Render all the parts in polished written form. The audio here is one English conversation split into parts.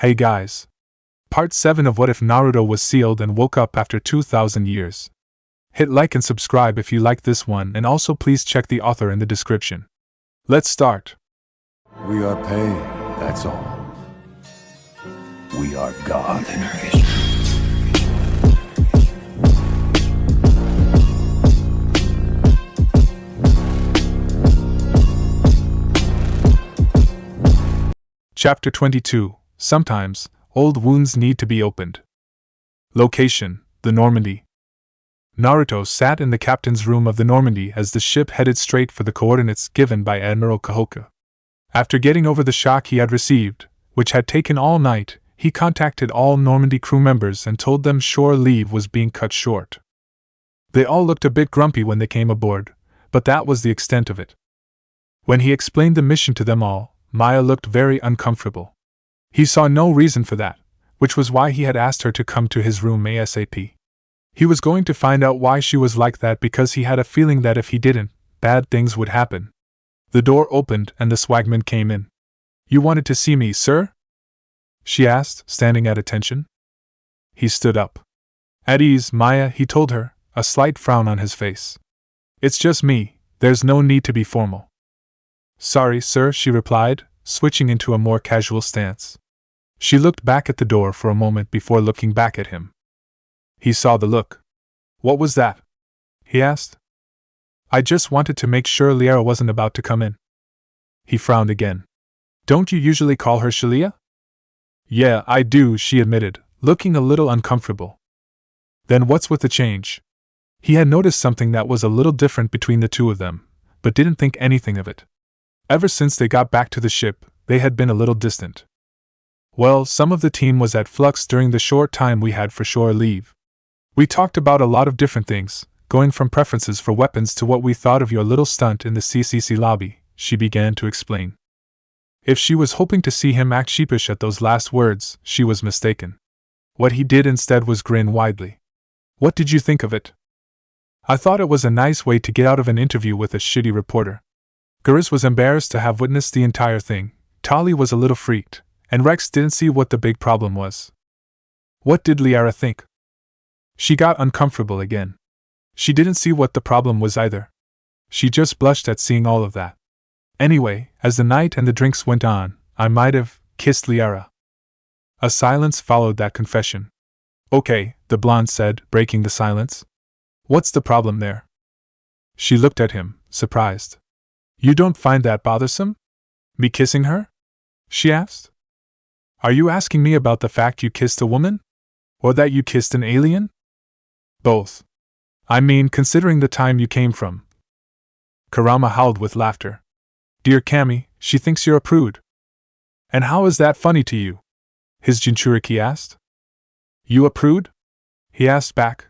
Hey guys. Part 7 of What If Naruto was sealed and woke up after 2000 years. Hit like and subscribe if you like this one, and also please check the author in the description. Let's start. We are paid, that's all. We are God. Chapter 22. Sometimes, old wounds need to be opened. Location: the Normandy. Naruto sat in the captain's room of the Normandy as the ship headed straight for the coordinates given by Admiral Kahoka. After getting over the shock he had received, which had taken all night, he contacted all Normandy crew members and told them shore leave was being cut short. They all looked a bit grumpy when they came aboard, but that was the extent of it. When he explained the mission to them all, Maya looked very uncomfortable. He saw no reason for that, which was why he had asked her to come to his room ASAP. He was going to find out why she was like that because he had a feeling that if he didn't, bad things would happen. The door opened and the swagman came in. "You wanted to see me, sir?" she asked, standing at attention. He stood up. "At ease, Maya," he told her, a slight frown on his face. "It's just me, there's no need to be formal." "Sorry, sir," she replied, switching into a more casual stance. She looked back at the door for a moment before looking back at him. He saw the look. "What was that?" he asked. "I just wanted to make sure Liara wasn't about to come in." He frowned again. "Don't you usually call her Shalia?" "Yeah, I do," she admitted, looking a little uncomfortable. "Then what's with the change?" He had noticed something that was a little different between the two of them, but didn't think anything of it. Ever since they got back to the ship, they had been a little distant. "Well, some of the team was at flux during the short time we had for shore leave. We talked about a lot of different things, going from preferences for weapons to what we thought of your little stunt in the CCC lobby," she began to explain. If she was hoping to see him act sheepish at those last words, she was mistaken. What he did instead was grin widely. "What did you think of it?" "I thought it was a nice way to get out of an interview with a shitty reporter." Gurus was embarrassed to have witnessed the entire thing, Tali was a little freaked, and Rex didn't see what the big problem was. What did Liara think? She got uncomfortable again. She didn't see what the problem was either. She just blushed at seeing all of that. "Anyway, as the night and the drinks went on, I might have kissed Liara." A silence followed that confession. "Okay," the blonde said, breaking the silence. "What's the problem there?" She looked at him, surprised. "You don't find that bothersome? Me kissing her?" she asked. "Are you asking me about the fact you kissed a woman? Or that you kissed an alien?" "Both. I mean, considering the time you came from." Kurama howled with laughter. "Dear Kami, she thinks you're a prude." "And how is that funny to you?" his Jinchuriki asked. "You a prude?" he asked back.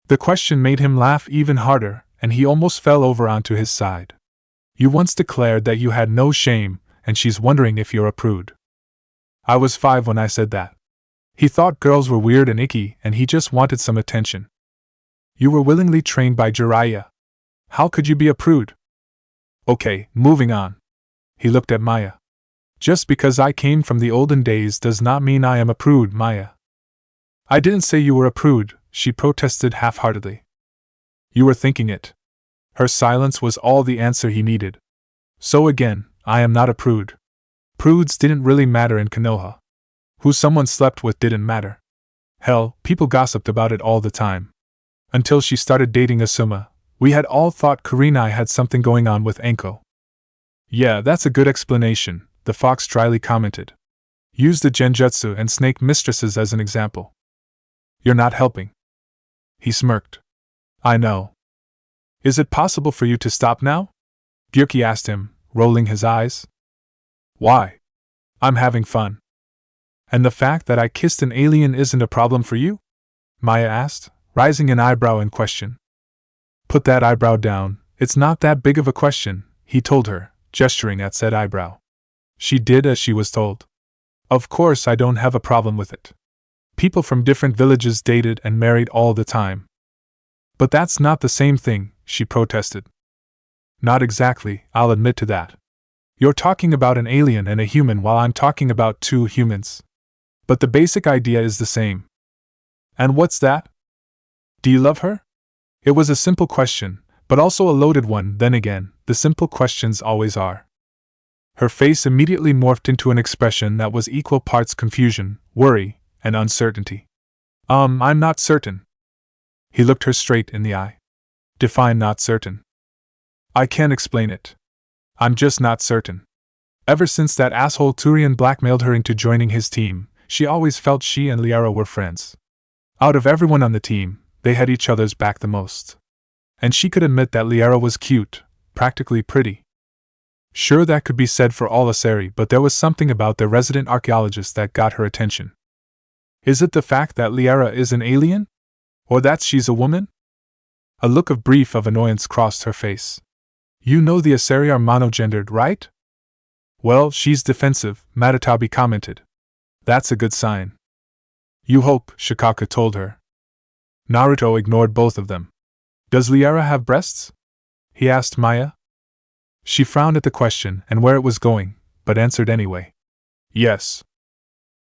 The question made him laugh even harder, and he almost fell over onto his side. "You once declared that you had no shame, and she's wondering if you're a prude." "I was 5 when I said that." He thought girls were weird and icky, and he just wanted some attention. "You were willingly trained by Jiraiya. How could you be a prude?" "Okay, moving on." He looked at Maya. "Just because I came from the olden days does not mean I am a prude, Maya." "I didn't say you were a prude," she protested half-heartedly. "You were thinking it." Her silence was all the answer he needed. "So again, I am not a prude. Prudes didn't really matter in Konoha. Who someone slept with didn't matter. Hell, people gossiped about it all the time. Until she started dating Asuma, we had all thought Kurenai had something going on with Anko." "Yeah, that's a good explanation," the fox dryly commented. "Use the genjutsu and snake mistresses as an example." "You're not helping." He smirked. "I know. Is it possible for you to stop now?" Gyurki asked him, rolling his eyes. "Why? I'm having fun." "And the fact that I kissed an alien isn't a problem for you?" Maya asked, raising an eyebrow in question. "Put that eyebrow down, it's not that big of a question," he told her, gesturing at said eyebrow. She did as she was told. "Of course I don't have a problem with it. People from different villages dated and married all the time." "But that's not the same thing," she protested. "Not exactly, I'll admit to that. You're talking about an alien and a human while I'm talking about two humans. But the basic idea is the same. And what's that? Do you love her? It was a simple question, but also a loaded one. Then again, the simple questions always are. Her face immediately morphed into an expression that was equal parts confusion, worry, and uncertainty. I'm not certain. He looked her straight in the eye. Define not certain. I can't explain it. I'm just not certain. Ever since that asshole Turian blackmailed her into joining his team, she always felt she and Liara were friends. Out of everyone on the team, they had each other's back the most. And she could admit that Liara was cute, practically pretty. Sure, that could be said for all Asari, but there was something about their resident archaeologist that got her attention. Is it the fact that Liara is an alien? Or that she's a woman? A look of brief annoyance crossed her face. You know the Asari are monogendered, right? Well, she's defensive, Matatabi commented. That's a good sign. You hope, Shikaka told her. Naruto ignored both of them. Does Liara have breasts? He asked Maya. She frowned at the question and where it was going, but answered anyway. Yes.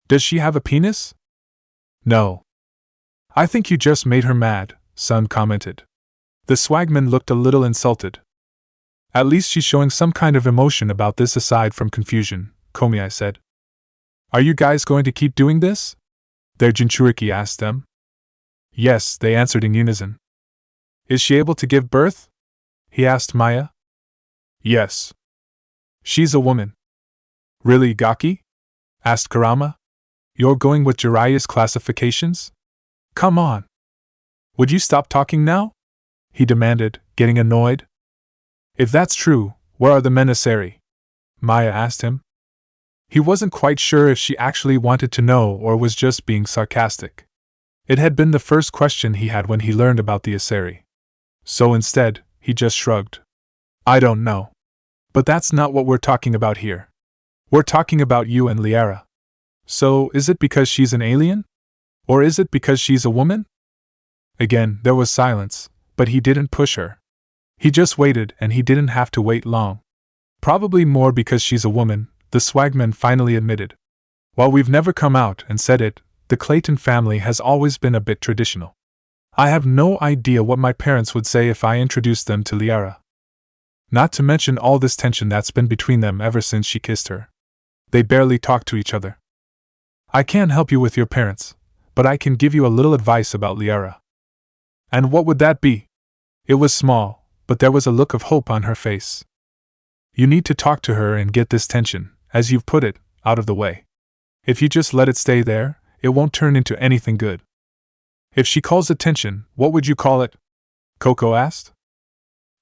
Does she have a penis? No. I think you just made her mad, Sun commented. The swagman looked a little insulted. At least she's showing some kind of emotion about this aside from confusion, Komiai said. Are you guys going to keep doing this? Their Jinchuriki asked them. Yes, they answered in unison. Is she able to give birth? He asked Maya. Yes. She's a woman. Really, Gaki? Asked Kurama. You're going with Jiraiya's classifications? Come on. Would you stop talking now? He demanded, getting annoyed. If that's true, where are the men Asari? Maya asked him. He wasn't quite sure if she actually wanted to know or was just being sarcastic. It had been the first question he had when he learned about the Asari. So instead, he just shrugged. I don't know. But that's not what we're talking about here. We're talking about you and Liara. So, is it because she's an alien? Or is it because she's a woman? Again, there was silence, but he didn't push her. He just waited, and he didn't have to wait long. Probably more because she's a woman, the swagman finally admitted. While we've never come out and said it, the Clayton family has always been a bit traditional. I have no idea what my parents would say if I introduced them to Liara. Not to mention all this tension that's been between them ever since she kissed her. They barely talk to each other. I can't help you with your parents, but I can give you a little advice about Liara. And what would that be? It was small, but there was a look of hope on her face. You need to talk to her and get this tension, as you've put it, out of the way. If you just let it stay there, it won't turn into anything good. If she calls attention, what would you call it? Coco asked.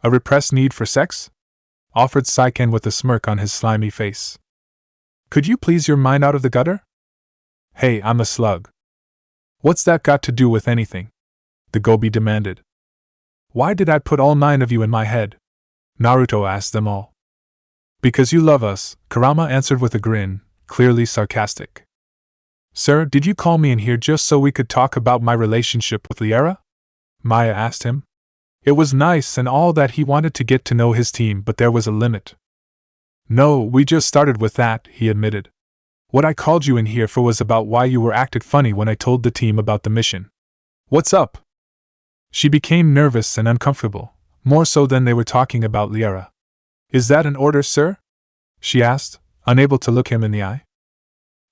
A repressed need for sex? Offered Saiken with a smirk on his slimy face. Could you please your mind out of the gutter? Hey, I'm a slug. What's that got to do with anything? The Gobi demanded. Why did I put all 9 of you in my head? Naruto asked them all. Because you love us, Kurama answered with a grin, clearly sarcastic. Sir, did you call me in here just so we could talk about my relationship with Liara? Maya asked him. It was nice and all that he wanted to get to know his team, but there was a limit. No, we just started with that, he admitted. What I called you in here for was about why you were acted funny when I told the team about the mission. What's up? She became nervous and uncomfortable, more so than they were talking about Liara. Is that an order, sir? She asked, unable to look him in the eye.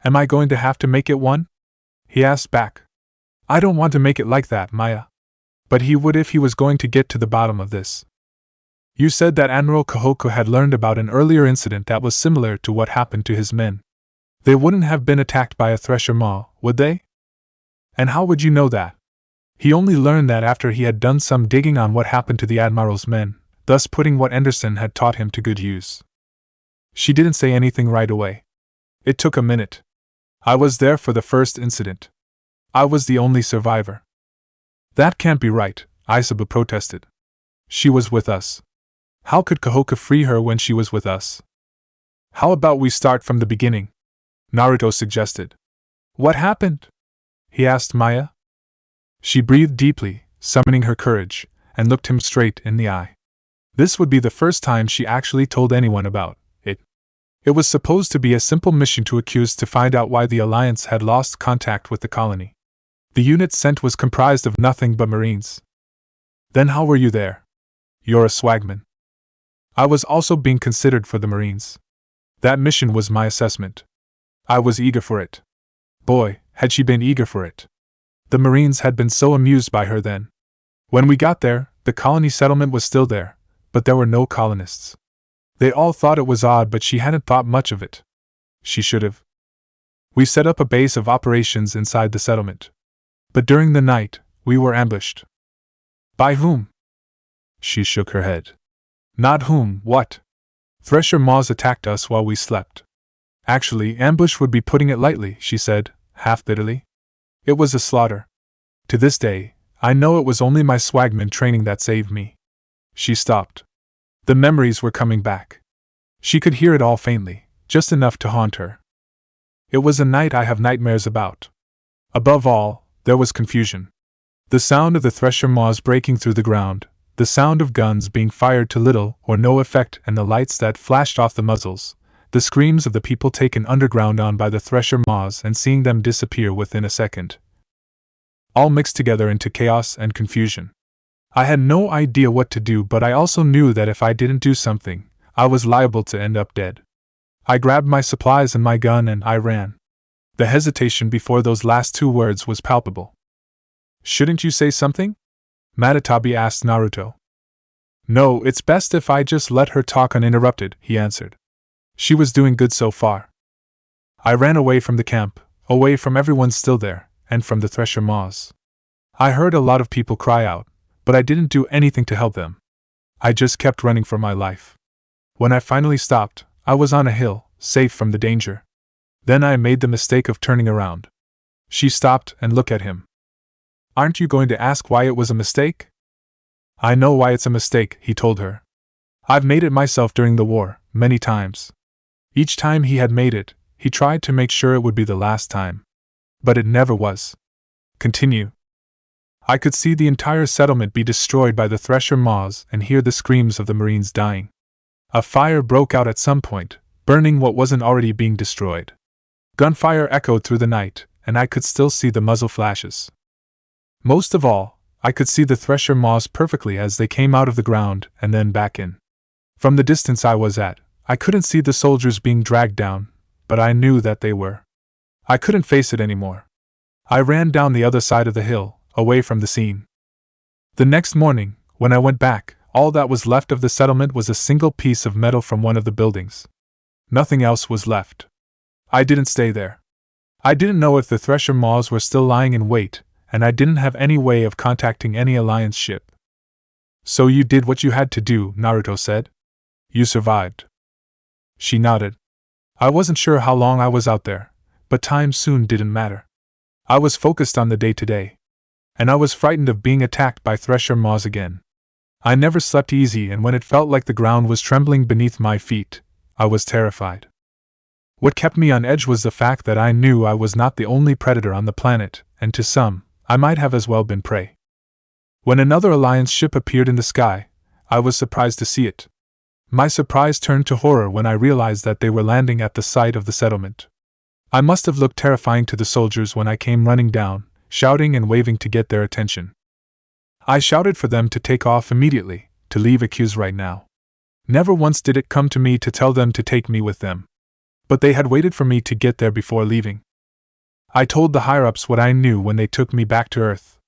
Am I going to have to make it one? He asked back. I don't want to make it like that, Maya. But he would if he was going to get to the bottom of this. You said that Admiral Kahoko had learned about an earlier incident that was similar to what happened to his men. They wouldn't have been attacked by a Thresher Maw, would they? And how would you know that? He only learned that after he had done some digging on what happened to the Admiral's men, thus putting what Anderson had taught him to good use. She didn't say anything right away. It took a minute. I was there for the first incident. I was the only survivor. That can't be right, Isabu protested. She was with us. How could Kahoko free her when she was with us? How about we start from the beginning? Naruto suggested. What happened? He asked Maya. She breathed deeply, summoning her courage, and looked him straight in the eye. This would be the first time she actually told anyone about it. It was supposed to be a simple mission to accuse to find out why the Alliance had lost contact with the colony. The unit sent was comprised of nothing but Marines. Then how were you there? You're a swagman. I was also being considered for the Marines. That mission was my assessment. I was eager for it. Boy, had she been eager for it. The Marines had been so amused by her then. When we got there, the colony settlement was still there, but there were no colonists. They all thought it was odd, but she hadn't thought much of it. She should have. We set up a base of operations inside the settlement. But during the night, we were ambushed. By whom? She shook her head. Not whom, what? Thresher Maws attacked us while we slept. Actually, ambush would be putting it lightly, she said, half bitterly. It was a slaughter. To this day, I know it was only my swagman training that saved me. She stopped. The memories were coming back. She could hear it all faintly, just enough to haunt her. It was a night I have nightmares about. Above all, there was confusion. The sound of the Thresher Maws breaking through the ground, the sound of guns being fired to little or no effect and the lights that flashed off the muzzles, the screams of the people taken underground on by the Thresher Maws and seeing them disappear within a second. All mixed together into chaos and confusion. I had no idea what to do, but I also knew that if I didn't do something, I was liable to end up dead. I grabbed my supplies and my gun and I ran. The hesitation before those last two words was palpable. Shouldn't you say something? Matatabi asked Naruto. No, it's best if I just let her talk uninterrupted, he answered. She was doing good so far. I ran away from the camp, away from everyone still there, and from the Thresher Maws. I heard a lot of people cry out, but I didn't do anything to help them. I just kept running for my life. When I finally stopped, I was on a hill, safe from the danger. Then I made the mistake of turning around. She stopped and looked at him. Aren't you going to ask why it was a mistake? I know why it's a mistake, he told her. I've made it myself during the war, many times. Each time he had made it, he tried to make sure it would be the last time. But it never was. Continue. I could see the entire settlement be destroyed by the Thresher Maws and hear the screams of the Marines dying. A fire broke out at some point, burning what wasn't already being destroyed. Gunfire echoed through the night, and I could still see the muzzle flashes. Most of all, I could see the Thresher Maws perfectly as they came out of the ground and then back in. From the distance I was at, I couldn't see the soldiers being dragged down, but I knew that they were. I couldn't face it anymore. I ran down the other side of the hill, away from the scene. The next morning, when I went back, all that was left of the settlement was a single piece of metal from one of the buildings. Nothing else was left. I didn't stay there. I didn't know if the Thresher Maws were still lying in wait, and I didn't have any way of contacting any Alliance ship. So you did what you had to do, Naruto said. You survived. She nodded. I wasn't sure how long I was out there, but time soon didn't matter. I was focused on the day-to-day. And I was frightened of being attacked by Thresher Maws again. I never slept easy, and when it felt like the ground was trembling beneath my feet, I was terrified. What kept me on edge was the fact that I knew I was not the only predator on the planet, and to some, I might have as well been prey. When another Alliance ship appeared in the sky, I was surprised to see it. My surprise turned to horror when I realized that they were landing at the site of the settlement. I must have looked terrifying to the soldiers when I came running down, shouting and waving to get their attention. I shouted for them to take off immediately, to leave Accuse right now. Never once did it come to me to tell them to take me with them. But they had waited for me to get there before leaving. I told the higher-ups what I knew when they took me back to Earth.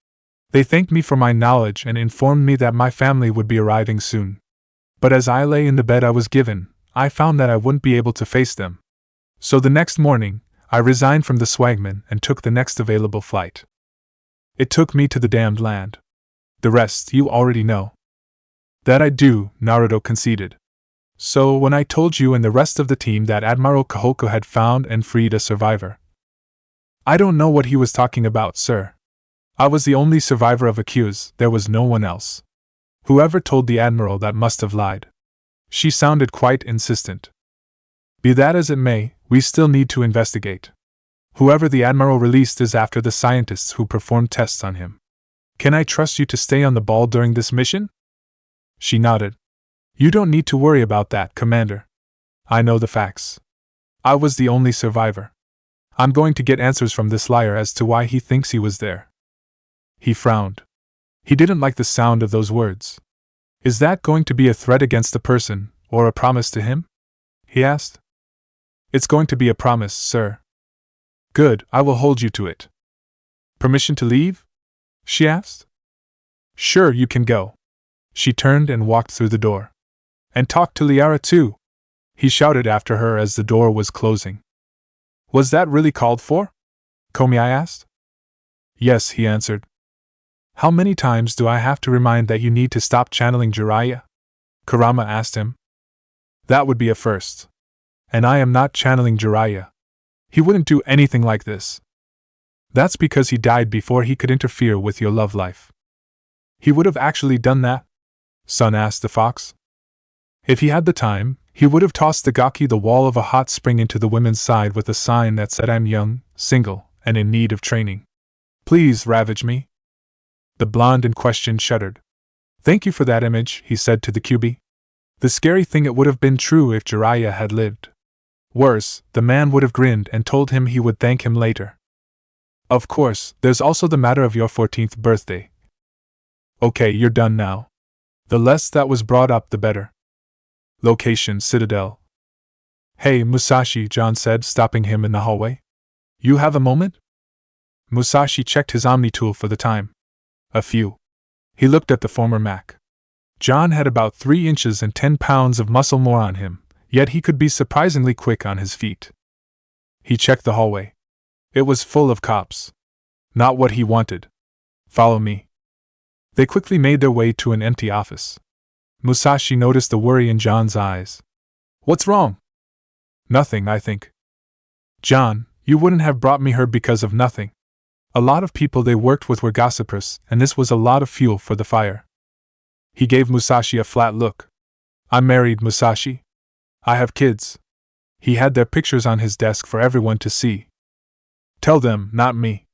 They thanked me for my knowledge and informed me that my family would be arriving soon. But as I lay in the bed I was given, I found that I wouldn't be able to face them. So the next morning, I resigned from the swagman and took the next available flight. It took me to the damned land. The rest you already know. That I do, Naruto conceded. So when I told you and the rest of the team that Admiral Kahoko had found and freed a survivor. I don't know what he was talking about, sir. I was the only survivor of Accuse, there was no one else. Whoever told the Admiral that must have lied. She sounded quite insistent. Be that as it may, we still need to investigate. Whoever the Admiral released is after the scientists who performed tests on him. Can I trust you to stay on the ball during this mission? She nodded. You don't need to worry about that, Commander. I know the facts. I was the only survivor. I'm going to get answers from this liar as to why he thinks he was there. He frowned. He didn't like the sound of those words. Is that going to be a threat against the person, or a promise to him? He asked. It's going to be a promise, sir. Good, I will hold you to it. Permission to leave? She asked. Sure, you can go. She turned and walked through the door. And talk to Liara too, he shouted after her as the door was closing. Was that really called for? Komi asked. Yes, he answered. How many times do I have to remind that you need to stop channeling Jiraiya? Kurama asked him. That would be a first. And I am not channeling Jiraiya. He wouldn't do anything like this. That's because he died before he could interfere with your love life. He would have actually done that? Son asked the fox. If he had the time, he would have tossed the gaki the wall of a hot spring into the women's side with a sign that said I'm young, single, and in need of training. Please ravage me. The blonde in question shuddered. Thank you for that image, he said to the QB. The scary thing, it would have been true if Jiraiya had lived. Worse, the man would have grinned and told him he would thank him later. Of course, there's also the matter of your 14th birthday. Okay, you're done now. The less that was brought up, the better. Location: Citadel. Hey, Musashi, John said, stopping him in the hallway. You have a moment? Musashi checked his Omni tool for the time. A few. He looked at the former Mac. John had about 3 inches and 10 pounds of muscle more on him, yet he could be surprisingly quick on his feet. He checked the hallway. It was full of cops. Not what he wanted. Follow me. They quickly made their way to an empty office. Musashi noticed the worry in John's eyes. What's wrong? Nothing, I think. John, you wouldn't have brought me her because of nothing. A lot of people they worked with were gossipers, and this was a lot of fuel for the fire. He gave Musashi a flat look. I'm married, Musashi. I have kids. He had their pictures on his desk for everyone to see. Tell them, not me.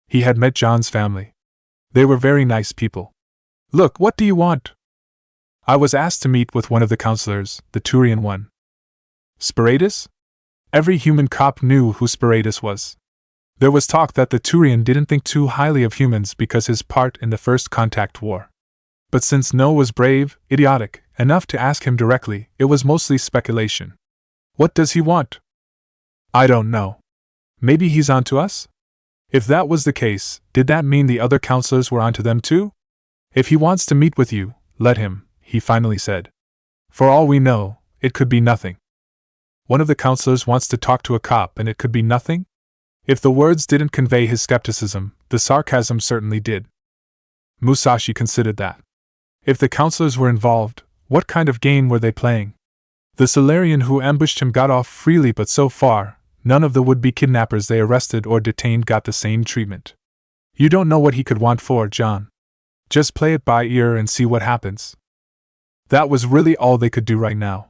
He had met John's family. They were very nice people. Look, what do you want? I was asked to meet with one of the counselors, the Turian one. Spiratus? Every human cop knew who Spiratus was. There was talk that the Turian didn't think too highly of humans because his part in the First Contact War. But since No was brave, idiotic, enough to ask him directly, it was mostly speculation. What does he want? I don't know. Maybe he's onto us? If that was the case, did that mean the other counselors were onto them too? If he wants to meet with you, let him, he finally said. For all we know, it could be nothing. One of the counselors wants to talk to a cop and it could be nothing? If the words didn't convey his skepticism, the sarcasm certainly did. Musashi considered that. If the counselors were involved, what kind of game were they playing? The Solarian who ambushed him got off freely, but so far, none of the would-be kidnappers they arrested or detained got the same treatment. You don't know what he could want for, John. Just play it by ear and see what happens. That was really all they could do right now.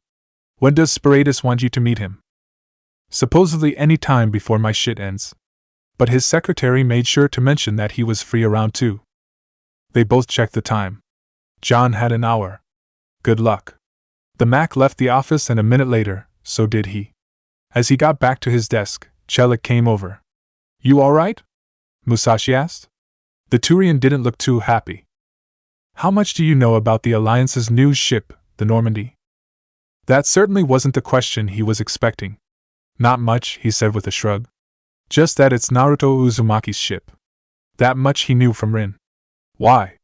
When does Spiratus want you to meet him? Supposedly any time before my shit ends. But his secretary made sure to mention that he was free around 2. They both checked the time. John had an hour. Good luck. The Mac left the office, and a minute later, so did he. As he got back to his desk, Chelik came over. You alright? Musashi asked. The Turian didn't look too happy. How much do you know about the Alliance's new ship, the Normandy? That certainly wasn't the question he was expecting. Not much, he said with a shrug. Just that it's Naruto Uzumaki's ship. That much he knew from Rin. Why?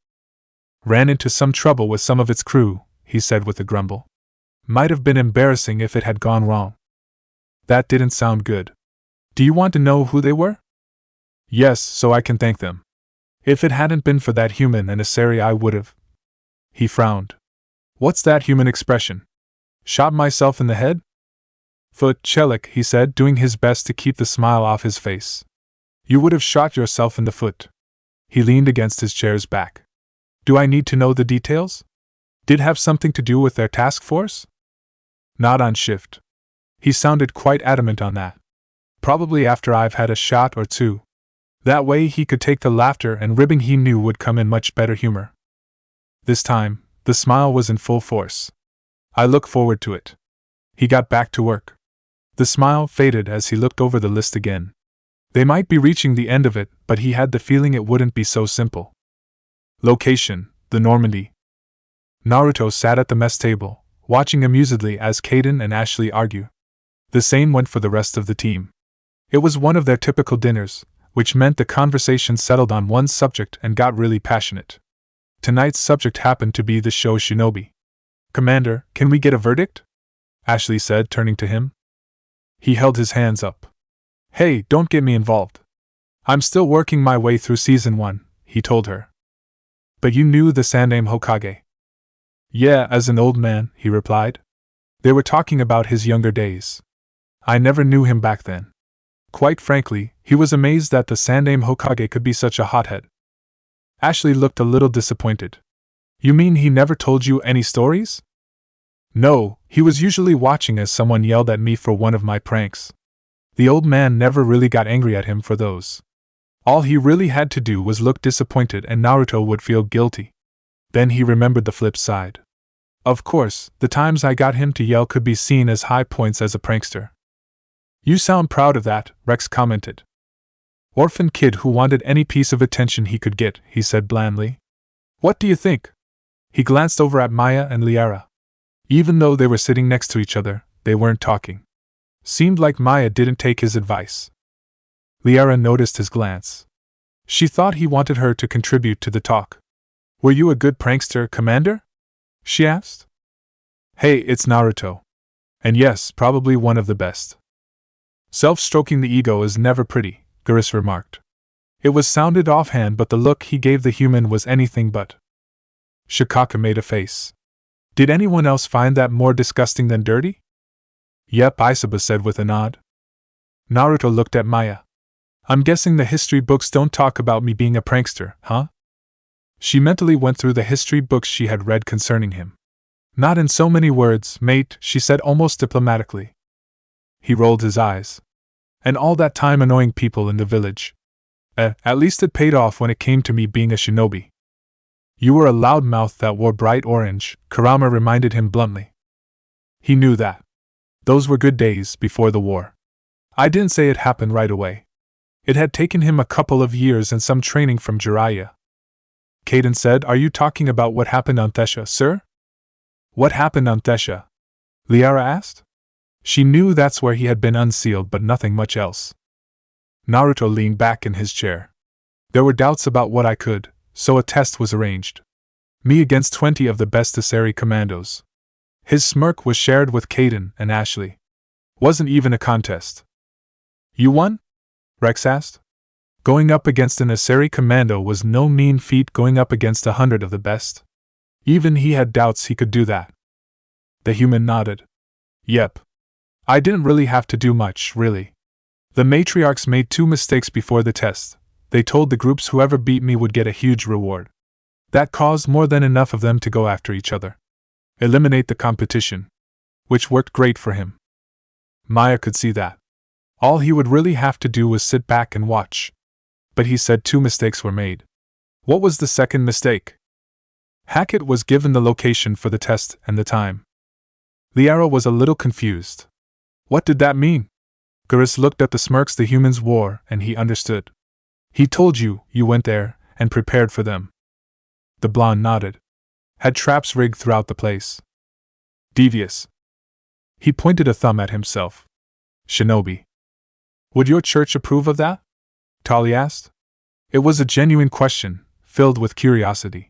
Ran into some trouble with some of its crew, he said with a grumble. Might have been embarrassing if it had gone wrong. That didn't sound good. Do you want to know who they were? Yes, so I can thank them. If it hadn't been for that human emissary, I would have. He frowned. What's that human expression? Shot myself in the head? Foot, Chelik, he said, doing his best to keep the smile off his face. You would have shot yourself in the foot. He leaned against his chair's back. Do I need to know the details? Did have something to do with their task force? Not on shift. He sounded quite adamant on that. Probably after I've had a shot or two. That way he could take the laughter and ribbing he knew would come in much better humor. This time, the smile was in full force. I look forward to it. He got back to work. The smile faded as he looked over the list again. They might be reaching the end of it, but he had the feeling it wouldn't be so simple. Location: the Normandy. Naruto sat at the mess table, watching amusedly as Kaden and Ashley argue. The same went for the rest of the team. It was one of their typical dinners, which meant the conversation settled on one subject and got really passionate. Tonight's subject happened to be the show Shinobi. "Commander, can we get a verdict?" Ashley said, turning to him. He held his hands up. "Hey, don't get me involved. I'm still working my way through Season 1, he told her. "But you knew the Sandaime Hokage?" "Yeah, as an old man," he replied. They were talking about his younger days. "I never knew him back then." Quite frankly, he was amazed that the Sandaime Hokage could be such a hothead. Ashley looked a little disappointed. "You mean he never told you any stories?" "No, he was usually watching as someone yelled at me for one of my pranks. The old man never really got angry at him for those. All he really had to do was look disappointed and Naruto would feel guilty." Then he remembered the flip side. "Of course, the times I got him to yell could be seen as high points as a prankster." "You sound proud of that," Rex commented. "Orphan kid who wanted any piece of attention he could get," he said blandly. "What do you think?" He glanced over at Maya and Liara. Even though they were sitting next to each other, they weren't talking. Seemed like Maya didn't take his advice. Liara noticed his glance. She thought he wanted her to contribute to the talk. "Were you a good prankster, Commander?" she asked. "Hey, it's Naruto. And yes, probably one of the best." "Self-stroking the ego is never pretty," Geras remarked. It was sounded offhand, but the look he gave the human was anything but. Shikaka made a face. "Did anyone else find that more disgusting than dirty?" "Yep," Isaba said with a nod. Naruto looked at Maya. "I'm guessing the history books don't talk about me being a prankster, huh?" She mentally went through the history books she had read concerning him. "Not in so many words, mate," she said almost diplomatically. He rolled his eyes. "And all that time annoying people in the village. At least it paid off when it came to me being a shinobi." "You were a loudmouth that wore bright orange," Kurama reminded him bluntly. He knew that. Those were good days before the war. "I didn't say it happened right away. It had taken him a couple of years and some training from Jiraiya." Kaden said, "Are you talking about what happened on Thesha, sir?" "What happened on Thesha?" Liara asked. She knew that's where he had been unsealed, but nothing much else. Naruto leaned back in his chair. "There were doubts about what I could, so a test was arranged. Me against 20 of the best Asari commandos." His smirk was shared with Kaden and Ashley. "Wasn't even a contest." "You won?" Rex asked. Going up against an Asari commando was no mean feat, going up against 100 of the best. Even he had doubts he could do that. The human nodded. "Yep. I didn't really have to do much, really. The matriarchs made 2 mistakes before the test. They told the groups whoever beat me would get a huge reward. That caused more than enough of them to go after each other. Eliminate the competition. Which worked great for him. Maya could see that. All he would really have to do was sit back and watch. But he said 2 mistakes were made. What was the second mistake? Hackett was given the location for the test and the time. Liara was a little confused. What did that mean? Geras looked at the smirks the humans wore, and he understood. He told you, you went there, and prepared for them. The blonde nodded. Had traps rigged throughout the place. Devious. He pointed a thumb at himself. Shinobi. Would your church approve of that? Tali asked. It was a genuine question, filled with curiosity.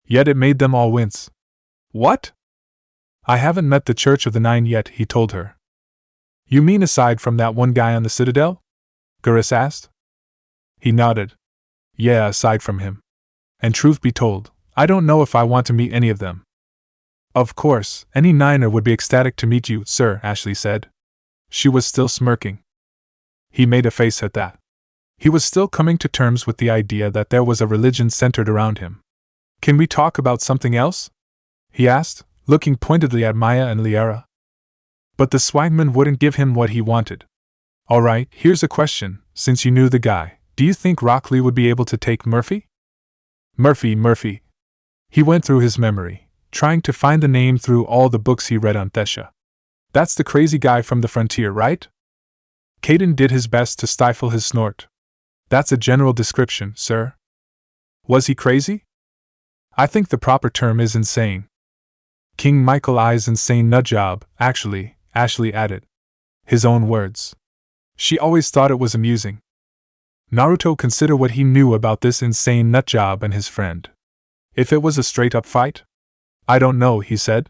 Yet it made them all wince. What? I haven't met the Church of the Nine yet, he told her. You mean aside from that one guy on the Citadel? Geras asked. He nodded. Yeah, aside from him. And truth be told, I don't know if I want to meet any of them. Of course, any Niner would be ecstatic to meet you, sir, Ashley said. She was still smirking. He made a face at that. He was still coming to terms with the idea that there was a religion centered around him. Can we talk about something else? He asked, looking pointedly at Maya and Liara. But the swagman wouldn't give him what he wanted. Alright, here's a question, since you knew the guy, do you think Rockley would be able to take Murphy? Murphy. He went through his memory, trying to find the name through all the books he read on Thesha. That's the crazy guy from the frontier, right? Caden did his best to stifle his snort. That's a general description, sir. Was he crazy? I think the proper term is insane. King Michael I's insane nutjob, actually, Ashley added. His own words. She always thought it was amusing. Naruto considered what he knew about this insane nutjob and his friend. If it was a straight-up fight? I don't know, he said.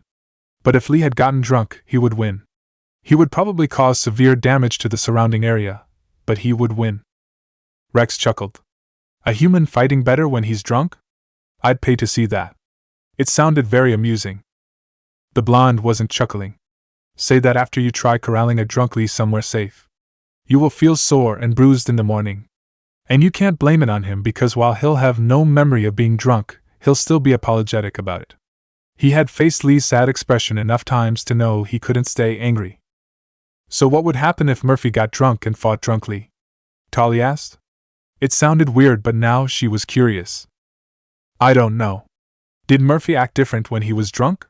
But if Lee had gotten drunk, he would win. He would probably cause severe damage to the surrounding area, but he would win. Rex chuckled. A human fighting better when he's drunk? I'd pay to see that. It sounded very amusing. The blonde wasn't chuckling. Say that after you try corralling a drunk Lee somewhere safe. You will feel sore and bruised in the morning. And you can't blame it on him because while he'll have no memory of being drunk, he'll still be apologetic about it. He had faced Lee's sad expression enough times to know he couldn't stay angry. So what would happen if Murphy got drunk and fought drunkly? Tolly asked. It sounded weird, but now she was curious. I don't know. Did Murphy act different when he was drunk?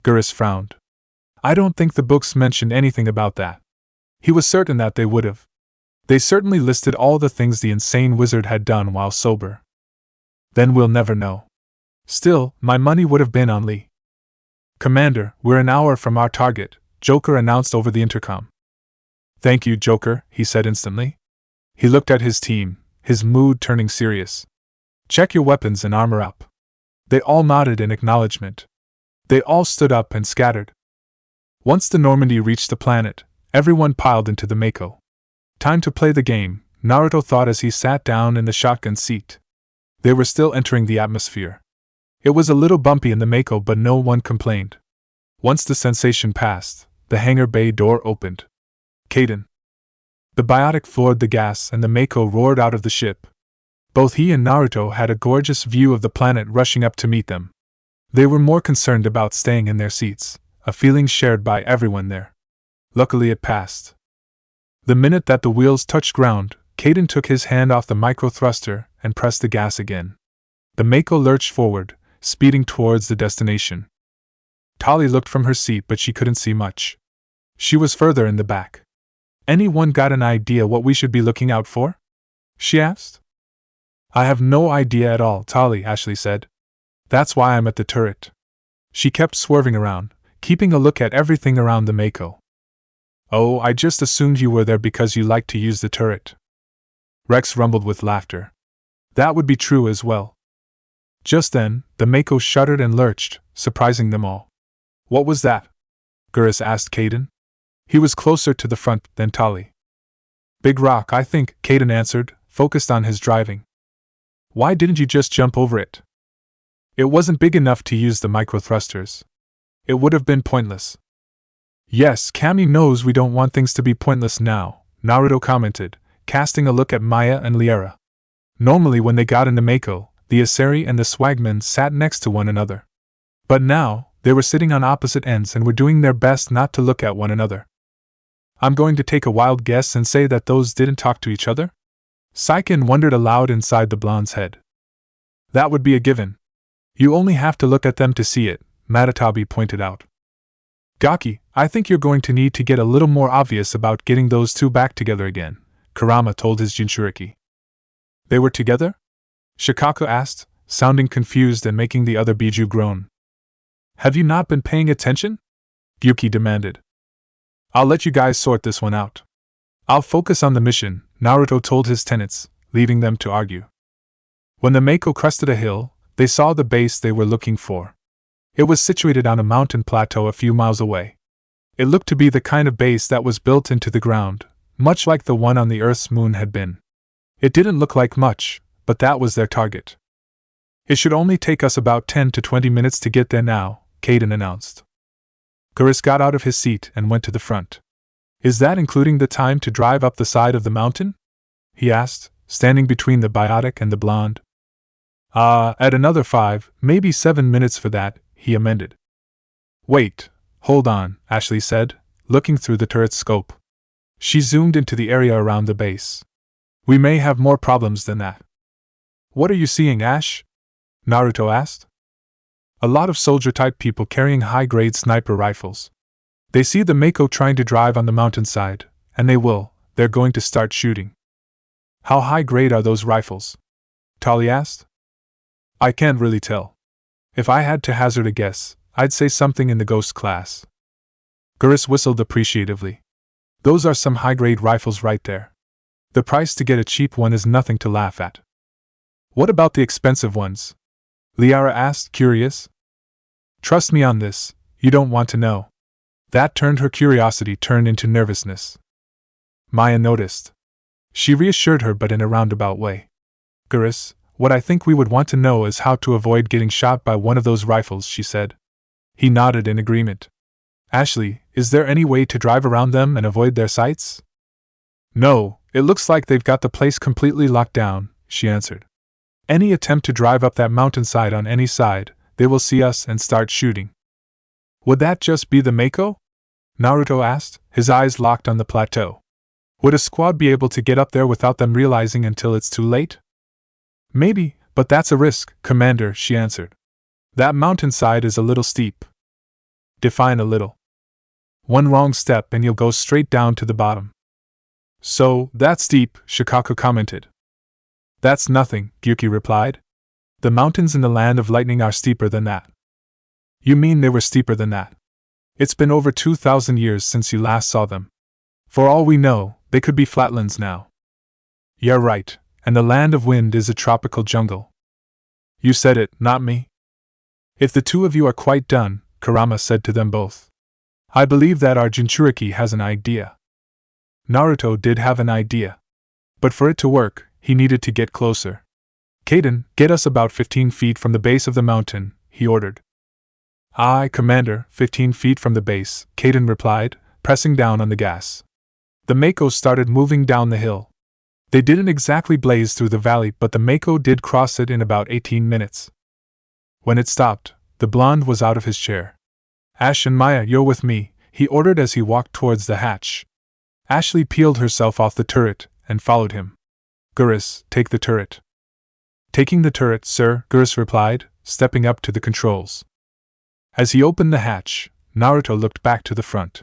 Gurus frowned. I don't think the books mentioned anything about that. He was certain that they would have. They certainly listed all the things the insane wizard had done while sober. Then we'll never know. Still, my money would have been on Lee. Commander, we're an hour from our target, Joker announced over the intercom. Thank you, Joker, he said instantly. He looked at his team, his mood turning serious. Check your weapons and armor up. They all nodded in acknowledgement. They all stood up and scattered. Once the Normandy reached the planet, everyone piled into the Mako. Time to play the game, Naruto thought as he sat down in the shotgun seat. They were still entering the atmosphere. It was a little bumpy in the Mako, but no one complained. Once the sensation passed, the hangar bay door opened. Caden. The biotic floored the gas and the Mako roared out of the ship. Both he and Naruto had a gorgeous view of the planet rushing up to meet them. They were more concerned about staying in their seats, a feeling shared by everyone there. Luckily it passed. The minute that the wheels touched ground, Caden took his hand off the micro-thruster and pressed the gas again. The Mako lurched forward, speeding towards the destination. Tolly looked from her seat, but she couldn't see much. She was further in the back. Anyone got an idea what we should be looking out for? She asked. I have no idea at all, Ashley said. That's why I'm at the turret. She kept swerving around, keeping a look at everything around the Mako. Oh, I just assumed you were there because you like to use the turret. Rex rumbled with laughter. That would be true as well. Just then, the Mako shuddered and lurched, surprising them all. What was that? Gurus asked Caden. He was closer to the front than Tolly. Big rock, I think, Caden answered, focused on his driving. Why didn't you just jump over it? It wasn't big enough to use the micro-thrusters. It would have been pointless. Yes, Cammy knows we don't want things to be pointless now, Naruto commented, casting a look at Maya and Liera. Normally when they got into Mako, the Asari and the Swagman sat next to one another. But now, they were sitting on opposite ends and were doing their best not to look at one another. I'm going to take a wild guess and say that those didn't talk to each other? Saiken wondered aloud inside the blonde's head. That would be a given. You only have to look at them to see it, Matatabi pointed out. Gaki, I think you're going to need to get a little more obvious about getting those two back together again, Kurama told his Jinchuriki. They were together? Shikaku asked, sounding confused and making the other Biju groan. Have you not been paying attention? Gyuki demanded. I'll let you guys sort this one out. I'll focus on the mission, Naruto told his tenants, leaving them to argue. When the Mako crested a hill, they saw the base they were looking for. It was situated on a mountain plateau a few miles away. It looked to be the kind of base that was built into the ground, much like the one on the Earth's moon had been. It didn't look like much, but that was their target. It should only take us about 10 to 20 minutes to get there now, Caden announced. Gurus got out of his seat and went to the front. Is that including the time to drive up the side of the mountain? He asked, standing between the biotic and the blonde. Add another 5, maybe 7 minutes for that, he amended. Wait, hold on, Ashley said, looking through the turret's scope. She zoomed into the area around the base. We may have more problems than that. What are you seeing, Ash? Naruto asked. A lot of soldier-type people carrying high-grade sniper rifles. They see the Mako trying to drive on the mountainside, and they're going to start shooting. How high grade are those rifles? Tali asked. I can't really tell. If I had to hazard a guess, I'd say something in the Ghost class. Gurus whistled appreciatively. Those are some high-grade rifles right there. The price to get a cheap one is nothing to laugh at. What about the expensive ones? Liara asked, curious. Trust me on this, you don't want to know. That turned her curiosity into nervousness. Maya noticed. She reassured her, but in a roundabout way. Gurus, what I think we would want to know is how to avoid getting shot by one of those rifles, she said. He nodded in agreement. Ashley, is there any way to drive around them and avoid their sights? No, it looks like they've got the place completely locked down, she answered. Any attempt to drive up that mountainside on any side, they will see us and start shooting. Would that just be the Mako? Naruto asked, his eyes locked on the plateau. Would a squad be able to get up there without them realizing until it's too late? Maybe, but that's a risk, Commander, she answered. That mountainside is a little steep. Define a little. One wrong step and you'll go straight down to the bottom. So, that's steep, Shikaku commented. That's nothing, Gyuki replied. The mountains in the Land of Lightning are steeper than that. You mean they were steeper than that? It's been over 2,000 years since you last saw them. For all we know, they could be flatlands now. You're right, and the Land of Wind is a tropical jungle. You said it, not me. If the two of you are quite done, Kurama said to them both. I believe that our Jinchuriki has an idea. Naruto did have an idea. But for it to work, he needed to get closer. Kaden, get us about 15 feet from the base of the mountain, he ordered. Aye, Commander, 15 feet from the base, Kaden replied, pressing down on the gas. The Mako started moving down the hill. They didn't exactly blaze through the valley, but the Mako did cross it in about 18 minutes. When it stopped, the blonde was out of his chair. Ash and Maya, you're with me, he ordered as he walked towards the hatch. Ashley peeled herself off the turret and followed him. Gurus, take the turret. Taking the turret, sir, Gurus replied, stepping up to the controls. As he opened the hatch, Naruto looked back to the front.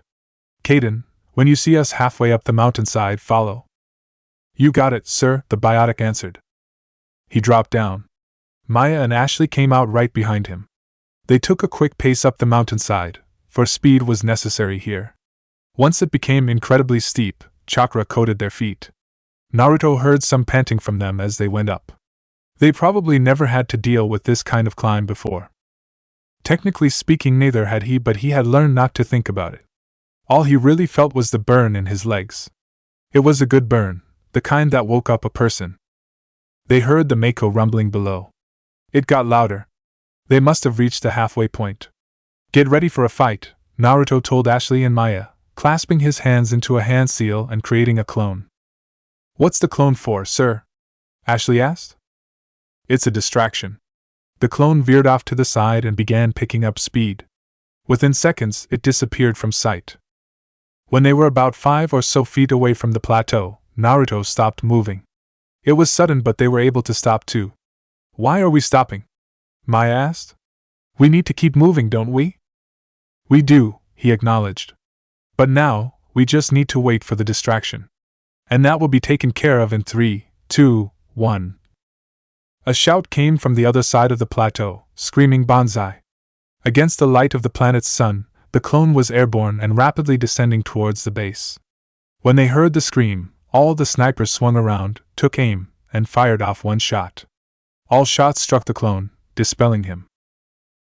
Kaden, when you see us halfway up the mountainside, follow. You got it, sir, the biotic answered. He dropped down. Maya and Ashley came out right behind him. They took a quick pace up the mountainside, for speed was necessary here. Once it became incredibly steep, chakra coated their feet. Naruto heard some panting from them as they went up. They probably never had to deal with this kind of climb before. Technically speaking, neither had he, but he had learned not to think about it. All he really felt was the burn in his legs. It was a good burn, the kind that woke up a person. They heard the Mako rumbling below. It got louder. They must have reached the halfway point. Get ready for a fight, Naruto told Ashley and Maya, clasping his hands into a hand seal and creating a clone. What's the clone for, sir? Ashley asked. It's a distraction. The clone veered off to the side and began picking up speed. Within seconds, it disappeared from sight. When they were about 5 or so feet away from the plateau, Naruto stopped moving. It was sudden, but they were able to stop too. Why are we stopping? Maya asked. We need to keep moving, don't we? We do, he acknowledged. But now, we just need to wait for the distraction. And that will be taken care of in 3, 2, 1. A shout came from the other side of the plateau, screaming Banzai. Against the light of the planet's sun, the clone was airborne and rapidly descending towards the base. When they heard the scream, all the snipers swung around, took aim, and fired off one shot. All shots struck the clone, dispelling him.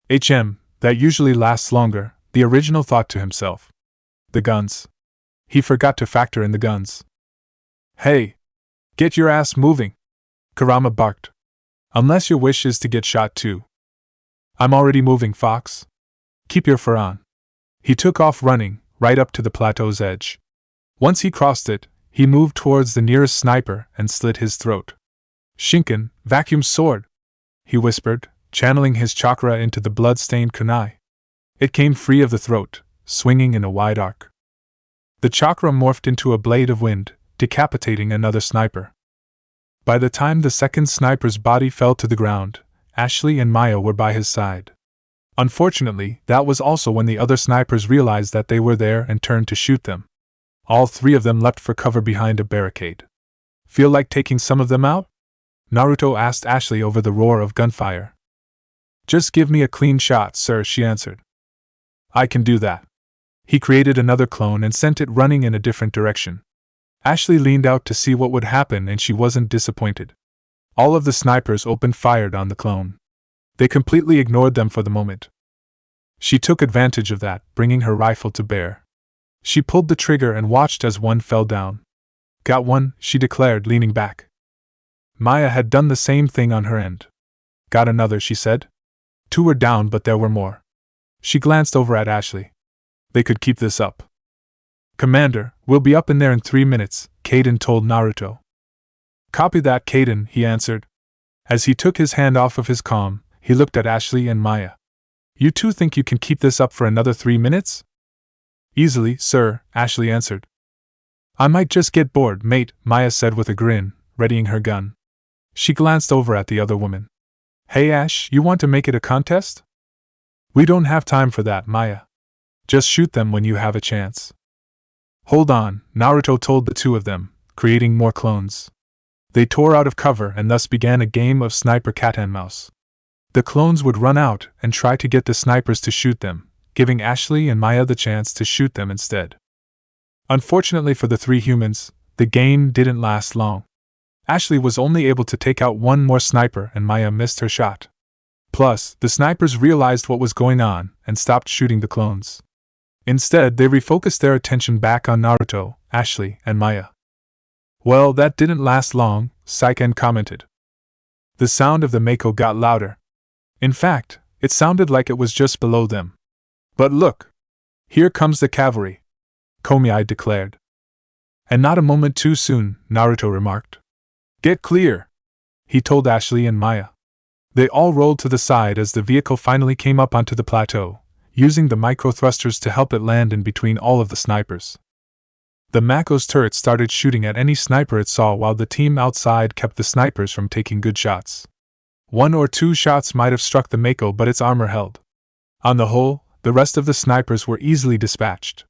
That usually lasts longer, the original thought to himself. The guns. He forgot to factor in the guns. Hey! Get your ass moving! Kurama barked. Unless your wish is to get shot too. I'm already moving, Fox. Keep your fur on. He took off running, right up to the plateau's edge. Once he crossed it, he moved towards the nearest sniper and slit his throat. Shinken, vacuum sword! He whispered, channeling his chakra into the blood-stained kunai. It came free of the throat, swinging in a wide arc. The chakra morphed into a blade of wind, decapitating another sniper. By the time the second sniper's body fell to the ground, Ashley and Maya were by his side. Unfortunately, that was also when the other snipers realized that they were there and turned to shoot them. All three of them leapt for cover behind a barricade. Feel like taking some of them out? Naruto asked Ashley over the roar of gunfire. Just give me a clean shot, sir, she answered. I can do that. He created another clone and sent it running in a different direction. Ashley leaned out to see what would happen and she wasn't disappointed. All of the snipers opened fire on the clone. They completely ignored them for the moment. She took advantage of that, bringing her rifle to bear. She pulled the trigger and watched as one fell down. Got one, she declared, leaning back. Maya had done the same thing on her end. Got another, she said. 2 were down, but there were more. She glanced over at Ashley. They could keep this up. Commander, we'll be up in there in 3 minutes, Kaden told Naruto. Copy that, Kaden, he answered. As he took his hand off of his comm, he looked at Ashley and Maya. You two think you can keep this up for another 3 minutes? Easily, sir, Ashley answered. I might just get bored, mate, Maya said with a grin, readying her gun. She glanced over at the other woman. Hey Ash, you want to make it a contest? We don't have time for that, Maya. Just shoot them when you have a chance. Hold on, Naruto told the two of them, creating more clones. They tore out of cover and thus began a game of sniper cat and mouse. The clones would run out and try to get the snipers to shoot them, giving Ashley and Maya the chance to shoot them instead. Unfortunately for the 3 humans, the game didn't last long. Ashley was only able to take out 1 more sniper and Maya missed her shot. Plus, the snipers realized what was going on and stopped shooting the clones. Instead, they refocused their attention back on Naruto, Ashley, and Maya. Well, that didn't last long, Saiken commented. The sound of the Mako got louder. In fact, it sounded like it was just below them. But look! Here comes the cavalry, Komiai declared. And not a moment too soon, Naruto remarked. Get clear! He told Ashley and Maya. They all rolled to the side as the vehicle finally came up onto the plateau, using the micro-thrusters to help it land in between all of the snipers. The Mako's turret started shooting at any sniper it saw while the team outside kept the snipers from taking good shots. 1 or 2 shots might have struck the Mako, but its armor held. On the whole, the rest of the snipers were easily dispatched.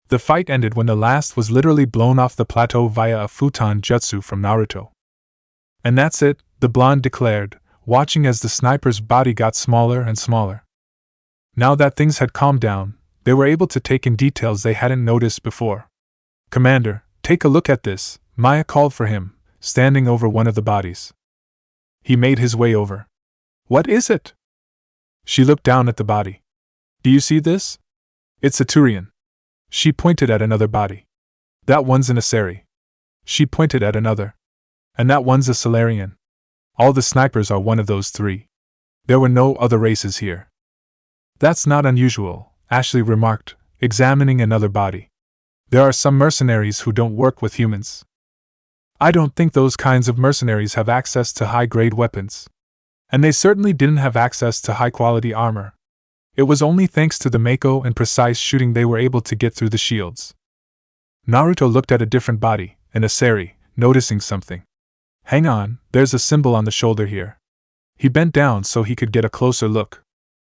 The fight ended when the last was literally blown off the plateau via a futon jutsu from Naruto. And that's it, the blonde declared, watching as the sniper's body got smaller and smaller. Now that things had calmed down, they were able to take in details they hadn't noticed before. Commander, take a look at this, Maya called for him, standing over one of the bodies. He made his way over. What is it? She looked down at the body. Do you see this? It's a Turian. She pointed at another body. That one's an Asari. She pointed at another. And that one's a Solarian. All the snipers are one of those 3. There were no other races here. That's not unusual, Ashley remarked, examining another body. There are some mercenaries who don't work with humans. I don't think those kinds of mercenaries have access to high-grade weapons. And they certainly didn't have access to high-quality armor. It was only thanks to the Mako and precise shooting they were able to get through the shields. Naruto looked at a different body, an Asari, noticing something. Hang on, there's a symbol on the shoulder here. He bent down so he could get a closer look.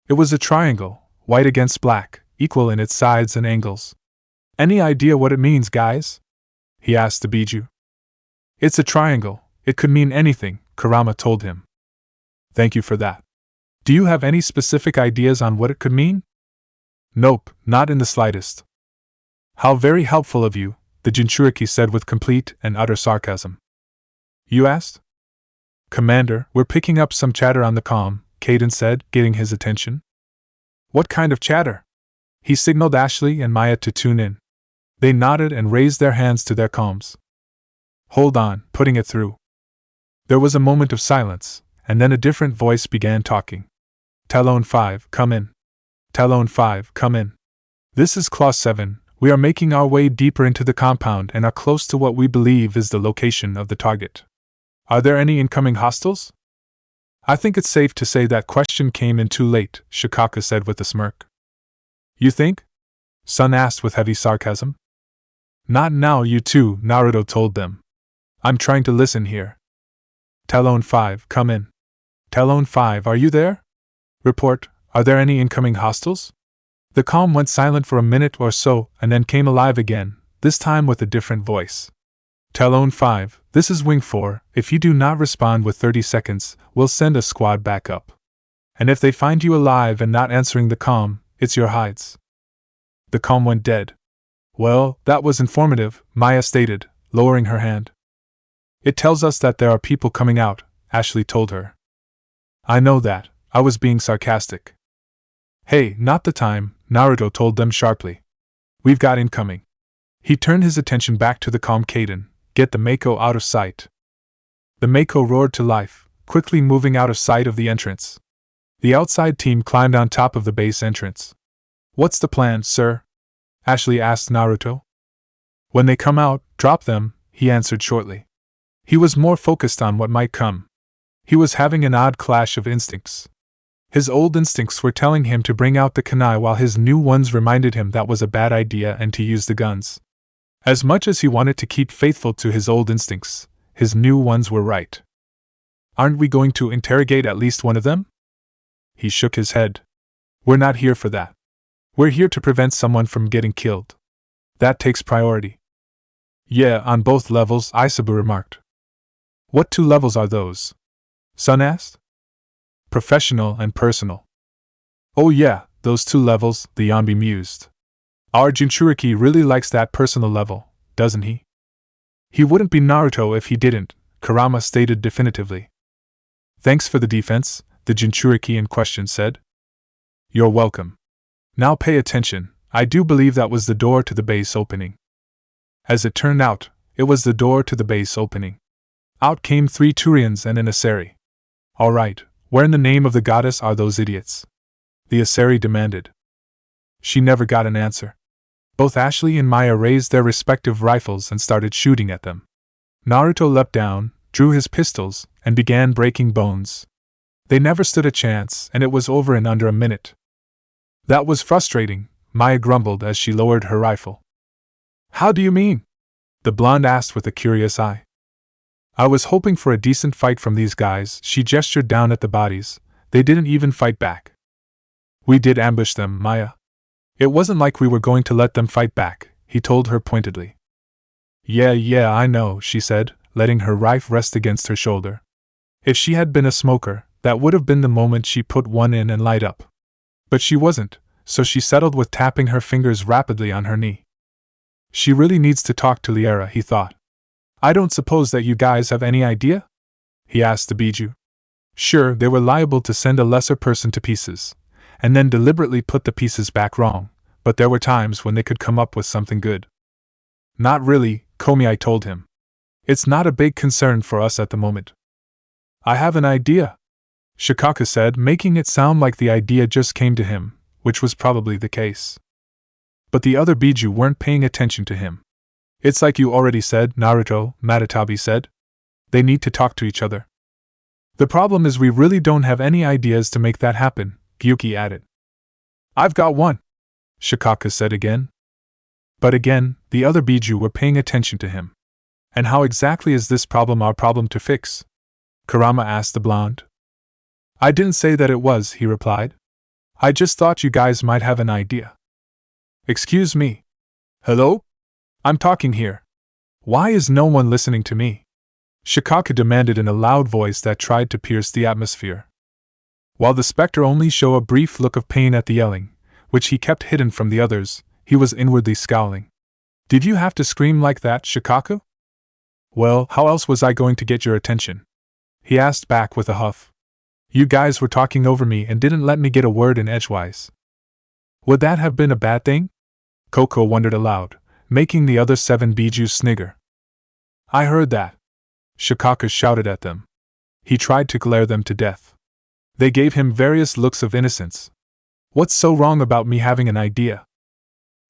It was a triangle, white against black, equal in its sides and angles. Any idea what it means, guys? He asked the Biju. It's a triangle, it could mean anything, Kurama told him. Thank you for that. Do you have any specific ideas on what it could mean? Nope, not in the slightest. How very helpful of you, the Jinchuriki said with complete and utter sarcasm. You asked? Commander, we're picking up some chatter on the comm, Kaden said, getting his attention. What kind of chatter? He signaled Ashley and Maya to tune in. They nodded and raised their hands to their comms. Hold on, putting it through. There was a moment of silence, and then a different voice began talking. Talon 5, come in. Talon 5, come in. This is Claw 7, we are making our way deeper into the compound and are close to what we believe is the location of the target. Are there any incoming hostiles? I think it's safe to say that question came in too late, Shikaka said with a smirk. You think? Sun asked with heavy sarcasm. Not now, you two, Naruto told them. I'm trying to listen here. Talon 5, come in. Talon 5, are you there? Report, Are there any incoming hostiles? The calm went silent for a minute or so and then came alive again, this time with a different voice. Talon 5, this is Wing 4, if you do not respond with 30 seconds, we'll send a squad back up. And if they find you alive and not answering the comm, it's your hides. The comm went dead. Well, that was informative, Maya stated, lowering her hand. It tells us that there are people coming out, Ashley told her. I know that, I was being sarcastic. Hey, not the time, Naruto told them sharply. We've got incoming. He turned his attention back to the calm Kaden. Get the Mako out of sight. The Mako roared to life, quickly moving out of sight of the entrance. The outside team climbed on top of the base entrance. What's the plan, sir? Ashley asked Naruto. When they come out, drop them, he answered shortly. He was more focused on what might come. He was having an odd clash of instincts. His old instincts were telling him to bring out the kunai while his new ones reminded him that was a bad idea and to use the guns. As much as he wanted to keep faithful to his old instincts, his new ones were right. Aren't we going to interrogate at least one of them? He shook his head. We're not here for that. We're here to prevent someone from getting killed. That takes priority. Yeah, on both levels, Isabu remarked. What 2 levels are those? Sun asked. Professional and personal. Oh yeah, those 2 levels, the Yonbi mused. Our Jinchuriki really likes that personal level, doesn't he? He wouldn't be Naruto if he didn't, Kurama stated definitively. Thanks for the defense, the Jinchuriki in question said. You're welcome. Now pay attention, I do believe that was the door to the base opening. As it turned out, it was the door to the base opening. Out came 3 Turians and an Asari. Alright, where in the name of the goddess are those idiots? The Asari demanded. She never got an answer. Both Ashley and Maya raised their respective rifles and started shooting at them. Naruto leapt down, drew his pistols, and began breaking bones. They never stood a chance, and it was over in under a minute. That was frustrating, Maya grumbled as she lowered her rifle. How do you mean? The blonde asked with a curious eye. I was hoping for a decent fight from these guys, she gestured down at the bodies. They didn't even fight back. We did ambush them, Maya. It wasn't like we were going to let them fight back, he told her pointedly. Yeah, I know, she said, letting her rifle rest against her shoulder. If she had been a smoker, that would have been the moment she put one in and light up. But she wasn't, so she settled with tapping her fingers rapidly on her knee. She really needs to talk to Liera, he thought. I don't suppose that you guys have any idea? He asked the Biju. Sure, they were liable to send a lesser person to pieces, and then deliberately put the pieces back wrong, but there were times when they could come up with something good. Not really, Komiai told him. It's not a big concern for us at the moment. I have an idea, Shikaka said, making it sound like the idea just came to him, which was probably the case. But the other Biju weren't paying attention to him. It's like you already said, Naruto, Matatabi said. They need to talk to each other. The problem is we really don't have any ideas to make that happen, Gyuki added. I've got one, Shikaka said again. But again, the other Biju were paying attention to him. And how exactly is this problem our problem to fix? Kurama asked the blonde. I didn't say that it was, he replied. I just thought you guys might have an idea. Excuse me. Hello? I'm talking here. Why is no one listening to me? Shikaka demanded in a loud voice that tried to pierce the atmosphere. While the specter only showed a brief look of pain at the yelling, which he kept hidden from the others, he was inwardly scowling. Did you have to scream like that, Shikaka? Well, how else was I going to get your attention? He asked back with a huff. You guys were talking over me and didn't let me get a word in edgewise. Would that have been a bad thing? Koko wondered aloud, making the other 7 Bijus snigger. I heard that. Shikaka shouted at them. He tried to glare them to death. They gave him various looks of innocence. What's so wrong about me having an idea?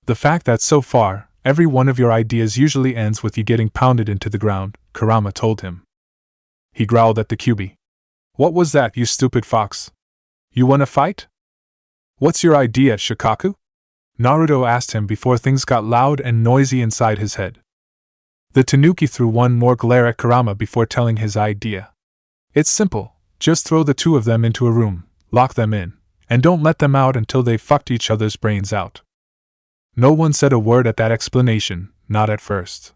The fact that so far, every one of your ideas usually ends with you getting pounded into the ground, Kurama told him. He growled at the Kyuubi. What was that, you stupid fox? You wanna fight? What's your idea, Shikaku? Naruto asked him before things got loud and noisy inside his head. The Tanuki threw one more glare at Kurama before telling his idea. It's simple, just throw the 2 of them into a room, lock them in, And don't let them out until they've fucked each other's brains out. No one said a word at that explanation, not at first.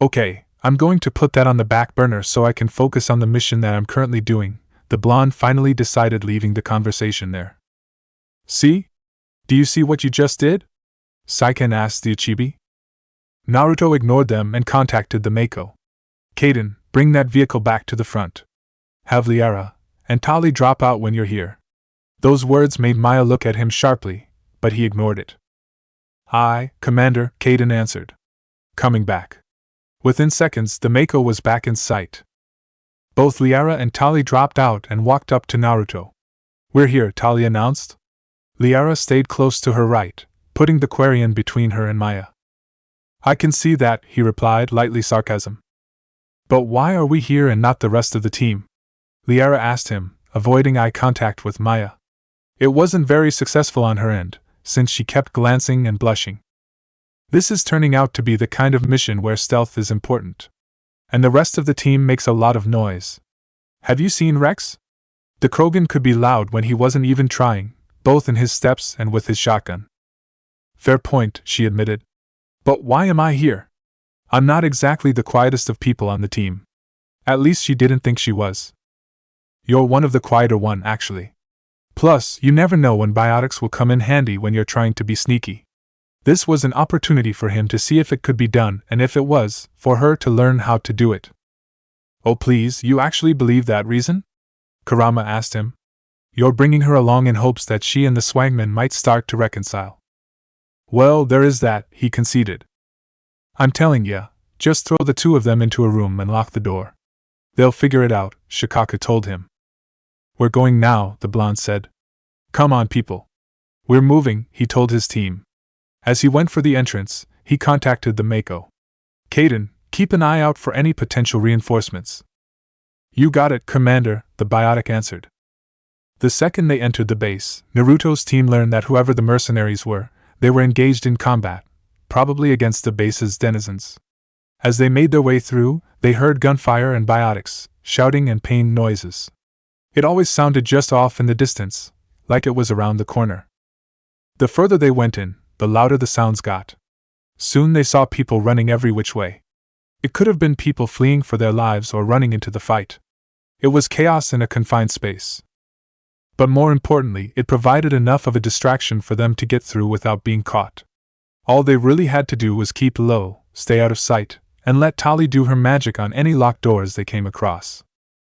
Okay, I'm going to put that on the back burner so I can focus on the mission that I'm currently doing, the blonde finally decided, leaving the conversation there. See? Do you see what you just did? Saiken asked the Ichibi. Naruto ignored them and contacted the Mako. Kaden, bring that vehicle back to the front. Have Liara and Tali drop out when you're here. Those words made Maya look at him sharply, but he ignored it. Aye, Commander, Kaden answered. Coming back. Within seconds, the Mako was back in sight. Both Liara and Tali dropped out and walked up to Naruto. We're here, Tali announced. Liara stayed close to her right, putting the Quarian between her and Maya. I can see that, he replied, lightly sarcasm. But why are we here and not the rest of the team? Liara asked him, avoiding eye contact with Maya. It wasn't very successful on her end, since she kept glancing and blushing. This is turning out to be the kind of mission where stealth is important. And the rest of the team makes a lot of noise. Have you seen Rex? The Krogan could be loud when he wasn't even trying, both in his steps and with his shotgun. Fair point, she admitted. But why am I here? I'm not exactly the quietest of people on the team. At least she didn't think she was. You're one of the quieter one, actually. Plus, you never know when biotics will come in handy when you're trying to be sneaky. This was an opportunity for him to see if it could be done, and if it was, for her to learn how to do it. Oh please, you actually believe that reason? Kurama asked him. You're bringing her along in hopes that she and the swagman might start to reconcile. Well, there is that, he conceded. I'm telling ya, just throw the two of them into a room and lock the door. They'll figure it out, Shikaka told him. We're going now, the blonde said. Come on, people. We're moving, he told his team. As he went for the entrance, he contacted the Mako. Kaden, keep an eye out for any potential reinforcements. You got it, Commander, the biotic answered. The second they entered the base, Naruto's team learned that whoever the mercenaries were, they were engaged in combat, probably against the base's denizens. As they made their way through, they heard gunfire and biotics, shouting and pained noises. It always sounded just off in the distance, like it was around the corner. The further they went in, the louder the sounds got. Soon they saw people running every which way. It could have been people fleeing for their lives or running into the fight. It was chaos in a confined space. But more importantly, it provided enough of a distraction for them to get through without being caught. All they really had to do was keep low, stay out of sight, and let Tali do her magic on any locked doors they came across.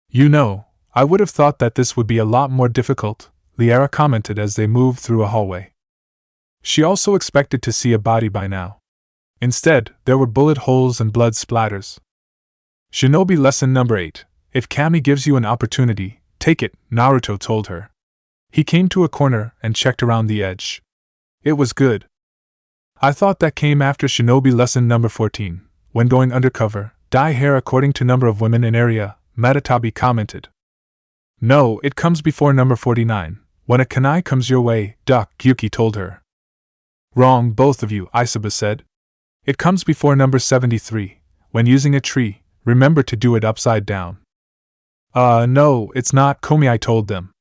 You know, I would have thought that this would be a lot more difficult, Liara commented as they moved through a hallway. She also expected to see a body by now. Instead, there were bullet holes and blood splatters. Shinobi Lesson Number 8. If Kami gives you an opportunity, take it, Naruto told her. He came to a corner and checked around the edge. It was good. I thought that came after Shinobi Lesson Number 14. When going undercover, dye hair according to number of women in area, Matatabi commented. No, it comes before number 49. When a kanai comes your way, duck, Yuki told her. Wrong, both of you, Isaba said. It comes before number 73. When using a tree, remember to do it upside down. No, it's not, Komi, I told them.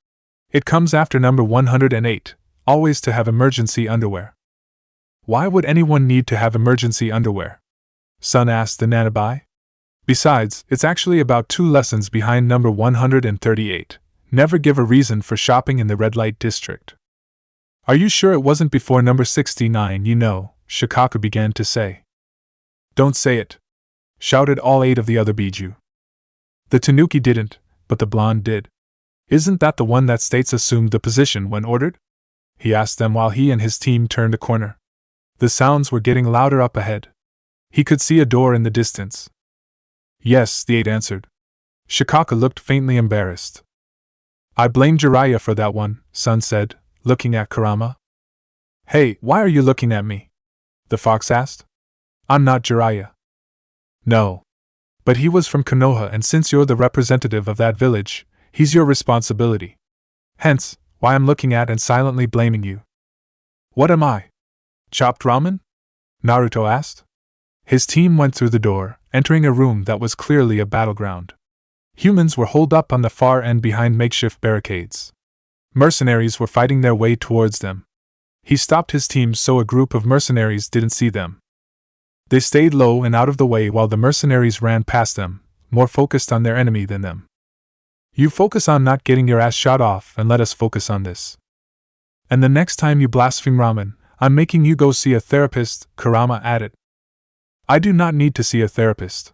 It comes after number 108, always to have emergency underwear. Why would anyone need to have emergency underwear? Sun asked the Nanabai. Besides, it's actually about 2 lessons behind number 138. Never give a reason for shopping in the red light district. Are you sure it wasn't before number 69? You know, Shikaka began to say. Don't say it, shouted all 8 of the other Biju. The Tanuki didn't, but the blonde did. Isn't that the one that states assumed the position when ordered? He asked them while he and his team turned a corner. The sounds were getting louder up ahead. He could see a door in the distance. Yes, the 8 answered. Shikaka looked faintly embarrassed. I blame Jiraiya for that one, Sun said, looking at Kurama. Hey, why are you looking at me? The fox asked. I'm not Jiraiya. No. But he was from Konoha, and since you're the representative of that village, he's your responsibility. Hence, why I'm looking at and silently blaming you. What am I? Chopped ramen? Naruto asked. His team went through the door, entering a room that was clearly a battleground. Humans were holed up on the far end behind makeshift barricades. Mercenaries were fighting their way towards them. He stopped his team so a group of mercenaries didn't see them. They stayed low and out of the way while the mercenaries ran past them, more focused on their enemy than them. You focus on not getting your ass shot off and let us focus on this. And the next time you blaspheme ramen, I'm making you go see a therapist, Kurama added. I do not need to see a therapist.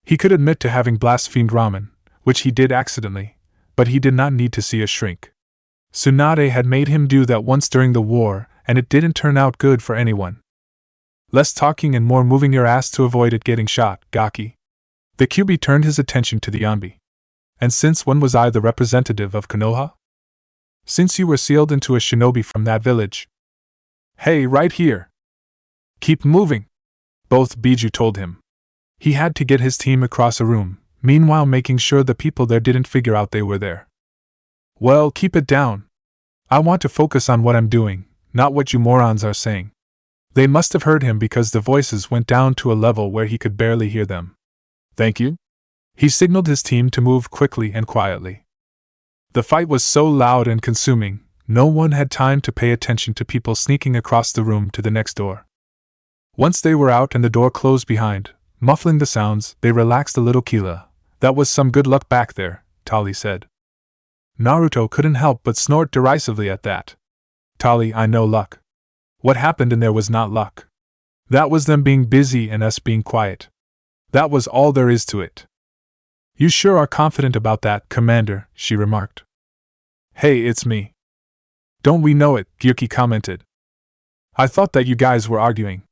He could admit to having blasphemed ramen, which he did accidentally, but he did not need to see a shrink. Tsunade had made him do that once during the war, and it didn't turn out good for anyone. Less talking and more moving your ass to avoid it getting shot, Gaki. The QB turned his attention to the Yanbi. And since when was I the representative of Konoha? Since you were sealed into a shinobi from that village. Hey, right here! Keep moving! Both Biju told him. He had to get his team across a room, meanwhile making sure the people there didn't figure out they were there. Well, keep it down. I want to focus on what I'm doing, not what you morons are saying. They must have heard him because the voices went down to a level where he could barely hear them. Thank you? He signaled his team to move quickly and quietly. The fight was so loud and consuming, no one had time to pay attention to people sneaking across the room to the next door. Once they were out and the door closed behind, muffling the sounds, they relaxed a little. Kila. That was some good luck back there, Tali said. Naruto couldn't help but snort derisively at that. Tali, I know luck. What happened in there was not luck. That was them being busy and us being quiet. That was all there is to it. You sure are confident about that, Commander, she remarked. Hey, it's me. Don't we know it, Gyuki commented. I thought that you guys were arguing.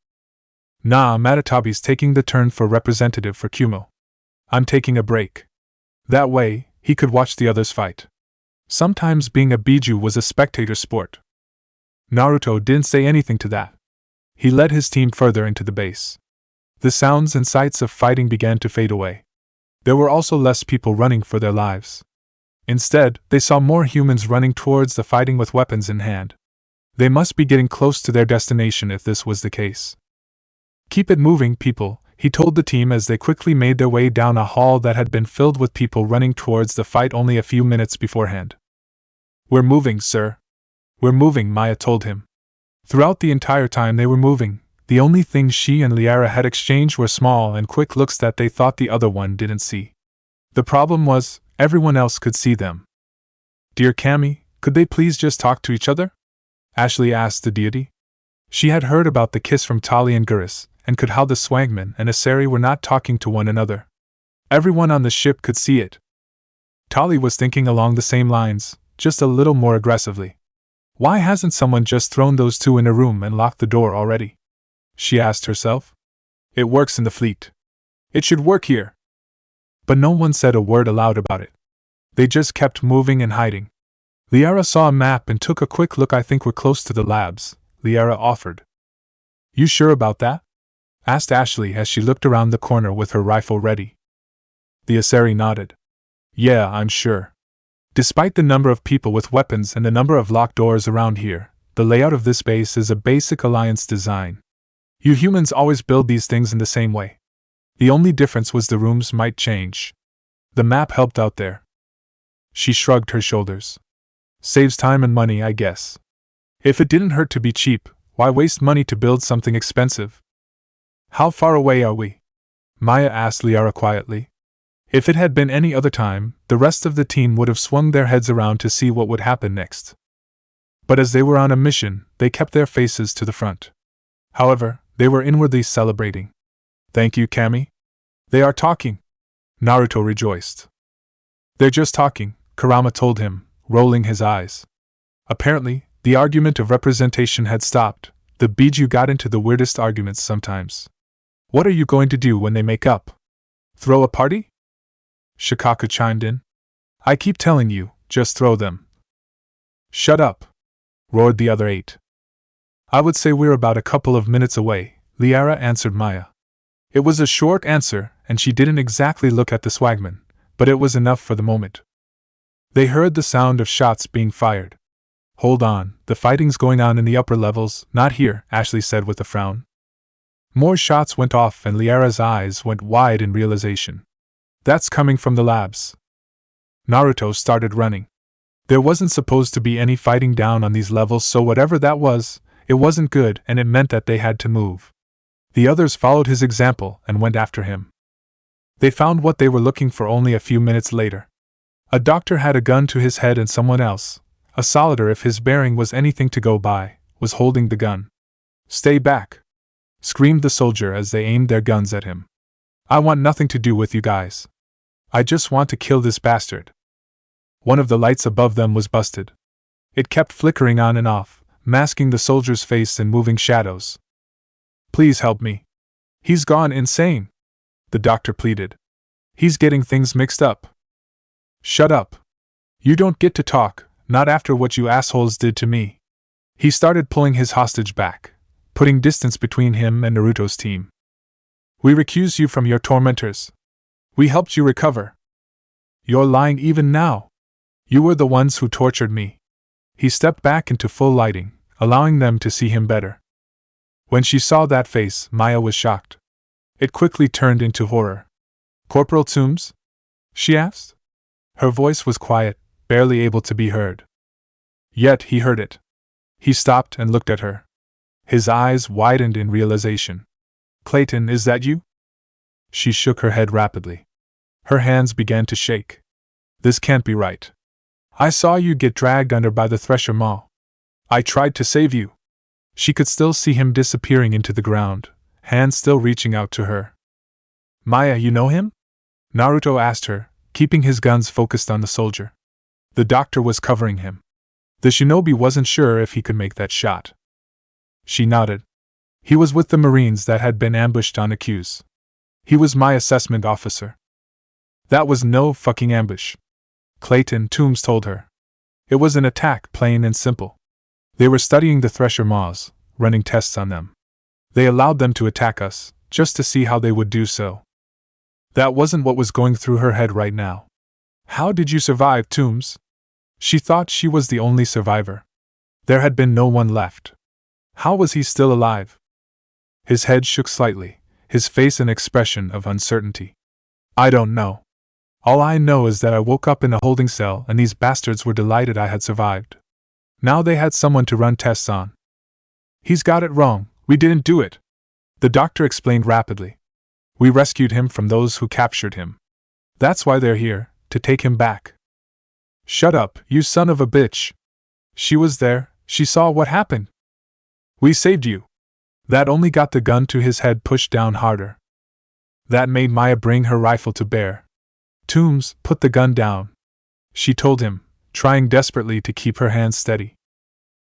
Nah, Matatabi's taking the turn for representative for Kumo. I'm taking a break. That way, he could watch the others fight. Sometimes being a Biju was a spectator sport. Naruto didn't say anything to that. He led his team further into the base. The sounds and sights of fighting began to fade away. There were also less people running for their lives. Instead, they saw more humans running towards the fighting with weapons in hand. They must be getting close to their destination if this was the case. Keep it moving, people, he told the team as they quickly made their way down a hall that had been filled with people running towards the fight only a few minutes beforehand. We're moving, sir. We're moving, Maya told him. Throughout the entire time they were moving, the only things she and Liara had exchanged were small and quick looks that they thought the other one didn't see. The problem was, everyone else could see them. Dear Kami, could they please just talk to each other? Ashley asked the deity. She had heard about the kiss from Tali and Gurus, and could how the Swagman and Asari were not talking to one another. Everyone on the ship could see it. Tali was thinking along the same lines, just a little more aggressively. Why hasn't someone just thrown those two in a room and locked the door already? She asked herself. It works in the fleet. It should work here. But no one said a word aloud about it. They just kept moving and hiding. Liara saw a map and took a quick look. I think we're close to the labs, Liara offered. You sure about that? Asked Ashley as she looked around the corner with her rifle ready. The Asari nodded. Yeah, I'm sure. Despite the number of people with weapons and the number of locked doors around here, the layout of this base is a basic Alliance design. You humans always build these things in the same way. The only difference was the rooms might change. The map helped out there. She shrugged her shoulders. Saves time and money, I guess. If it didn't hurt to be cheap, why waste money to build something expensive? How far away are we? Maya asked Liara quietly. If it had been any other time, the rest of the team would have swung their heads around to see what would happen next. But as they were on a mission, they kept their faces to the front. However, they were inwardly celebrating. Thank you, Kami. They are talking. Naruto rejoiced. They're just talking, Kurama told him, rolling his eyes. Apparently, the argument of representation had stopped. The Biju got into the weirdest arguments sometimes. What are you going to do when they make up? Throw a party? Shikaku chimed in. I keep telling you, just throw them. Shut up, roared the other 8. I would say we're about a couple of minutes away, Liara answered Maya. It was a short answer, and she didn't exactly look at the swagman, but it was enough for the moment. They heard the sound of shots being fired. Hold on, the fighting's going on in the upper levels, not here, Ashley said with a frown. More shots went off and Liara's eyes went wide in realization. That's coming from the labs. Naruto started running. There wasn't supposed to be any fighting down on these levels, so whatever that was, it wasn't good and it meant that they had to move. The others followed his example and went after him. They found what they were looking for only a few minutes later. A doctor had a gun to his head and someone else, a solider if his bearing was anything to go by, was holding the gun. "Stay back!" screamed the soldier as they aimed their guns at him. "I want nothing to do with you guys. I just want to kill this bastard." One of the lights above them was busted. It kept flickering on and off, masking the soldier's face in moving shadows. "Please help me. He's gone insane," the doctor pleaded. "He's getting things mixed up." "Shut up. You don't get to talk, not after what you assholes did to me." He started pulling his hostage back, putting distance between him and Naruto's team. "We recuse you from your tormentors. We helped you recover. You're lying even now. You were the ones who tortured me." He stepped back into full lighting, allowing them to see him better. When she saw that face, Maya was shocked. It quickly turned into horror. "Corporal Tombs?" she asked. Her voice was quiet, barely able to be heard. Yet he heard it. He stopped and looked at her. His eyes widened in realization. "Clayton, is that you?" She shook her head rapidly. Her hands began to shake. "This can't be right. I saw you get dragged under by the thresher maw. I tried to save you." She could still see him disappearing into the ground, hands still reaching out to her. "Maya, you know him?" Naruto asked her, keeping his guns focused on the soldier. The doctor was covering him. The shinobi wasn't sure if he could make that shot. She nodded. "He was with the Marines that had been ambushed on Accuse. He was my assessment officer." "That was no fucking ambush," Clayton Tombs told her. "It was an attack, plain and simple. They were studying the thresher maws, running tests on them. They allowed them to attack us, just to see how they would do so." That wasn't what was going through her head right now. "How did you survive, Tombs?" She thought she was the only survivor. There had been no one left. How was he still alive? His head shook slightly, his face an expression of uncertainty. "I don't know. All I know is that I woke up in a holding cell and these bastards were delighted I had survived. Now they had someone to run tests on." "He's got it wrong, we didn't do it," the doctor explained rapidly. "We rescued him from those who captured him. That's why they're here, to take him back." "Shut up, you son of a bitch. She was there, she saw what happened. We saved you." That only got the gun to his head pushed down harder. That made Maya bring her rifle to bear. "Tombs, put the gun down," she told him, trying desperately to keep her hands steady.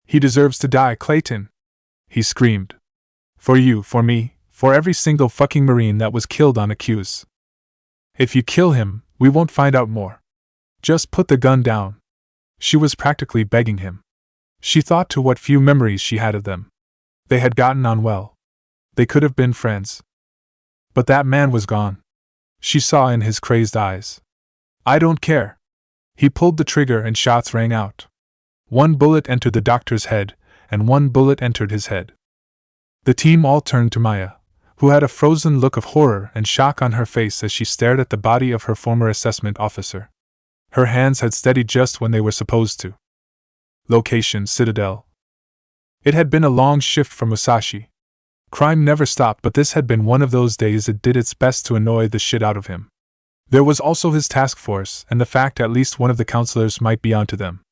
"He deserves to die, Clayton," he screamed. "For you, for me, for every single fucking Marine that was killed on Accuse. If you kill him, we won't find out more. Just put the gun down." She was practically begging him. She thought to what few memories she had of them. They had gotten on well. They could have been friends. But that man was gone. She saw in his crazed eyes. "I don't care." He pulled the trigger and shots rang out. One bullet entered the doctor's head, and one bullet entered his head. The team all turned to Maya, who had a frozen look of horror and shock on her face as she stared at the body of her former assessment officer. Her hands had steadied just when they were supposed to. Location: Citadel. It had been a long shift for Musashi. Crime never stopped, but this had been one of those days it did its best to annoy the shit out of him. There was also his task force, and the fact at least one of the counselors might be onto them.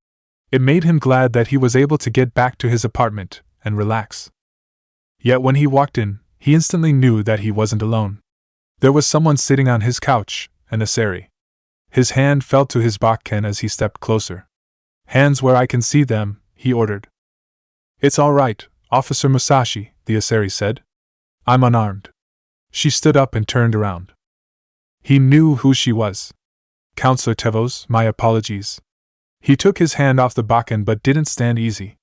It made him glad that he was able to get back to his apartment and relax. Yet when he walked in, he instantly knew that he wasn't alone. There was someone sitting on his couch, an Asari. His hand fell to his bakken as he stepped closer. "Hands where I can see them," he ordered. "It's all right, Officer Musashi," the Asari said. "I'm unarmed." She stood up and turned around. He knew who she was. "Counselor Tevos, my apologies." He took his hand off the bakken but didn't stand easy.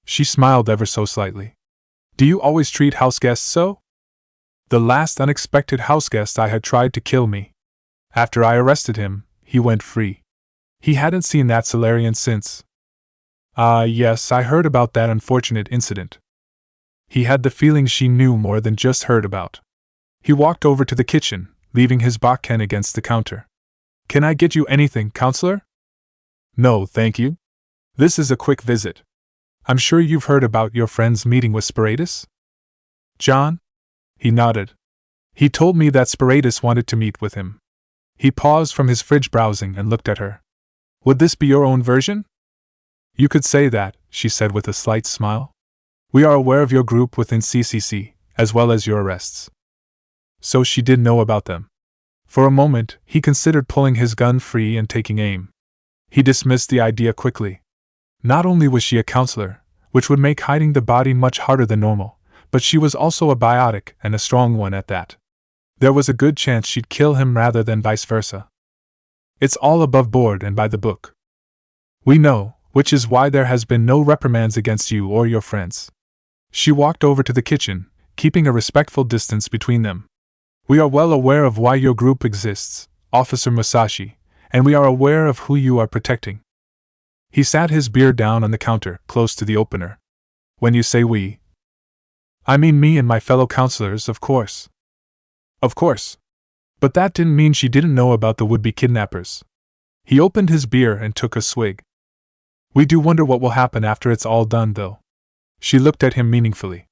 She smiled ever so slightly. "Do you always treat house guests so?" "The last unexpected house guest I had tried to kill me. After I arrested him, he went free. He hadn't seen that Solarian since." "Ah, yes, I heard about that unfortunate incident." He had the feeling she knew more than just heard about. He walked over to the kitchen, leaving his bakken against the counter. "Can I get you anything, counselor?" No, thank you. This is a quick visit. I'm sure you've heard about your friend's meeting with Spiritus? John? He nodded. He told me that Spiritus wanted to meet with him. He paused from his fridge browsing and looked at her. Would this be your own version? You could say that, she said with a slight smile. We are aware of your group within CCC, as well as your arrests. So she did know about them. For a moment, he considered pulling his gun free and taking aim. He dismissed the idea quickly. Not only was she a counselor, which would make hiding the body much harder than normal, but she was also a biotic, and a strong one at that. There was a good chance she'd kill him rather than vice versa. It's all above board and by the book. We know, which is why there has been no reprimands against you or your friends. She walked over to the kitchen, keeping a respectful distance between them. We are well aware of why your group exists, Officer Musashi, and we are aware of who you are protecting. He sat his beer down on the counter, close to the opener. When you say we, I mean me and my fellow counselors, of course. Of course. But that didn't mean she didn't know about the would-be kidnappers. He opened his beer and took a swig. We do wonder what will happen after it's all done, though. She looked at him meaningfully.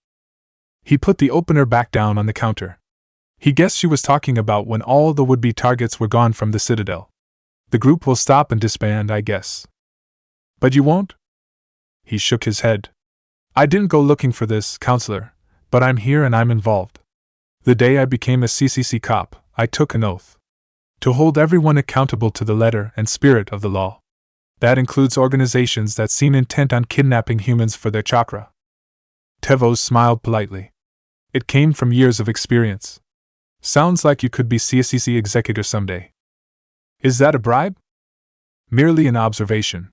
He put the opener back down on the counter. He guessed she was talking about when all the would-be targets were gone from the Citadel. The group will stop and disband, I guess. But you won't? He shook his head. I didn't go looking for this, counselor, but I'm here and I'm involved. The day I became a CCC cop, I took an oath to hold everyone accountable to the letter and spirit of the law. That includes organizations that seem intent on kidnapping humans for their chakra. Tevos smiled politely. It came from years of experience. Sounds like you could be CCC executor someday. Is that a bribe? Merely an observation.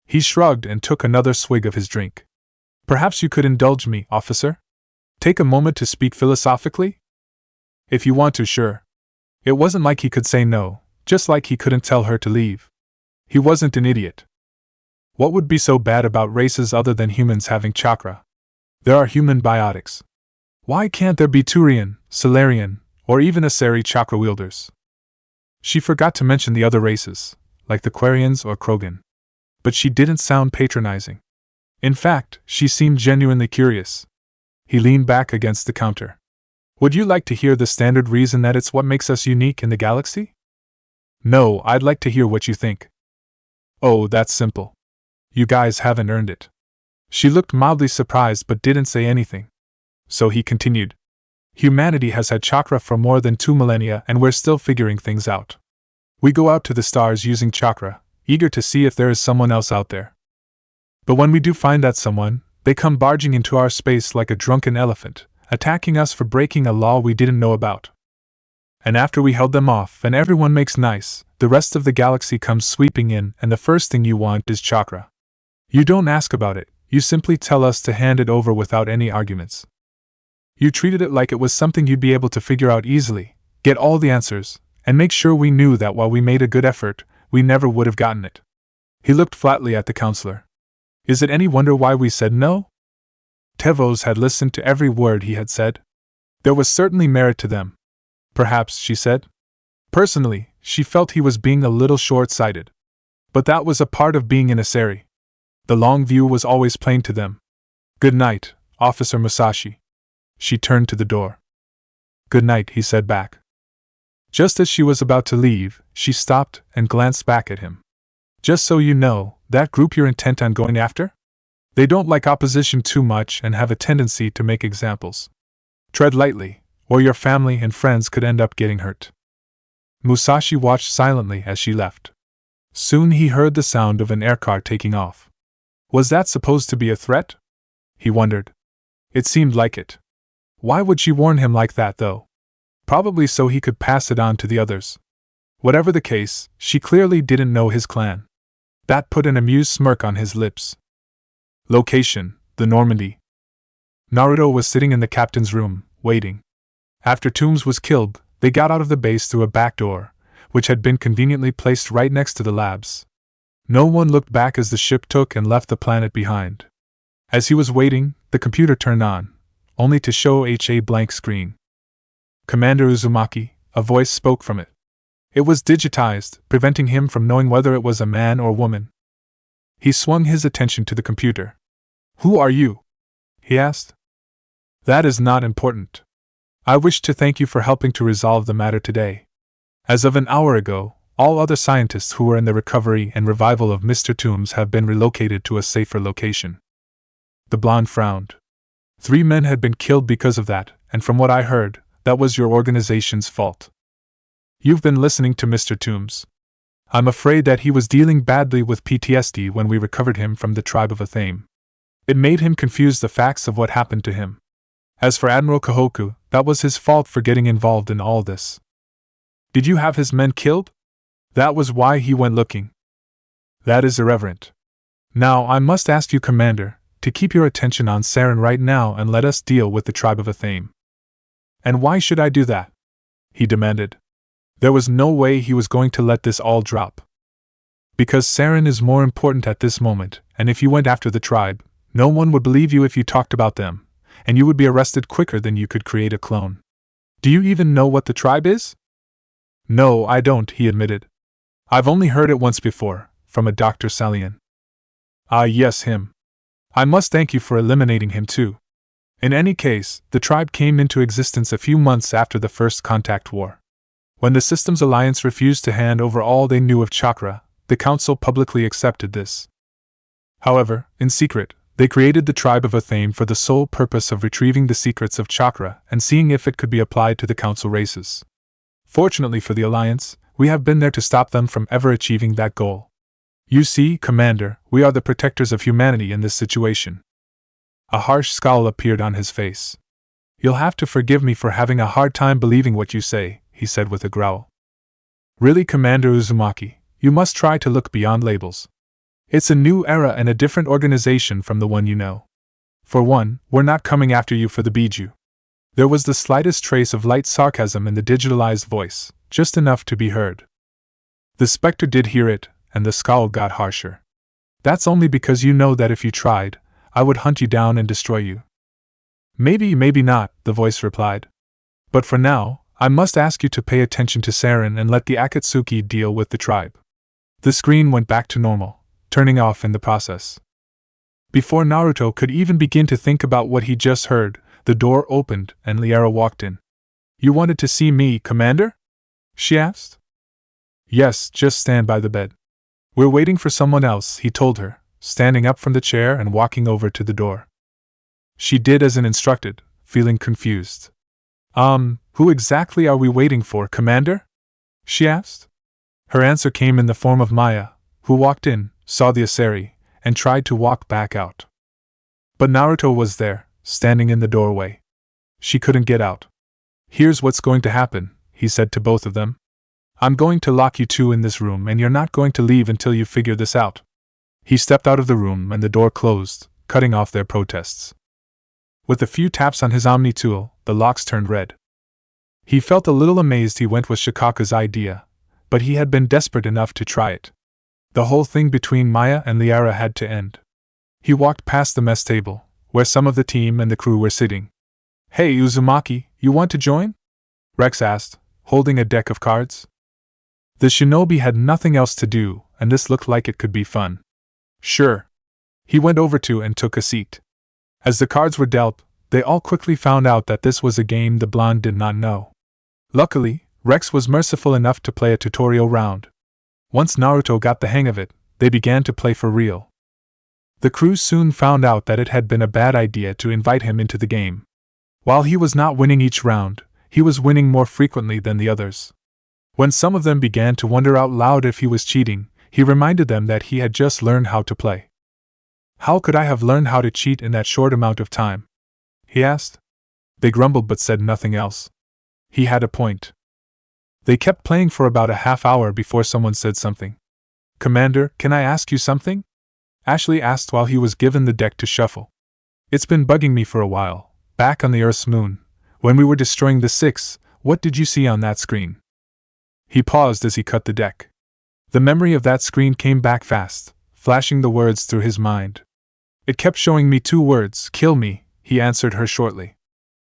He shrugged and took another swig of his drink. Perhaps you could indulge me, officer? Take a moment to speak philosophically? If you want to, sure. It wasn't like he could say no, just like he couldn't tell her to leave. He wasn't an idiot. What would be so bad about races other than humans having chakra? There are human biotics. Why can't there be Turian, Solarian, or even Asari chakra wielders? She forgot to mention the other races, like the Quarians or Krogan. But she didn't sound patronizing. In fact, she seemed genuinely curious. He leaned back against the counter. Would you like to hear the standard reason that it's what makes us unique in the galaxy? No, I'd like to hear what you think. Oh, that's simple. You guys haven't earned it. She looked mildly surprised but didn't say anything. So he continued. Humanity has had chakra for more than 2 millennia and we're still figuring things out. We go out to the stars using chakra, eager to see if there is someone else out there. But when we do find that someone, they come barging into our space like a drunken elephant, attacking us for breaking a law we didn't know about. And after we held them off and everyone makes nice, the rest of the galaxy comes sweeping in and the first thing you want is chakra. You don't ask about it, you simply tell us to hand it over without any arguments. You treated it like it was something you'd be able to figure out easily, get all the answers, and make sure we knew that while we made a good effort, we never would have gotten it. He looked flatly at the counselor. Is it any wonder why we said no? Tevos had listened to every word he had said. There was certainly merit to them. Perhaps, she said. Personally, she felt he was being a little short-sighted. But that was a part of being in Asari. The long view was always plain to them. Good night, Officer Musashi. She turned to the door. Good night, he said back. Just as she was about to leave, she stopped and glanced back at him. Just so you know, that group you're intent on going after? They don't like opposition too much and have a tendency to make examples. Tread lightly, or your family and friends could end up getting hurt. Musashi watched silently as she left. Soon he heard the sound of an aircar taking off. Was that supposed to be a threat? He wondered. It seemed like it. Why would she warn him like that, though? Probably so he could pass it on to the others. Whatever the case, she clearly didn't know his clan. That put an amused smirk on his lips. Location: the Normandy. Naruto was sitting in the captain's room, waiting. After Tombs was killed, they got out of the base through a back door, which had been conveniently placed right next to the labs. No one looked back as the ship took and left the planet behind. As he was waiting, the computer turned on, only to show a blank screen. Commander Uzumaki, a voice spoke from it. It was digitized, preventing him from knowing whether it was a man or woman. He swung his attention to the computer. Who are you? He asked. That is not important. I wish to thank you for helping to resolve the matter today. As of an hour ago, all other scientists who were in the recovery and revival of Mr. Tombs have been relocated to a safer location. The blonde frowned. 3 men had been killed because of that, and from what I heard, that was your organization's fault. You've been listening to Mr. Tombs. I'm afraid that he was dealing badly with PTSD when we recovered him from the tribe of Athame. It made him confuse the facts of what happened to him. As for Admiral Kahoku, that was his fault for getting involved in all this. Did you have his men killed? That was why he went looking. That is irreverent. Now I must ask you, Commander, to keep your attention on Sarin right now and let us deal with the tribe of Athame. And why should I do that? He demanded. There was no way he was going to let this all drop. Because Sarin is more important at this moment, and if you went after the tribe, no one would believe you if you talked about them, and you would be arrested quicker than you could create a clone. Do you even know what the tribe is? No, I don't, he admitted. I've only heard it once before, from a Dr. Salian. Ah, yes, him. I must thank you for eliminating him too. In any case, the tribe came into existence a few months after the First Contact War. When the Systems Alliance refused to hand over all they knew of chakra, the Council publicly accepted this. However, in secret, they created the tribe of Athame for the sole purpose of retrieving the secrets of chakra and seeing if it could be applied to the Council races. Fortunately for the Alliance, we have been there to stop them from ever achieving that goal. You see, Commander, we are the protectors of humanity in this situation. A harsh scowl appeared on his face. You'll have to forgive me for having a hard time believing what you say, he said with a growl. Really, Commander Uzumaki, you must try to look beyond labels. It's a new era and a different organization from the one you know. For one, we're not coming after you for the Biju. There was the slightest trace of light sarcasm in the digitalized voice, just enough to be heard. The Spectre did hear it, and the scowl got harsher. That's only because you know that if you tried, I would hunt you down and destroy you. Maybe, maybe not, the voice replied. But for now, I must ask you to pay attention to Sarin and let the Akatsuki deal with the tribe. The screen went back to normal, turning off in the process. Before Naruto could even begin to think about what he just heard, the door opened and Liara walked in. You wanted to see me, Commander? She asked. Yes, just stand by the bed. We're waiting for someone else, he told her, standing up from the chair and walking over to the door. She did as instructed, feeling confused. Who exactly are we waiting for, Commander? She asked. Her answer came in the form of Maya, who walked in, saw the Asari, and tried to walk back out. But Naruto was there, standing in the doorway. She couldn't get out. Here's what's going to happen, he said to both of them. I'm going to lock you two in this room and you're not going to leave until you figure this out. He stepped out of the room and the door closed, cutting off their protests. With a few taps on his Omni tool, the locks turned red. He felt a little amazed he went with Shikaka's idea, but he had been desperate enough to try it. The whole thing between Maya and Liara had to end. He walked past the mess table, where some of the team and the crew were sitting. Hey Uzumaki, you want to join? Rex asked, holding a deck of cards. The shinobi had nothing else to do, and this looked like it could be fun. Sure. He went over to and took a seat. As the cards were dealt, they all quickly found out that this was a game the blonde did not know. Luckily, Rex was merciful enough to play a tutorial round. Once Naruto got the hang of it, they began to play for real. The crew soon found out that it had been a bad idea to invite him into the game. While he was not winning each round, he was winning more frequently than the others. When some of them began to wonder out loud if he was cheating, he reminded them that he had just learned how to play. How could I have learned how to cheat in that short amount of time? He asked. They grumbled but said nothing else. He had a point. They kept playing for about a half hour before someone said something. Commander, can I ask you something? Ashley asked while he was given the deck to shuffle. It's been bugging me for a while. Back on the Earth's moon, when we were destroying the Six, what did you see on that screen? He paused as he cut the deck. The memory of that screen came back fast, flashing the words through his mind. It kept showing me 2 words, kill me, he answered her shortly.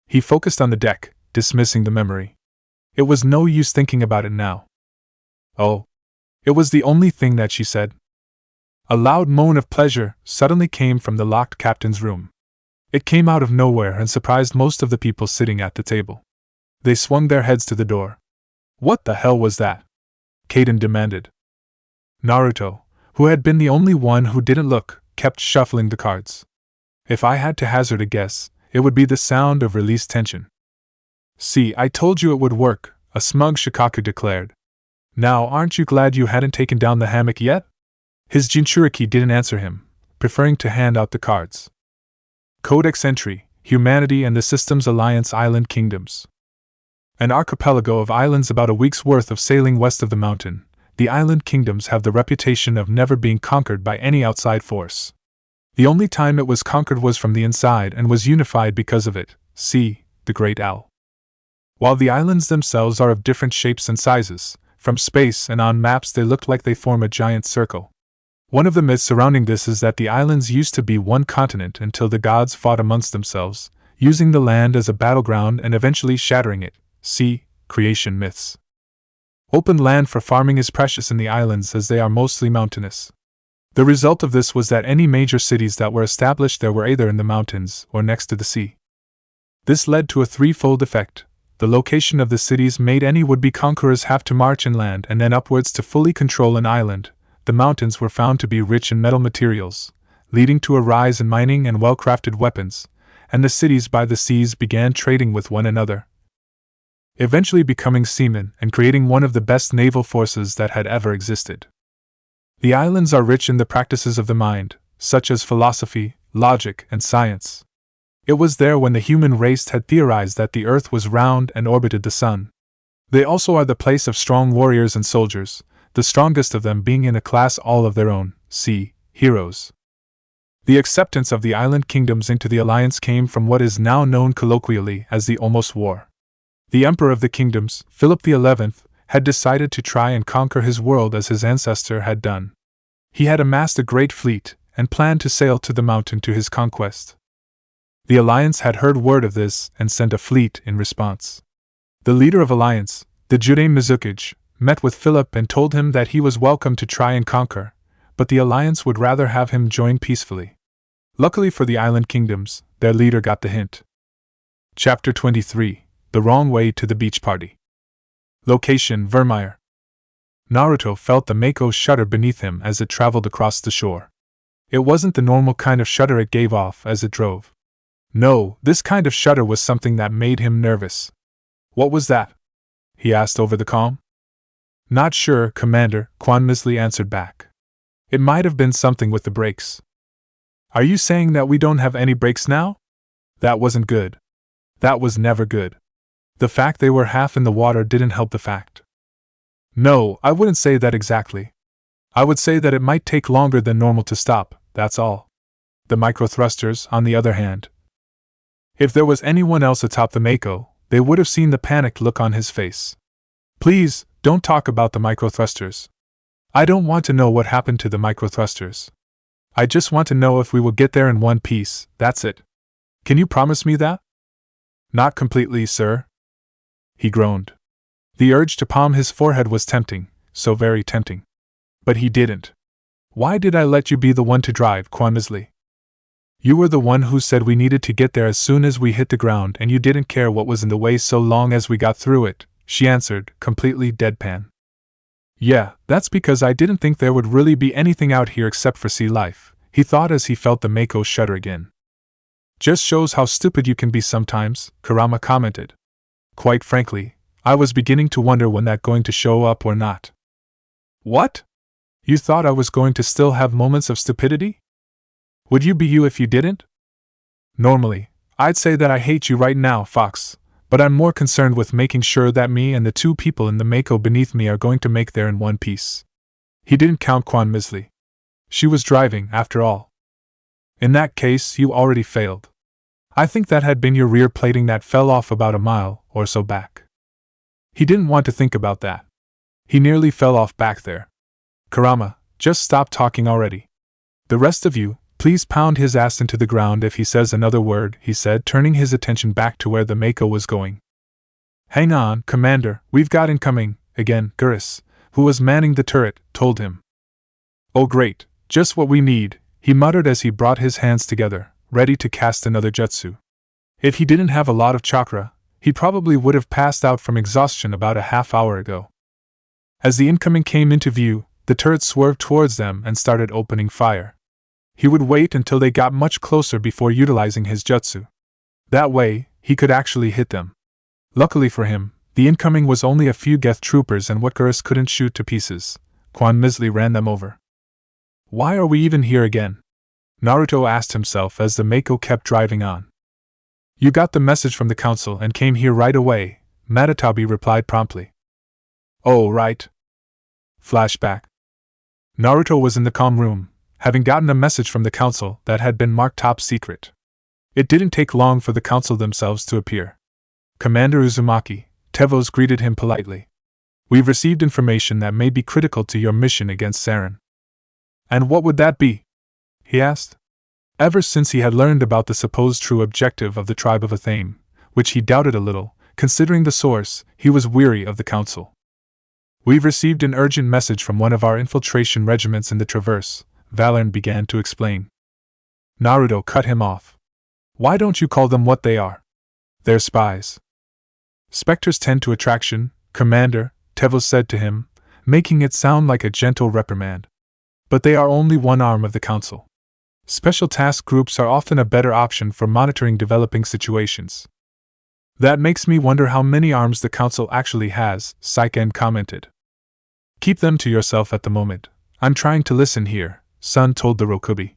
He focused on the deck, dismissing the memory. It was no use thinking about it now. Oh. It was the only thing that she said. A loud moan of pleasure suddenly came from the locked captain's room. It came out of nowhere and surprised most of the people sitting at the table. They swung their heads to the door. What the hell was that? Kaden demanded. Naruto, who had been the only one who didn't look, kept shuffling the cards. If I had to hazard a guess, it would be the sound of released tension. See, I told you it would work, a smug Shikaku declared. Now aren't you glad you hadn't taken down the hammock yet? His Jinchuriki didn't answer him, preferring to hand out the cards. Codex Entry, Humanity and the Systems Alliance Island Kingdoms. An archipelago of islands about a week's worth of sailing west of the mountain, the island kingdoms have the reputation of never being conquered by any outside force. The only time it was conquered was from the inside and was unified because of it. See, the Great Owl. While the islands themselves are of different shapes and sizes, from space and on maps they look like they form a giant circle. One of the myths surrounding this is that the islands used to be one continent until the gods fought amongst themselves, using the land as a battleground and eventually shattering it. See, creation myths. Open land for farming is precious in the islands as they are mostly mountainous. The result of this was that any major cities that were established there were either in the mountains or next to the sea. This led to a threefold effect. The location of the cities made any would-be conquerors have to march inland and then upwards to fully control an island. The mountains were found to be rich in metal materials, leading to a rise in mining and well-crafted weapons, and the cities by the seas began trading with one another, eventually becoming seamen and creating one of the best naval forces that had ever existed. The islands are rich in the practices of the mind, such as philosophy, logic, and science. It was there when the human race had theorized that the earth was round and orbited the sun. They also are the place of strong warriors and soldiers, the strongest of them being in a class all of their own, see, heroes. The acceptance of the island kingdoms into the alliance came from what is now known colloquially as the Almost War. The Emperor of the Kingdoms, Philip XI, had decided to try and conquer his world as his ancestor had done. He had amassed a great fleet and planned to sail to the mountain to his conquest. The Alliance had heard word of this and sent a fleet in response. The leader of Alliance, the Jurei Mizukage, met with Philip and told him that he was welcome to try and conquer, but the Alliance would rather have him join peacefully. Luckily for the island kingdoms, their leader got the hint. Chapter 23, The Wrong Way to the Beach Party. Location: Vermeer. Naruto felt the Mako shudder beneath him as it traveled across the shore. It wasn't the normal kind of shudder it gave off as it drove. No, this kind of shudder was something that made him nervous. What was that? He asked over the comm. Not sure, Commander, Quan Misley answered back. It might have been something with the brakes. Are you saying that we don't have any brakes now? That wasn't good. That was never good. The fact they were half in the water didn't help the fact. No, I wouldn't say that exactly. I would say that it might take longer than normal to stop, that's all. The microthrusters, on the other hand. If there was anyone else atop the Mako, they would have seen the panicked look on his face. Please, don't talk about the microthrusters. I don't want to know what happened to the microthrusters. I just want to know if we will get there in one piece, that's it. Can you promise me that? Not completely, sir. He groaned. The urge to palm his forehead was tempting, so very tempting. But he didn't. Why did I let you be the one to drive, Quan Misley? You were the one who said we needed to get there as soon as we hit the ground and you didn't care what was in the way so long as we got through it, she answered, completely deadpan. Yeah, that's because I didn't think there would really be anything out here except for sea life, he thought as he felt the Mako shudder again. Just shows how stupid you can be sometimes, Kurama commented. Quite frankly, I was beginning to wonder when that going to show up or not. What? You thought I was going to still have moments of stupidity? Would you be you if you didn't? Normally, I'd say that I hate you right now, Fox, but I'm more concerned with making sure that me and the two people in the Mako beneath me are going to make there in one piece. He didn't count Quan Misley. She was driving, after all. In that case, you already failed. I think that had been your rear plating that fell off about a mile or so back. He didn't want to think about that. He nearly fell off back there. Kurama, just stop talking already. The rest of you, please pound his ass into the ground if he says another word, he said, turning his attention back to where the Mako was going. Hang on, Commander, we've got incoming, again, Gurus, who was manning the turret, told him. Oh great, Just what we need, he muttered as he brought his hands together, ready to cast another jutsu. If he didn't have a lot of chakra, he probably would have passed out from exhaustion about a half hour ago. As the incoming came into view, the turret swerved towards them and started opening fire. He would wait until they got much closer before utilizing his jutsu. That way, he could actually hit them. Luckily for him, the incoming was only a few Geth troopers and what Gurus couldn't shoot to pieces. Quan Misley ran them over. Why are we even here again? Naruto asked himself as the Mako kept driving on. You got the message from the council and came here right away, Matatabi replied promptly. Oh, right. Flashback. Naruto was in the comm room, having gotten a message from the council that had been marked top secret. It didn't take long for the council themselves to appear. Commander Uzumaki, Tevos greeted him politely. We've received information that may be critical to your mission against Sarin. And what would that be? He asked. Ever since he had learned about the supposed true objective of the tribe of Athame, which he doubted a little, considering the source, he was weary of the council. We've received an urgent message from one of our infiltration regiments in the Traverse, Valorn began to explain. Naruto cut him off. Why don't you call them what they are? They're spies. Spectres tend to attraction, Commander, Tevos said to him, making it sound like a gentle reprimand. But they are only one arm of the council. Special task groups are often a better option for monitoring developing situations. That makes me wonder how many arms the council actually has, Saiken commented. Keep them to yourself at the moment. I'm trying to listen here, Sun told the Rokubi.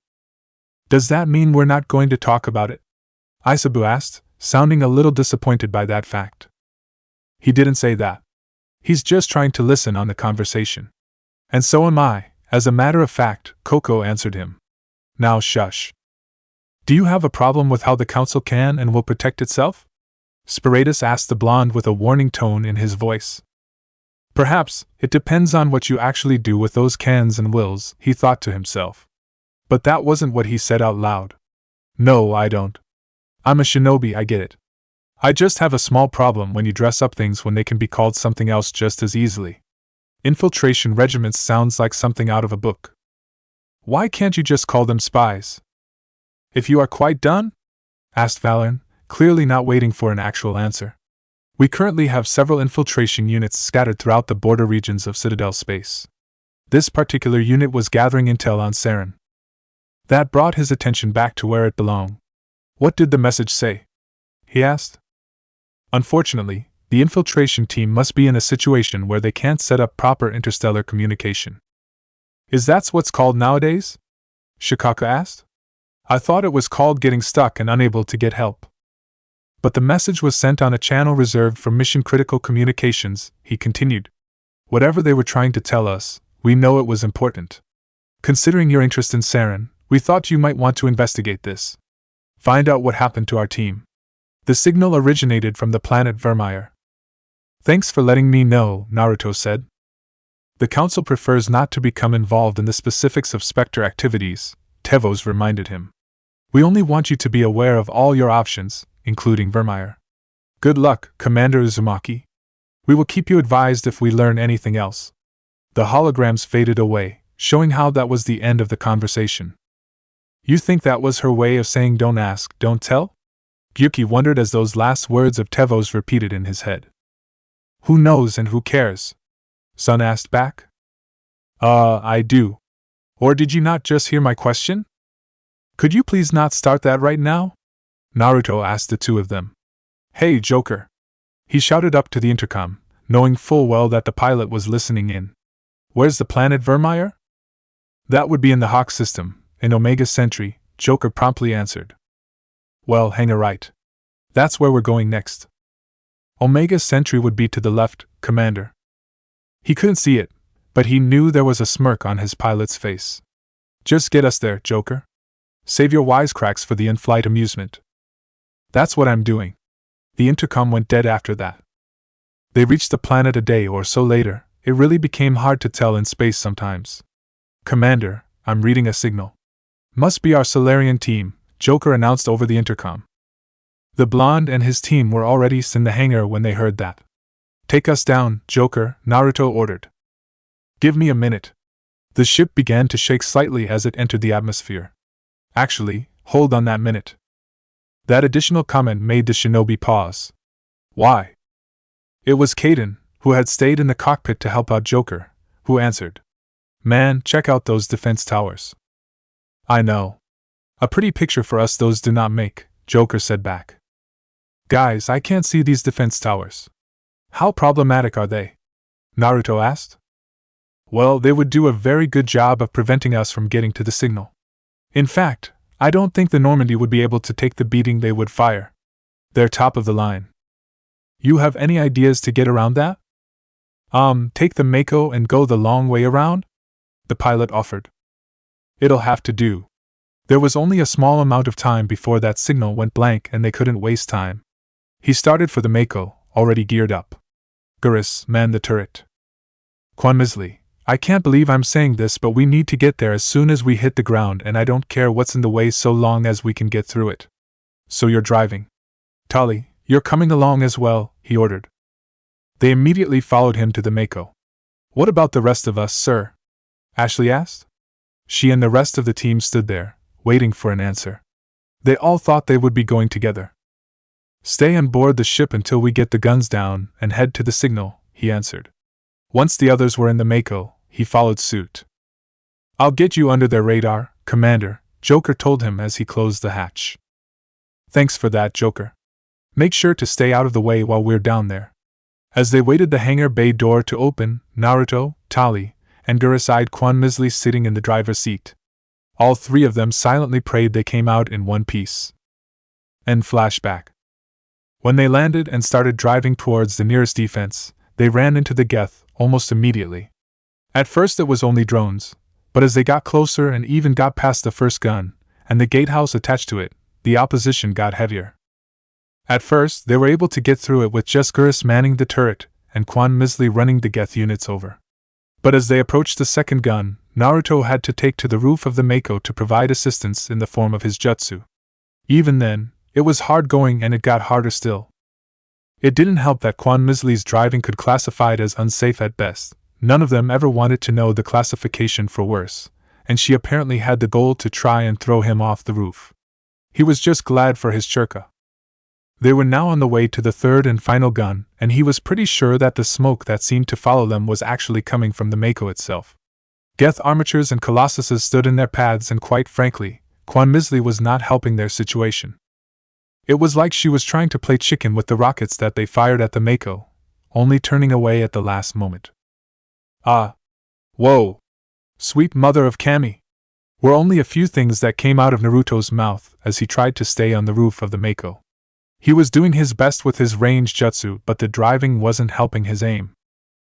Does that mean we're not going to talk about it? Isabu asked, sounding a little disappointed by that fact. He didn't say that. He's just trying to listen on the conversation. And so am I, as a matter of fact, Koko answered him. Now shush. Do you have a problem with how the council can and will protect itself? Spiratus asked the blonde with a warning tone in his voice. Perhaps, it depends on what you actually do with those cans and wills, he thought to himself. But that wasn't what he said out loud. No, I don't. I'm a shinobi, I get it. I just have a small problem when you dress up things when they can be called something else just as easily. Infiltration regiments sounds like something out of a book. Why can't you just call them spies? If you are quite done? Asked Valorn, clearly not waiting for an actual answer. We currently have several infiltration units scattered throughout the border regions of Citadel space. This particular unit was gathering intel on Sarin. That brought his attention back to where it belonged. What did the message say? He asked. Unfortunately, the infiltration team must be in a situation where they can't set up proper interstellar communication. Is that what's called nowadays? Shikaka asked. I thought it was called getting stuck and unable to get help. But the message was sent on a channel reserved for mission-critical communications, he continued. Whatever they were trying to tell us, we know it was important. Considering your interest in Sarin, we thought you might want to investigate this. Find out what happened to our team. The signal originated from the planet Vermeer. Thanks for letting me know, Naruto said. The council prefers not to become involved in the specifics of Spectre activities, Tevos reminded him. We only want you to be aware of all your options, including Vermeer. Good luck, Commander Uzumaki. We will keep you advised if we learn anything else. The holograms faded away, showing how that was the end of the conversation. You think that was her way of saying don't ask, don't tell? Gyuki wondered as those last words of Tevos repeated in his head. Who knows and who cares? Sun asked back. I do. Or did you not just hear my question? Could you please not start that right now? Naruto asked the two of them. Hey, Joker! He shouted up to the intercom, knowing full well that the pilot was listening in. Where's the planet Vermeer? That would be in the Hawk system, in Omega Centauri, Joker promptly answered. Well, hang a right. That's where we're going next. Omega Centauri would be to the left, Commander. He couldn't see it, but he knew there was a smirk on his pilot's face. Just get us there, Joker. Save your wisecracks for the in-flight amusement. That's what I'm doing. The intercom went dead after that. They reached the planet a day or so later. It really became hard to tell in space sometimes. Commander, I'm reading a signal. Must be our Solarian team, Joker announced over the intercom. The blonde and his team were already in the hangar when they heard that. Take us down, Joker, Naruto ordered. Give me a minute. The ship began to shake slightly as it entered the atmosphere. Actually, hold on that minute. That additional comment made the shinobi pause. Why? It was Kaden, who had stayed in the cockpit to help out Joker, who answered. Man, check out those defense towers. I know. A pretty picture for us those do not make, Joker said back. Guys, I can't see these defense towers. How problematic are they? Naruto asked. Well, they would do a very good job of preventing us from getting to the signal. In fact, I don't think the Normandy would be able to take the beating they would fire. They're top of the line. You have any ideas to get around that? Take the Mako and go the long way around? The pilot offered. It'll have to do. There was only a small amount of time before that signal went blank and they couldn't waste time. He started for the Mako, already geared up. Gurus, man the turret. Quanmisley, I can't believe I'm saying this, but we need to get there as soon as we hit the ground, and I don't care what's in the way so long as we can get through it. So you're driving. Tali, you're coming along as well, he ordered. They immediately followed him to the Mako. What about the rest of us, sir? Ashley asked. She and the rest of the team stood there, waiting for an answer. They all thought they would be going together. Stay on board the ship until we get the guns down and head to the signal, he answered. Once the others were in the Mako, he followed suit. I'll get you under their radar, Commander, Joker told him as he closed the hatch. Thanks for that, Joker. Make sure to stay out of the way while we're down there. As they waited the hangar bay door to open, Naruto, Tali, and Gurus eyed Quanmisley sitting in the driver's seat. All three of them silently prayed they came out in one piece. End flashback. When they landed and started driving towards the nearest defense, they ran into the Geth almost immediately. At first it was only drones, but as they got closer and even got past the first gun, and the gatehouse attached to it, the opposition got heavier. At first, they were able to get through it with just Gurus manning the turret and Quanmisley running the Geth units over. But as they approached the second gun, Naruto had to take to the roof of the Mako to provide assistance in the form of his jutsu. Even then, it was hard going and it got harder still. It didn't help that Quanmisley's driving could classify it as unsafe at best. None of them ever wanted to know the classification for worse, and she apparently had the goal to try and throw him off the roof. He was just glad for his churka. They were now on the way to the third and final gun, and he was pretty sure that the smoke that seemed to follow them was actually coming from the Mako itself. Geth armatures and colossuses stood in their paths, and quite frankly, Quanmisley was not helping their situation. It was like she was trying to play chicken with the rockets that they fired at the Mako, only turning away at the last moment. Ah! Whoa! Sweet mother of Kami! Were only a few things that came out of Naruto's mouth as he tried to stay on the roof of the Mako. He was doing his best with his range jutsu, but the driving wasn't helping his aim.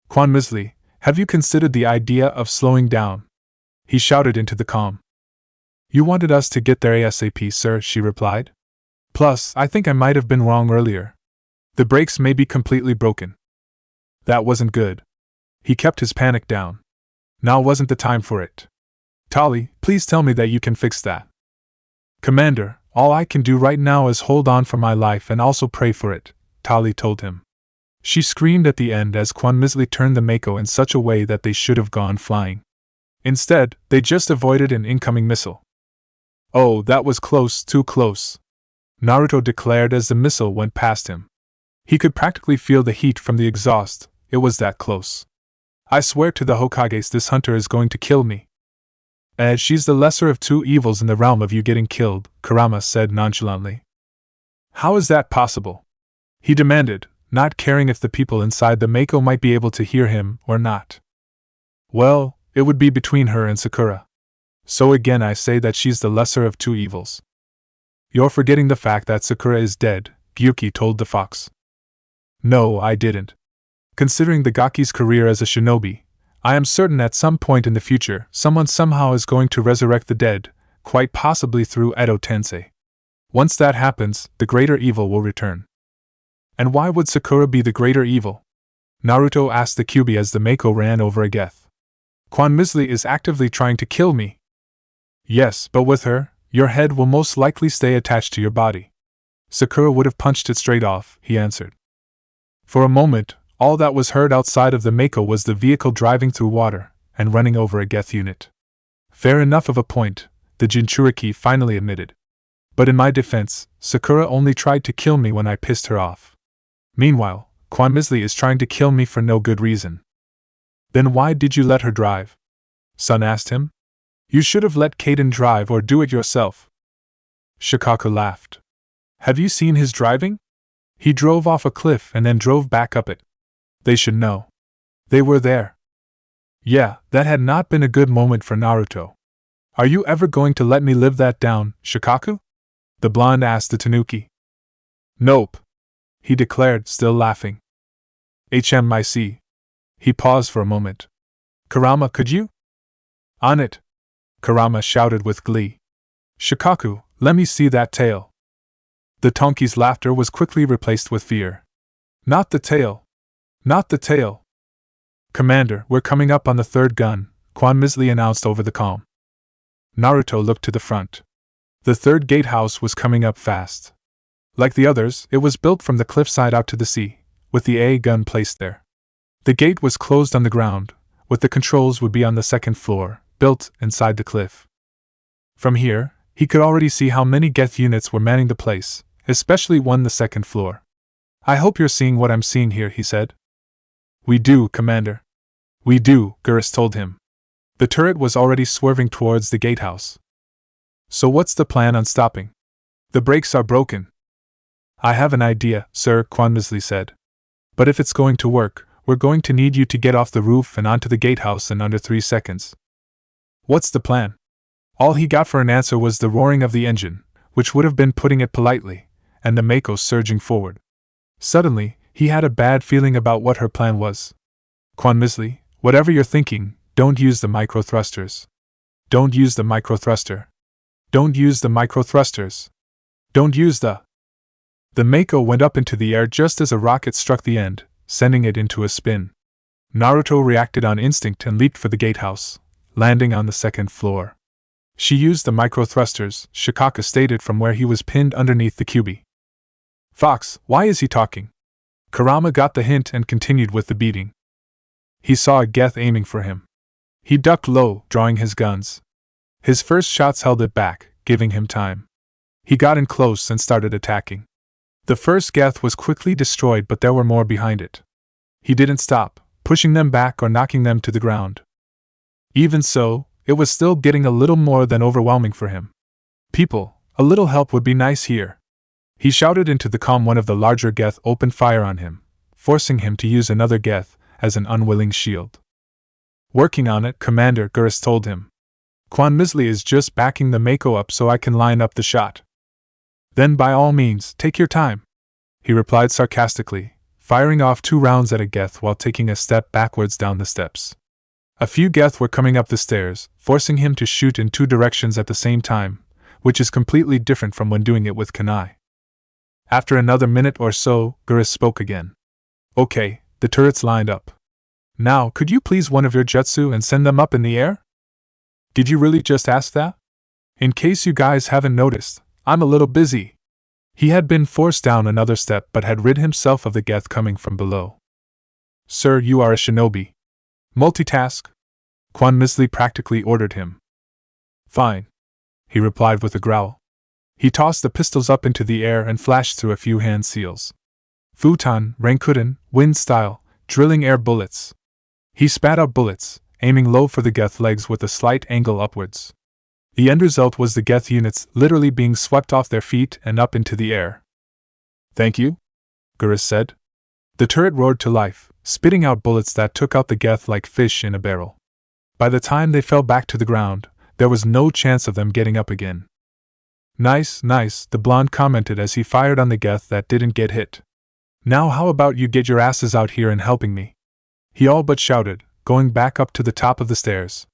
Quanmisley, have you considered the idea of slowing down? He shouted into the comm. You wanted us to get there ASAP, sir, she replied. Plus, I think I might have been wrong earlier. The brakes may be completely broken. That wasn't good. He kept his panic down. Now wasn't the time for it. Tali, please tell me that you can fix that. Commander, all I can do right now is hold on for my life and also pray for it, Tali told him. She screamed at the end as Quanmisley turned the Mako in such a way that they should have gone flying. Instead, they just avoided an incoming missile. Oh, that was close, too close, Naruto declared as the missile went past him. He could practically feel the heat from the exhaust, it was that close. I swear to the Hokages this hunter is going to kill me. She's the lesser of two evils in the realm of you getting killed, Kurama said nonchalantly. How is that possible? He demanded, not caring if the people inside the Mako might be able to hear him or not. Well, it would be between her and Sakura. So again I say that she's the lesser of two evils. You're forgetting the fact that Sakura is dead, Gyuki told the fox. No, I didn't. Considering the Gaki's career as a shinobi, I am certain at some point in the future someone somehow is going to resurrect the dead, quite possibly through Edo Tensei. Once that happens, the greater evil will return. And why would Sakura be the greater evil? Naruto asked the Kyuubi as the Mako ran over a Geth. Quanmisley is actively trying to kill me. Yes, but with her, your head will most likely stay attached to your body. Sakura would have punched it straight off, he answered. For a moment, all that was heard outside of the Mako was the vehicle driving through water, and running over a Geth unit. Fair enough of a point, the Jinchuriki finally admitted. But in my defense, Sakura only tried to kill me when I pissed her off. Meanwhile, Quan Misli is trying to kill me for no good reason. Then why did you let her drive? Sun asked him. You should have let Kaden drive or do it yourself. Shikaku laughed. Have you seen his driving? He drove off a cliff and then drove back up it. They should know. They were there. Yeah, that had not been a good moment for Naruto. Are you ever going to let me live that down, Shikaku? The blonde asked the Tanuki. Nope, he declared, still laughing. HMIC. He paused for a moment. Kurama, could you? On it! Kurama shouted with glee. Shikaku, let me see that tail. The Tonki's laughter was quickly replaced with fear. Not the tail! Not the tail! Commander, we're coming up on the third gun, Quan Misli announced over the comm. Naruto looked to the front. The third gatehouse was coming up fast. Like the others, it was built from the cliffside out to the sea, with the A gun placed there. The gate was closed on the ground, with the controls would be on the second floor, built inside the cliff. From here, he could already see how many Geth units were manning the place, especially one the second floor. I hope you're seeing what I'm seeing here, he said. We do, Commander. We do, Geras told him. The turret was already swerving towards the gatehouse. So what's the plan on stopping? The brakes are broken. I have an idea, sir, Quan Misli said. But if it's going to work, we're going to need you to get off the roof and onto the gatehouse in under 3 seconds. What's the plan? All he got for an answer was the roaring of the engine, which would have been putting it politely, and the Mako surging forward. Suddenly, he had a bad feeling about what her plan was. Quan Misli, whatever you're thinking, don't use the micro-thrusters. Don't use the micro-thruster. Don't use the micro-thrusters. Don't use the... The Mako went up into the air just as a rocket struck the end, sending it into a spin. Naruto reacted on instinct and leaped for the gatehouse, landing on the second floor. She used the micro-thrusters, Shikaku stated from where he was pinned underneath the QB. Fox, why is he talking? Kurama got the hint and continued with the beating. He saw a Geth aiming for him. He ducked low, drawing his guns. His first shots held it back, giving him time. He got in close and started attacking. The first Geth was quickly destroyed, but there were more behind it. He didn't stop, pushing them back or knocking them to the ground. Even so, it was still getting a little more than overwhelming for him. People, a little help would be nice here. He shouted into the comm. One of the larger Geth opened fire on him, forcing him to use another Geth as an unwilling shield. Working on it, Commander, Geras told him. Quan Misli is just backing the Mako up so I can line up the shot. Then by all means, take your time, he replied sarcastically, firing off 2 rounds at a Geth while taking a step backwards down the steps. A few Geth were coming up the stairs, forcing him to shoot in 2 directions at the same time, which is completely different from when doing it with kunai. After another minute or so, Geras spoke again. Okay, the turret's lined up. Now, could you please one of your jutsu and send them up in the air? Did you really just ask that? In case you guys haven't noticed, I'm a little busy. He had been forced down another step but had rid himself of the Geth coming from below. Sir, you are a shinobi. Multitask? Quan Misli practically ordered him. Fine, he replied with a growl. He tossed the pistols up into the air and flashed through a few hand seals. Futon, Rankuden, wind style, drilling air bullets. He spat out bullets, aiming low for the Geth legs with a slight angle upwards. The end result was the Geth units literally being swept off their feet and up into the air. Thank you, Geras said. The turret roared to life, spitting out bullets that took out the Geth like fish in a barrel. By the time they fell back to the ground, there was no chance of them getting up again. Nice, nice, the blonde commented as he fired on the Geth that didn't get hit. Now how about you get your asses out here and helping me? He all but shouted, going back up to the top of the stairs.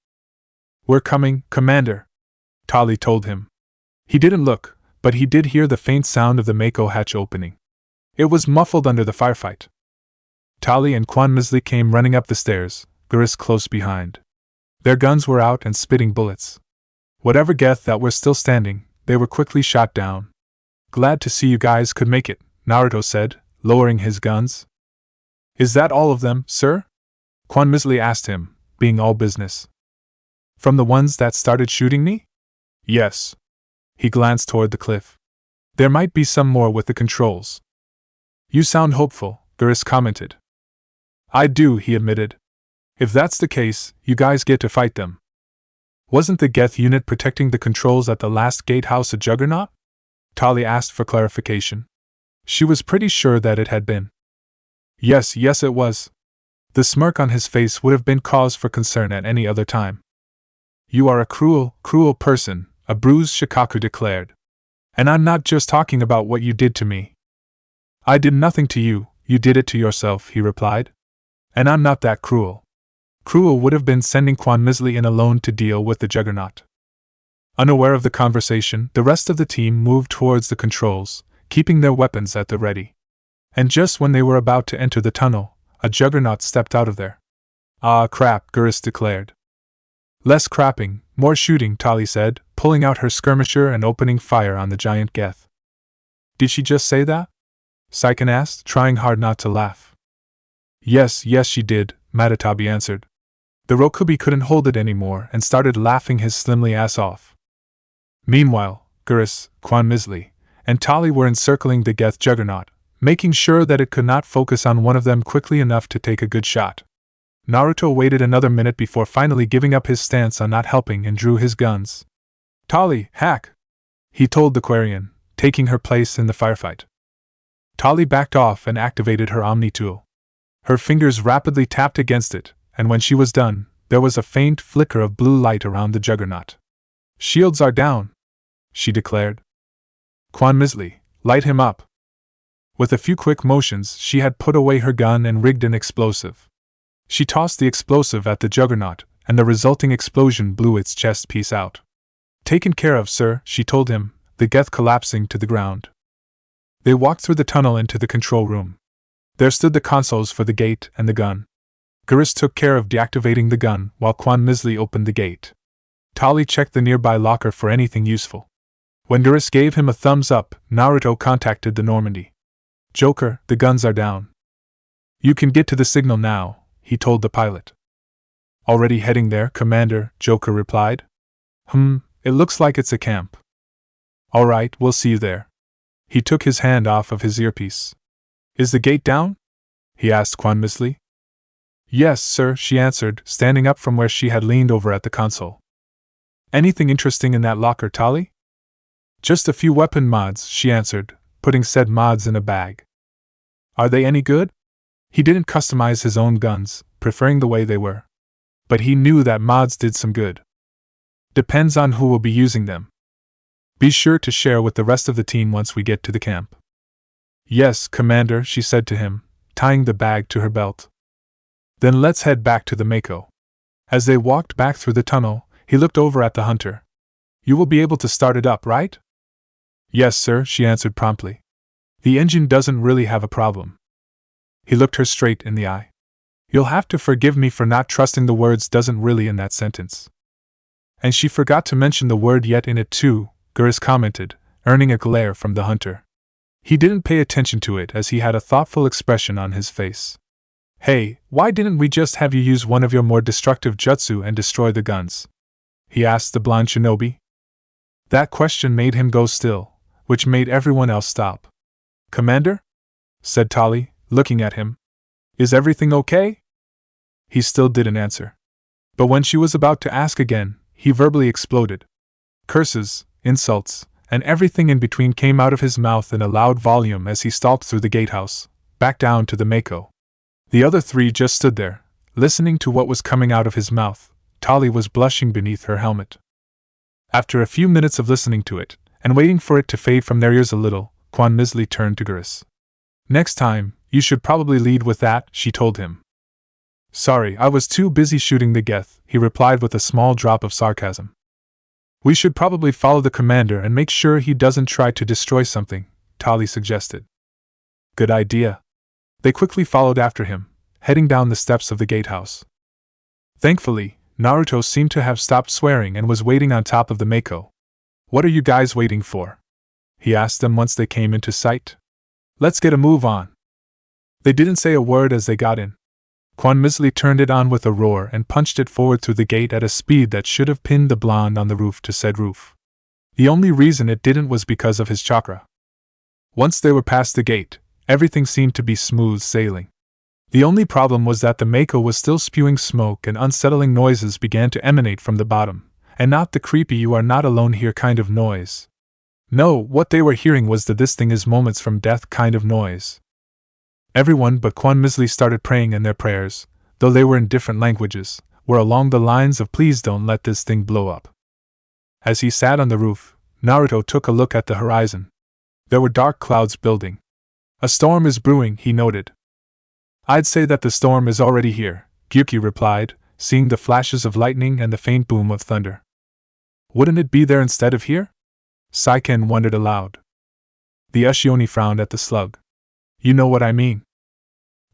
We're coming, Commander, Tali told him. He didn't look, but he did hear the faint sound of the Mako hatch opening. It was muffled under the firefight. Tali and Quan Misli came running up the stairs, Geras close behind. Their guns were out and spitting bullets. Whatever Geth that were still standing, they were quickly shot down. Glad to see you guys could make it, Naruto said, lowering his guns. Is that all of them, sir? Quan Misli asked him, being all business. From the ones that started shooting me? Yes. He glanced toward the cliff. There might be some more with the controls. You sound hopeful, Gurus commented. I do, he admitted. If that's the case, you guys get to fight them. Wasn't the Geth unit protecting the controls at the last gatehouse a juggernaut? Tali asked for clarification. She was pretty sure that it had been. Yes, it was. The smirk on his face would have been cause for concern at any other time. You are a cruel, cruel person, a bruised Shikaku declared. And I'm not just talking about what you did to me. I did nothing to you, you did it to yourself, he replied. And I'm not that cruel. Cruel would have been sending Quan Misley in alone to deal with the juggernaut. Unaware of the conversation, the rest of the team moved towards the controls, keeping their weapons at the ready. And just when they were about to enter the tunnel, a juggernaut stepped out of there. Ah crap, Gurus declared. Less crapping, more shooting, Tali said, pulling out her skirmisher and opening fire on the giant Geth. Did she just say that? Saiken asked, trying hard not to laugh. Yes, she did, Matatabi answered. The Rokubi couldn't hold it anymore and started laughing his slimly ass off. Meanwhile, Gurus, Quan Misley, and Tali were encircling the Geth juggernaut, making sure that it could not focus on one of them quickly enough to take a good shot. Naruto waited another minute before finally giving up his stance on not helping and drew his guns. Tali, hack! He told the Quarian, taking her place in the firefight. Tali backed off and activated her Omni tool. Her fingers rapidly tapped against it, and when she was done, there was a faint flicker of blue light around the juggernaut. Shields are down, she declared. Quan Misley, light him up. With a few quick motions, she had put away her gun and rigged an explosive. She tossed the explosive at the juggernaut, and the resulting explosion blew its chest piece out. Taken care of, sir, she told him, the Geth collapsing to the ground. They walked through the tunnel into the control room. There stood the consoles for the gate and the gun. Gurus took care of deactivating the gun while Quan Misley opened the gate. Tali checked the nearby locker for anything useful. When Gurus gave him a thumbs up, Naruto contacted the Normandy. Joker, the guns are down. You can get to the signal now, he told the pilot. Already heading there, Commander, Joker replied. It looks like it's a camp. All right, we'll see you there. He took his hand off of his earpiece. Is the gate down? He asked Quan Misley. Yes, sir, she answered, standing up from where she had leaned over at the console. Anything interesting in that locker, Tali? Just a few weapon mods, she answered, putting said mods in a bag. Are they any good? He didn't customize his own guns, preferring the way they were. But he knew that mods did some good. Depends on who will be using them. Be sure to share with the rest of the team once we get to the camp. Yes, Commander, she said to him, tying the bag to her belt. Then let's head back to the Mako. As they walked back through the tunnel, he looked over at the hunter. You will be able to start it up, right? Yes, sir, she answered promptly. The engine doesn't really have a problem. He looked her straight in the eye. You'll have to forgive me for not trusting the words doesn't really in that sentence. And she forgot to mention the word yet in it too, Gurus commented, earning a glare from the hunter. He didn't pay attention to it as he had a thoughtful expression on his face. Hey, why didn't we just have you use one of your more destructive jutsu and destroy the guns? He asked the blonde shinobi. That question made him go still, which made everyone else stop. Commander? Said Tali, looking at him. Is everything okay? He still didn't answer. But when she was about to ask again, he verbally exploded. Curses, insults, and everything in between came out of his mouth in a loud volume as he stalked through the gatehouse, back down to the Mako. The other three just stood there, listening to what was coming out of his mouth. Tali was blushing beneath her helmet. After a few minutes of listening to it, and waiting for it to fade from their ears a little, Quan Misley turned to Gurus. Next time, you should probably lead with that, she told him. Sorry, I was too busy shooting the Geth, he replied with a small drop of sarcasm. We should probably follow the commander and make sure he doesn't try to destroy something, Tali suggested. Good idea. They quickly followed after him, heading down the steps of the gatehouse. Thankfully, Naruto seemed to have stopped swearing and was waiting on top of the Mako. What are you guys waiting for? He asked them once they came into sight. Let's get a move on. They didn't say a word as they got in. Quan Misley turned it on with a roar and punched it forward through the gate at a speed that should have pinned the blonde on the roof to said roof. The only reason it didn't was because of his chakra. Once they were past the gate, everything seemed to be smooth sailing. The only problem was that the Mako was still spewing smoke and unsettling noises began to emanate from the bottom, and not the creepy "you are not alone here" kind of noise. No, what they were hearing was the "this thing is moments from death" kind of noise. Everyone but Quan Misley started praying, and their prayers, though they were in different languages, were along the lines of "please don't let this thing blow up." As he sat on the roof, Naruto took a look at the horizon. There were dark clouds building. "A storm is brewing," he noted. "I'd say that the storm is already here," Gyuki replied, seeing the flashes of lightning and the faint boom of thunder. "Wouldn't it be there instead of here?" Saiken wondered aloud. The Ushioni frowned at the slug. "You know what I mean."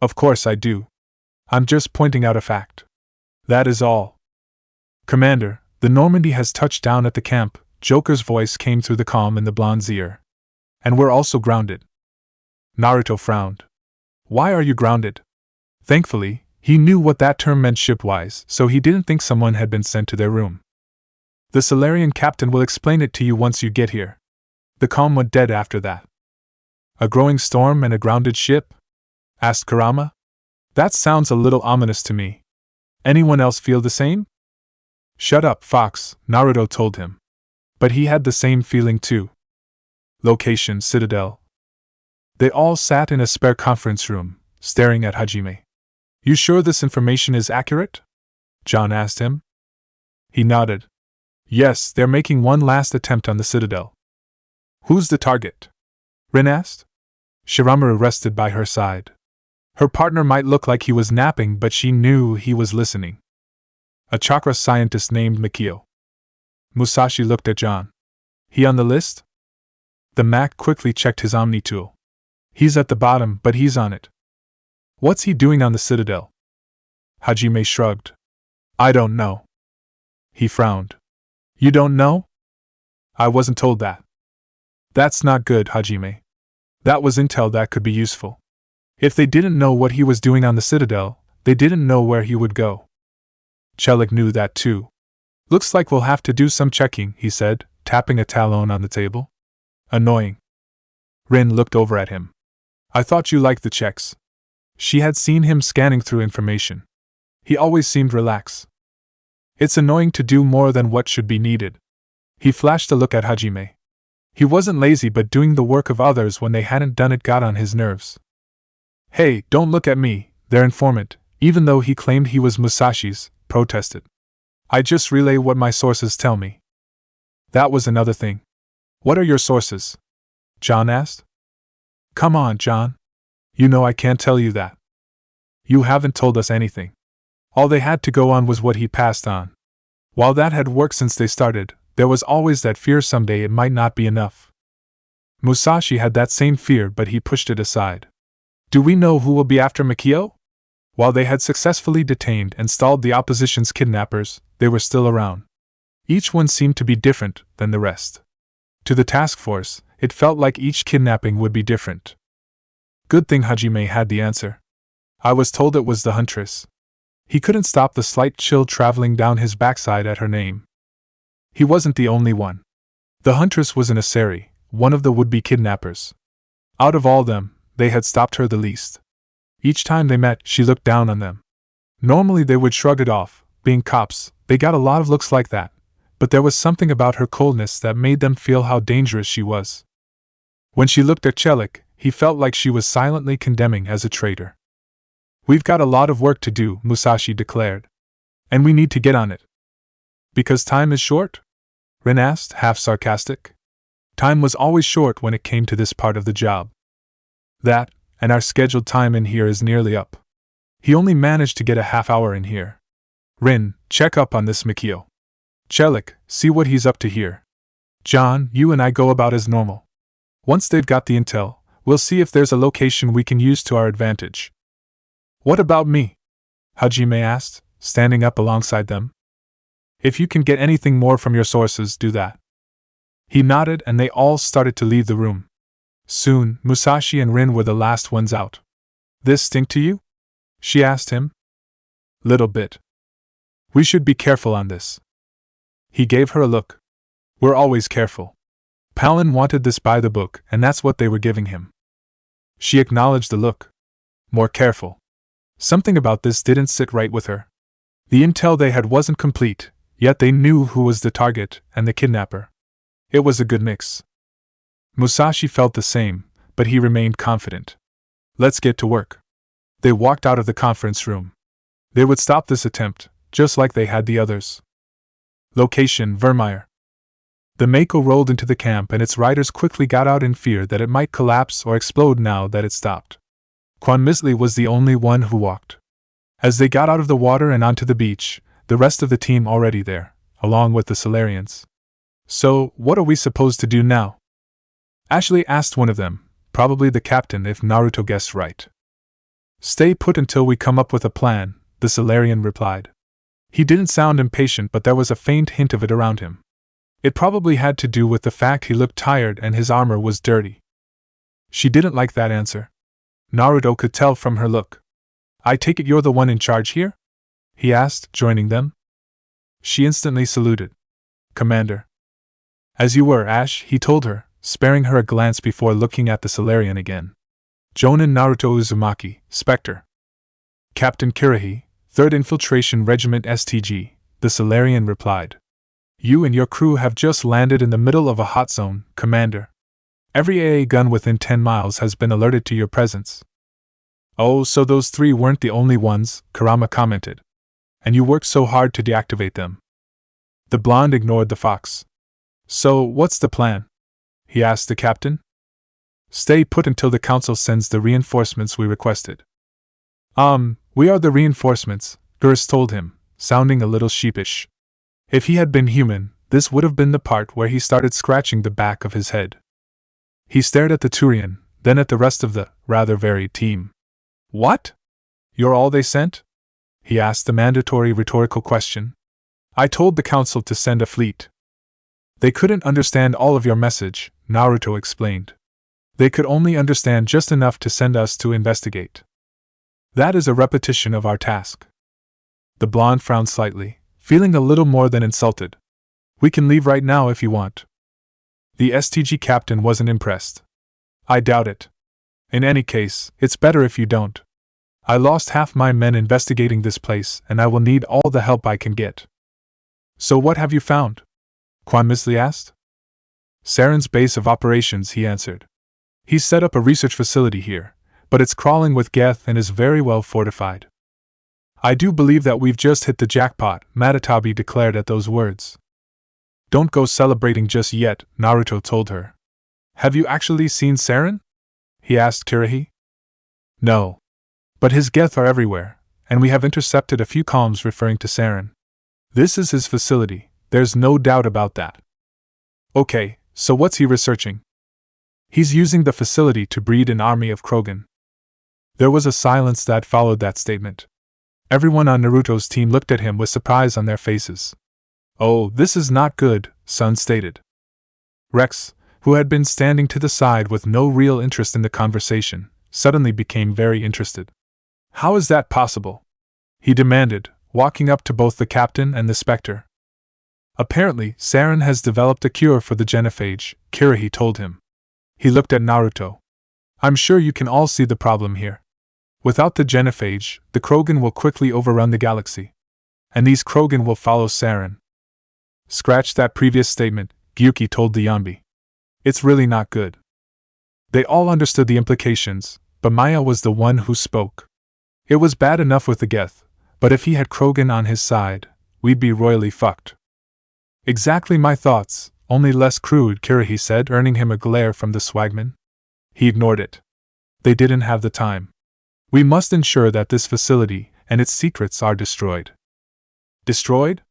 "Of course I do. I'm just pointing out a fact. That is all." "Commander, the Normandy has touched down at the camp," Joker's voice came through the calm in the blonde's ear. "And we're also grounded." Naruto frowned. "Why are you grounded?" Thankfully, he knew what that term meant shipwise, so he didn't think someone had been sent to their room. "The Solarian captain will explain it to you once you get here." The calm went dead after that. "A growing storm and a grounded ship?" asked Kurama. "That sounds a little ominous to me. Anyone else feel the same?" "Shut up, Fox," Naruto told him. But he had the same feeling too. Location: Citadel. They all sat in a spare conference room, staring at Hajime. "You sure this information is accurate?" John asked him. He nodded. "Yes, they're making one last attempt on the Citadel." "Who's the target?" Rin asked. Shiramaru rested by her side. Her partner might look like he was napping, but she knew he was listening. "A chakra scientist named Mikio." Musashi looked at John. "He on the list?" The Mac quickly checked his Omni tool. "He's at the bottom, but he's on it." "What's he doing on the Citadel?" Hajime shrugged. "I don't know." He frowned. "You don't know?" "I wasn't told that." "That's not good, Hajime. That was intel that could be useful. If they didn't know what he was doing on the Citadel, they didn't know where he would go." Chelik knew that too. "Looks like we'll have to do some checking," he said, tapping a talon on the table. "Annoying." Rin looked over at him. "I thought you liked the checks." She had seen him scanning through information. He always seemed relaxed. "It's annoying to do more than what should be needed." He flashed a look at Hajime. He wasn't lazy, but doing the work of others when they hadn't done it got on his nerves. "Hey, don't look at me," their informant, even though he claimed he was Musashi's, protested. "I just relay what my sources tell me." That was another thing. "What are your sources?" John asked. "Come on, John. You know I can't tell you that." "You haven't told us anything." All they had to go on was what he passed on. While that had worked since they started, there was always that fear someday it might not be enough. Musashi had that same fear, but he pushed it aside. "Do we know who will be after Mikio?" While they had successfully detained and stalled the opposition's kidnappers, they were still around. Each one seemed to be different than the rest. To the task force, it felt like each kidnapping would be different. Good thing Hajime had the answer. "I was told it was the Huntress." He couldn't stop the slight chill traveling down his backside at her name. He wasn't the only one. The Huntress was an Asari, one of the would-be kidnappers. Out of all them, they had stopped her the least. Each time they met, she looked down on them. Normally they would shrug it off, being cops, they got a lot of looks like that, but there was something about her coldness that made them feel how dangerous she was. When she looked at Chelik, he felt like she was silently condemning as a traitor. "We've got a lot of work to do," Musashi declared. "And we need to get on it." "Because time is short?" Rin asked, half sarcastic. Time was always short when it came to this part of the job. "That, and our scheduled time in here is nearly up. He only managed to get a half hour in here. Rin, check up on this Mikio. Chelik, see what he's up to here. John, you and I go about as normal. Once they've got the intel, we'll see if there's a location we can use to our advantage." "What about me?" Hajime asked, standing up alongside them. "If you can get anything more from your sources, do that." He nodded and they all started to leave the room. Soon, Musashi and Rin were the last ones out. "This stink to you?" she asked him. Little bit. We should be careful on this. He gave her a look. We're always careful. Palin wanted this by the book, and that's what they were giving him. She acknowledged the look. More careful. Something about this didn't sit right with her. The intel they had wasn't complete, yet they knew who was the target and the kidnapper. It was a good mix. Musashi felt the same, but he remained confident. Let's get to work. They walked out of the conference room. They would stop this attempt, just like they had the others. Location: Vermeer. The Mako rolled into the camp and its riders quickly got out in fear that it might collapse or explode now that it stopped. Quan Misley was the only one who walked. As they got out of the water and onto the beach, the rest of the team already there, along with the Solarians. So, what are we supposed to do now? Ashley asked one of them, probably the captain if Naruto guessed right. Stay put until we come up with a plan, the Solarian replied. He didn't sound impatient, but there was a faint hint of it around him. It probably had to do with the fact he looked tired and his armor was dirty. She didn't like that answer. Naruto could tell from her look. I take it you're the one in charge here? He asked, joining them. She instantly saluted. Commander. As you were, Ash, he told her, sparing her a glance before looking at the Solarian again. Jonin Naruto Uzumaki, Spectre. Captain Kirahi, 3rd Infiltration Regiment STG, the Solarian replied. You and your crew have just landed in the middle of a hot zone, Commander. Every AA gun within 10 miles has been alerted to your presence. Oh, so those 3 weren't the only ones, Kurama commented. And you worked so hard to deactivate them. The blonde ignored the fox. So, what's the plan? He asked the captain. Stay put until the council sends the reinforcements we requested. We are the reinforcements, Gurus told him, sounding a little sheepish. If he had been human, this would have been the part where he started scratching the back of his head. He stared at the Turian, then at the rest of the rather varied team. What? You're all they sent? He asked the mandatory rhetorical question. I told the council to send a fleet. They couldn't understand all of your message, Naruto explained. They could only understand just enough to send us to investigate. That is a repetition of our task. The blonde frowned slightly, feeling a little more than insulted. We can leave right now if you want. The STG captain wasn't impressed. I doubt it. In any case, it's better if you don't. I lost half my men investigating this place, and I will need all the help I can get. So what have you found? Quan Misley asked. Sarin's base of operations, he answered. He's set up a research facility here, but it's crawling with geth and is very well fortified. I do believe that we've just hit the jackpot, Matatabi declared at those words. Don't go celebrating just yet, Naruto told her. Have you actually seen Sarin? He asked Kirahi. No. But his geth are everywhere, and we have intercepted a few columns referring to Sarin. This is his facility, there's no doubt about that. Okay, so what's he researching? He's using the facility to breed an army of Krogan. There was a silence that followed that statement. Everyone on Naruto's team looked at him with surprise on their faces. Oh, this is not good, Sun stated. Rex, who had been standing to the side with no real interest in the conversation, suddenly became very interested. How is that possible? He demanded, walking up to both the captain and the Spectre. Apparently, Sarin has developed a cure for the genophage, Kirahi told him. He looked at Naruto. I'm sure you can all see the problem here. Without the genophage, the Krogan will quickly overrun the galaxy. And these Krogan will follow Sarin. Scratch that previous statement, Gyuki told the Yonbi. It's really not good. They all understood the implications, but Maya was the one who spoke. It was bad enough with the Geth, but if he had Krogan on his side, we'd be royally fucked. Exactly my thoughts, only less crude, Kirahi said, earning him a glare from the swagman. He ignored it. They didn't have the time. We must ensure that this facility and its secrets are destroyed. Destroyed?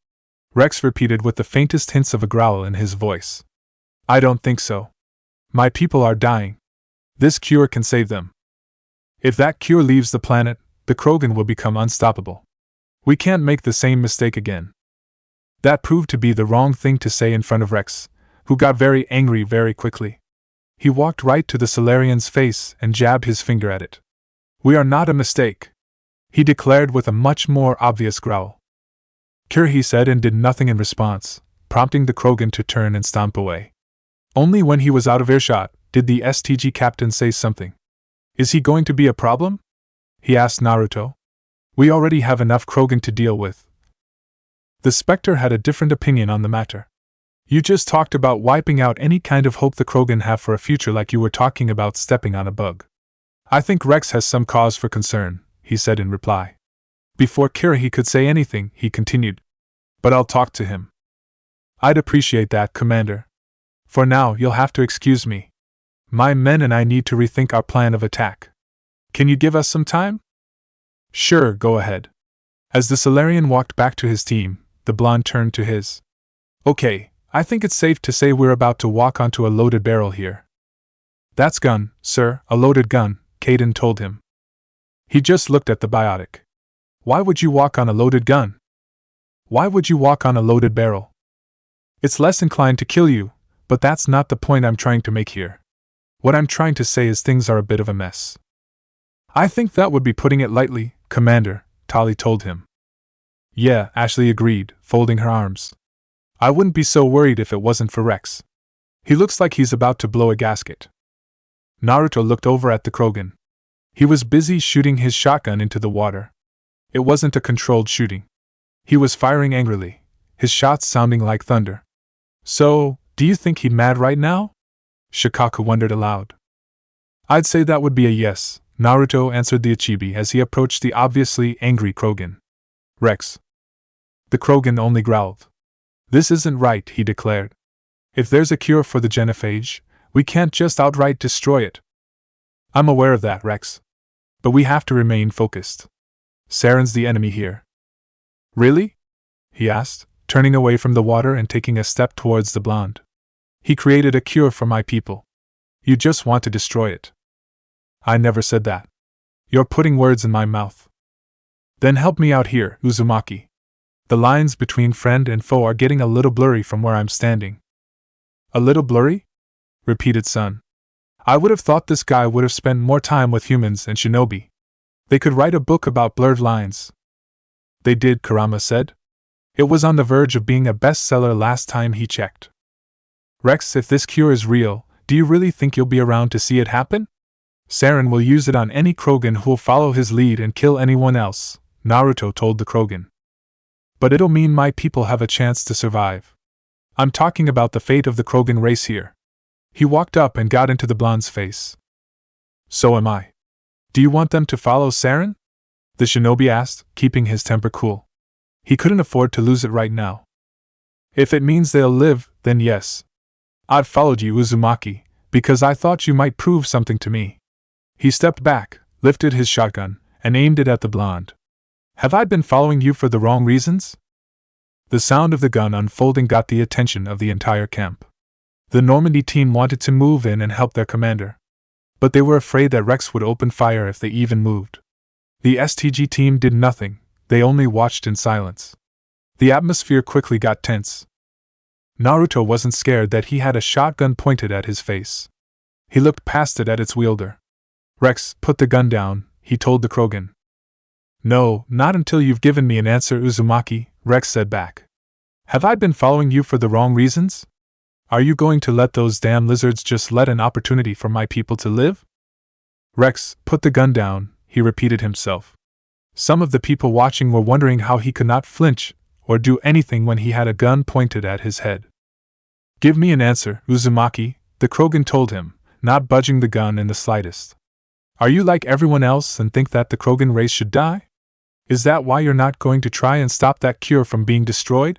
Rex repeated with the faintest hints of a growl in his voice. I don't think so. My people are dying. This cure can save them. If that cure leaves the planet, the Krogan will become unstoppable. We can't make the same mistake again. That proved to be the wrong thing to say in front of Rex, who got very angry very quickly. He walked right to the Solarian's face and jabbed his finger at it. We are not a mistake. he declared with a much more obvious growl. Cure, he said, and did nothing in response, prompting the Krogan to turn and stomp away. Only when he was out of earshot did the STG captain say something. Is he going to be a problem? He asked Naruto. We already have enough Krogan to deal with. The Spectre had a different opinion on the matter. You just talked about wiping out any kind of hope the Krogan have for a future, like you were talking about stepping on a bug. I think Rex has some cause for concern, he said in reply. Before Kira could say anything, he continued. But I'll talk to him. I'd appreciate that, Commander. For now, you'll have to excuse me. My men and I need to rethink our plan of attack. Can you give us some time? Sure, go ahead. As the Solarian walked back to his team, the blonde turned to his. Okay, I think it's safe to say we're about to walk onto a loaded barrel here. That's gun, sir, a loaded gun, Caden told him. He just looked at the biotic. Why would you walk on a loaded gun? Why would you walk on a loaded barrel? It's less inclined to kill you, but that's not the point I'm trying to make here. What I'm trying to say is things are a bit of a mess. I think that would be putting it lightly, Commander, Tali told him. Yeah, Ashley agreed, folding her arms. I wouldn't be so worried if it wasn't for Rex. He looks like he's about to blow a gasket. Naruto looked over at the Krogan. He was busy shooting his shotgun into the water. It wasn't a controlled shooting. He was firing angrily, his shots sounding like thunder. So, do you think he's mad right now? Shikaku wondered aloud. I'd say that would be a yes, Naruto answered the Ichibi as he approached the obviously angry Krogan. Rex. The Krogan only growled. This isn't right, he declared. If there's a cure for the genophage, we can't just outright destroy it. I'm aware of that, Rex. But we have to remain focused. Sarin's the enemy here. Really? He asked, turning away from the water and taking a step towards the blonde. He created a cure for my people. You just want to destroy it. I never said that. You're putting words in my mouth. Then help me out here, Uzumaki. The lines between friend and foe are getting a little blurry from where I'm standing. A little blurry? Repeated Sun. I would have thought this guy would have spent more time with humans and shinobi. They could write a book about blurred lines. They did, Kurama said. It was on the verge of being a bestseller last time he checked. Rex, if this cure is real, do you really think you'll be around to see it happen? Sarin will use it on any Krogan who'll follow his lead and kill anyone else, Naruto told the Krogan. But it'll mean my people have a chance to survive. I'm talking about the fate of the Krogan race here. He walked up and got into the blonde's face. So am I. Do you want them to follow Sarin? The shinobi asked, keeping his temper cool. He couldn't afford to lose it right now. If it means they'll live, then yes. I've followed you, Uzumaki, because I thought you might prove something to me. He stepped back, lifted his shotgun, and aimed it at the blonde. Have I been following you for the wrong reasons? The sound of the gun unfolding got the attention of the entire camp. The Normandy team wanted to move in and help their commander. But they were afraid that Rex would open fire if they even moved. The STG team did nothing, they only watched in silence. The atmosphere quickly got tense. Naruto wasn't scared that he had a shotgun pointed at his face. He looked past it at its wielder. Rex, put the gun down, he told the Krogan. No, not until you've given me an answer, Uzumaki, Rex said back. Have I been following you for the wrong reasons? Are you going to let those damn lizards just let an opportunity for my people to live? Rex, put the gun down, he repeated himself. Some of the people watching were wondering how he could not flinch or do anything when he had a gun pointed at his head. Give me an answer, Uzumaki, the Krogan told him, not budging the gun in the slightest. Are you like everyone else and think that the Krogan race should die? Is that why you're not going to try and stop that cure from being destroyed?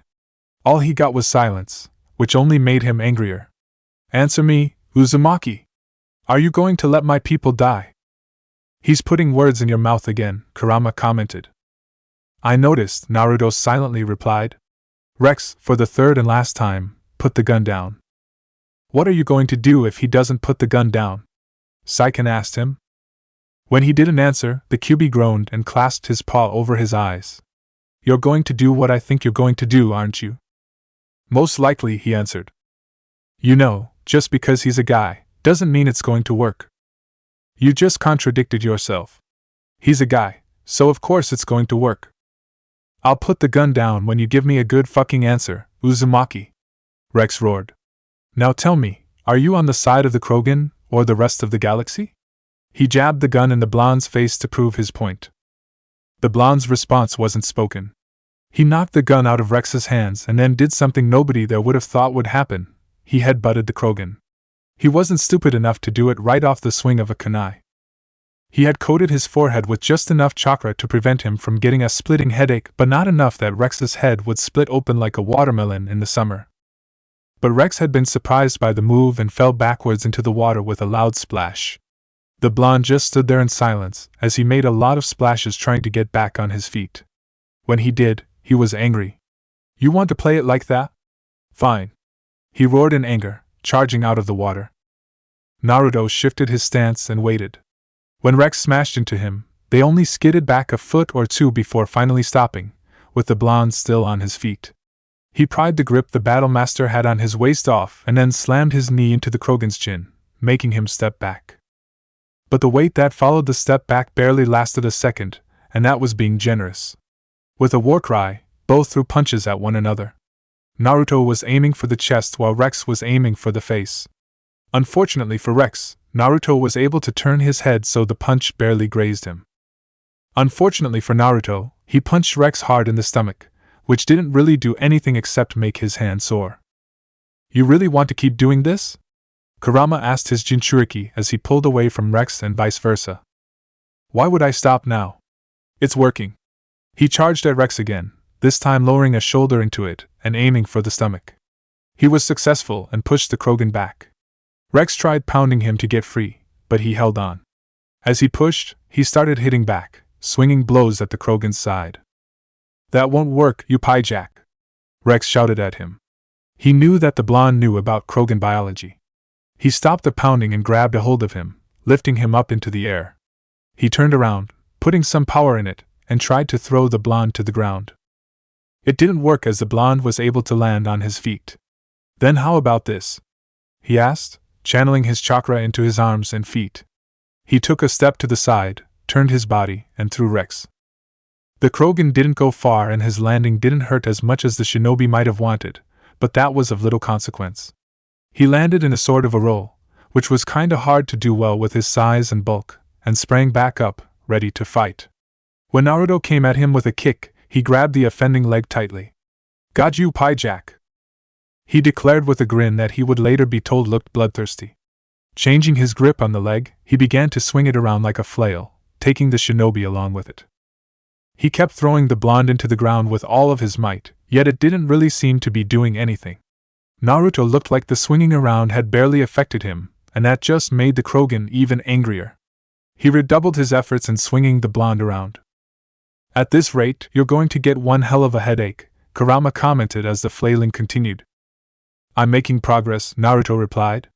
All he got was silence, which only made him angrier. Answer me, Uzumaki. Are you going to let my people die? He's putting words in your mouth again, Kurama commented. I noticed, Naruto silently replied. Rex, for the third and last time, put the gun down. What are you going to do if he doesn't put the gun down? Saiken asked him. When he didn't answer, the QB groaned and clasped his paw over his eyes. You're going to do what I think you're going to do, aren't you? Most likely, he answered. You know, just because he's a guy, doesn't mean it's going to work. You just contradicted yourself. He's a guy, so of course it's going to work. I'll put the gun down when you give me a good fucking answer, Uzumaki. Rex roared. Now tell me, are you on the side of the Krogan, or the rest of the galaxy? He jabbed the gun in the blonde's face to prove his point. The blonde's response wasn't spoken. He knocked the gun out of Rex's hands and then did something nobody there would have thought would happen. He headbutted the Krogan. He wasn't stupid enough to do it right off the swing of a kunai. He had coated his forehead with just enough chakra to prevent him from getting a splitting headache, but not enough that Rex's head would split open like a watermelon in the summer. But Rex had been surprised by the move and fell backwards into the water with a loud splash. The blonde just stood there in silence, as he made a lot of splashes trying to get back on his feet. When he did, he was angry. You want to play it like that? Fine. He roared in anger, charging out of the water. Naruto shifted his stance and waited. When Rex smashed into him, they only skidded back a foot or two before finally stopping, with the blonde still on his feet. He pried the grip the battle master had on his waist off and then slammed his knee into the Krogan's chin, making him step back. But the weight that followed the step back barely lasted a second, and that was being generous. With a war cry, both threw punches at one another. Naruto was aiming for the chest while Rex was aiming for the face. Unfortunately for Rex, Naruto was able to turn his head so the punch barely grazed him. Unfortunately for Naruto, he punched Rex hard in the stomach, which didn't really do anything except make his hand sore. You really want to keep doing this? Kurama asked his Jinchuriki as he pulled away from Rex and vice versa. Why would I stop now? It's working. He charged at Rex again, this time lowering a shoulder into it and aiming for the stomach. He was successful and pushed the Krogan back. Rex tried pounding him to get free, but he held on. As he pushed, he started hitting back, swinging blows at the Krogan's side. That won't work, you piejack! Rex shouted at him. He knew that the blonde knew about Krogan biology. He stopped the pounding and grabbed a hold of him, lifting him up into the air. He turned around, putting some power in it, and tried to throw the blonde to the ground. It didn't work as the blonde was able to land on his feet. Then how about this? He asked, channeling his chakra into his arms and feet. He took a step to the side, turned his body, and threw Rex. The Krogan didn't go far and his landing didn't hurt as much as the shinobi might have wanted, but that was of little consequence. He landed in a sort of a roll, which was kinda hard to do well with his size and bulk, and sprang back up, ready to fight. When Naruto came at him with a kick, he grabbed the offending leg tightly. Got you, piejack! He declared with a grin that he would later be told looked bloodthirsty. Changing his grip on the leg, he began to swing it around like a flail, taking the shinobi along with it. He kept throwing the blonde into the ground with all of his might, yet it didn't really seem to be doing anything. Naruto looked like the swinging around had barely affected him, and that just made the Krogan even angrier. He redoubled his efforts in swinging the blonde around. At this rate, you're going to get one hell of a headache, Kurama commented as the flailing continued. I'm making progress, Naruto replied.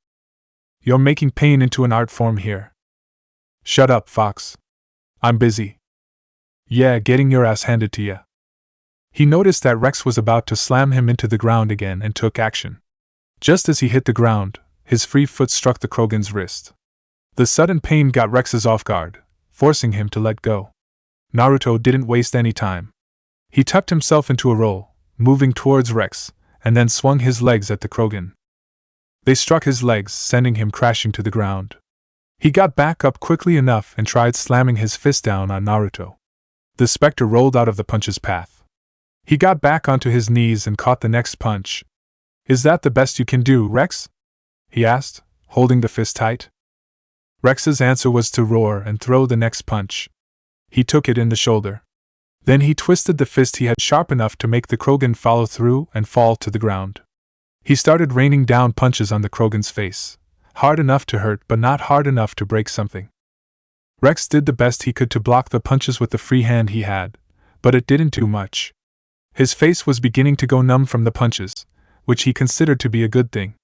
You're making pain into an art form here. Shut up, Fox. I'm busy. Yeah, getting your ass handed to ya. He noticed that Rex was about to slam him into the ground again and took action. Just as he hit the ground, his free foot struck the Krogan's wrist. The sudden pain got Rex's off guard, forcing him to let go. Naruto didn't waste any time. He tucked himself into a roll, moving towards Rex, and then swung his legs at the Krogan. They struck his legs, sending him crashing to the ground. He got back up quickly enough and tried slamming his fist down on Naruto. The specter rolled out of the punch's path. He got back onto his knees and caught the next punch. Is that the best you can do, Rex? He asked, holding the fist tight. Rex's answer was to roar and throw the next punch. He took it in the shoulder. Then he twisted the fist he had sharp enough to make the Krogan follow through and fall to the ground. He started raining down punches on the Krogan's face, hard enough to hurt but not hard enough to break something. Rex did the best he could to block the punches with the free hand he had, but it didn't do much. His face was beginning to go numb from the punches, which he considered to be a good thing.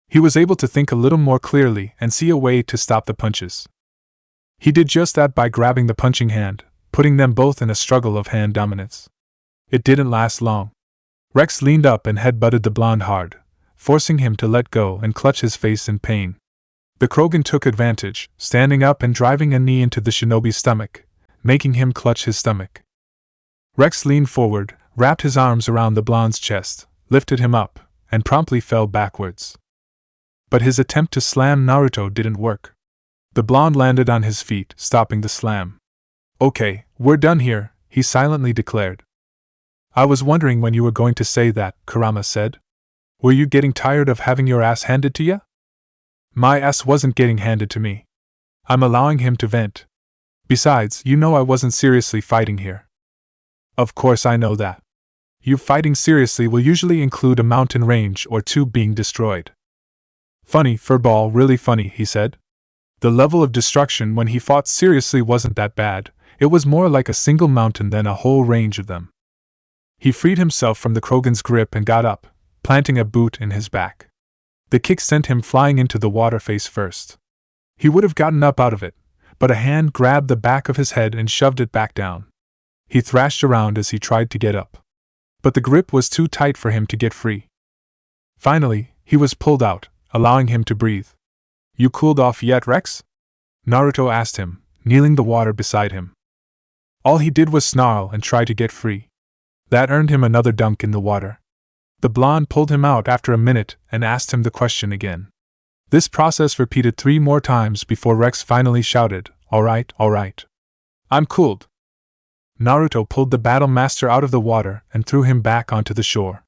He was able to think a little more clearly and see a way to stop the punches. He did just that by grabbing the punching hand, putting them both in a struggle of hand dominance. It didn't last long. Rex leaned up and headbutted the blonde hard, forcing him to let go and clutch his face in pain. The Krogan took advantage, standing up and driving a knee into the shinobi's stomach, making him clutch his stomach. Rex leaned forward, wrapped his arms around the blonde's chest, lifted him up, and promptly fell backwards. But his attempt to slam Naruto didn't work. The blonde landed on his feet, stopping the slam. "Okay, we're done here," he silently declared. "I was wondering when you were going to say that," Kurama said. "Were you getting tired of having your ass handed to ya?" "My ass wasn't getting handed to me. I'm allowing him to vent. Besides, you know I wasn't seriously fighting here." "Of course I know that. You fighting seriously will usually include a mountain range or two being destroyed." "Funny, furball, really funny," he said. The level of destruction when he fought seriously wasn't that bad, it was more like a single mountain than a whole range of them. He freed himself from the Krogan's grip and got up, planting a boot in his back. The kick sent him flying into the water face first. He would have gotten up out of it, but a hand grabbed the back of his head and shoved it back down. He thrashed around as he tried to get up. But the grip was too tight for him to get free. Finally, he was pulled out, allowing him to breathe. "You cooled off yet, Rex?" Naruto asked him, kneeling the water beside him. All he did was snarl and try to get free. That earned him another dunk in the water. The blonde pulled him out after a minute and asked him the question again. This process repeated 3 more times before Rex finally shouted, all right. I'm cooled." Naruto pulled the battle master out of the water and threw him back onto the shore.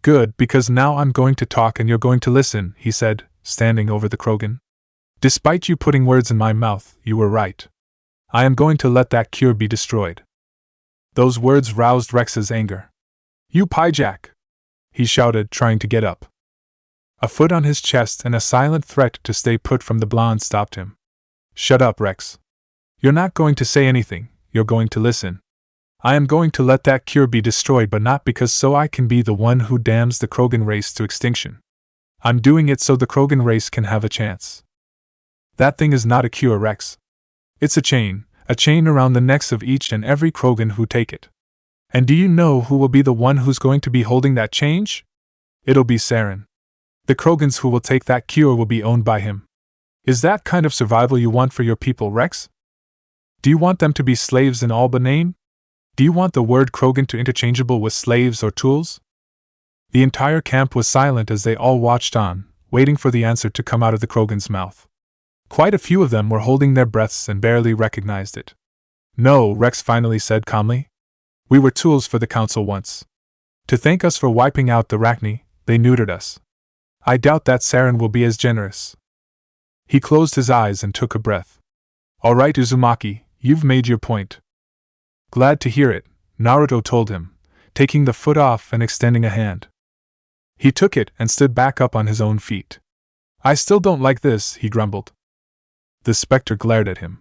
"Good, because now I'm going to talk and you're going to listen," he said, standing over the Krogan. "Despite you putting words in my mouth, you were right. I am going to let that cure be destroyed." Those words roused Rex's anger. "You pyjack!" he shouted, trying to get up. A foot on his chest and a silent threat to stay put from the blonde stopped him. "Shut up, Rex. You're not going to say anything, you're going to listen. I am going to let that cure be destroyed, but not because so I can be the one who damns the Krogan race to extinction. I'm doing it so the Krogan race can have a chance. That thing is not a cure, Rex. It's a chain around the necks of each and every Krogan who take it. And do you know who will be the one who's going to be holding that change? It'll be Sarin. The Krogans who will take that cure will be owned by him. Is that kind of survival you want for your people, Rex? Do you want them to be slaves in all but name? Do you want the word Krogan to interchangeable with slaves or tools?" The entire camp was silent as they all watched on, waiting for the answer to come out of the Krogan's mouth. Quite a few of them were holding their breaths and barely recognized it. "No," Rex finally said calmly. "We were tools for the Council once. To thank us for wiping out the Rachni, they neutered us. I doubt that Sarin will be as generous." He closed his eyes and took a breath. "All right, Uzumaki, you've made your point." "Glad to hear it," Naruto told him, taking the foot off and extending a hand. He took it and stood back up on his own feet. "I still don't like this," he grumbled. The Spectre glared at him.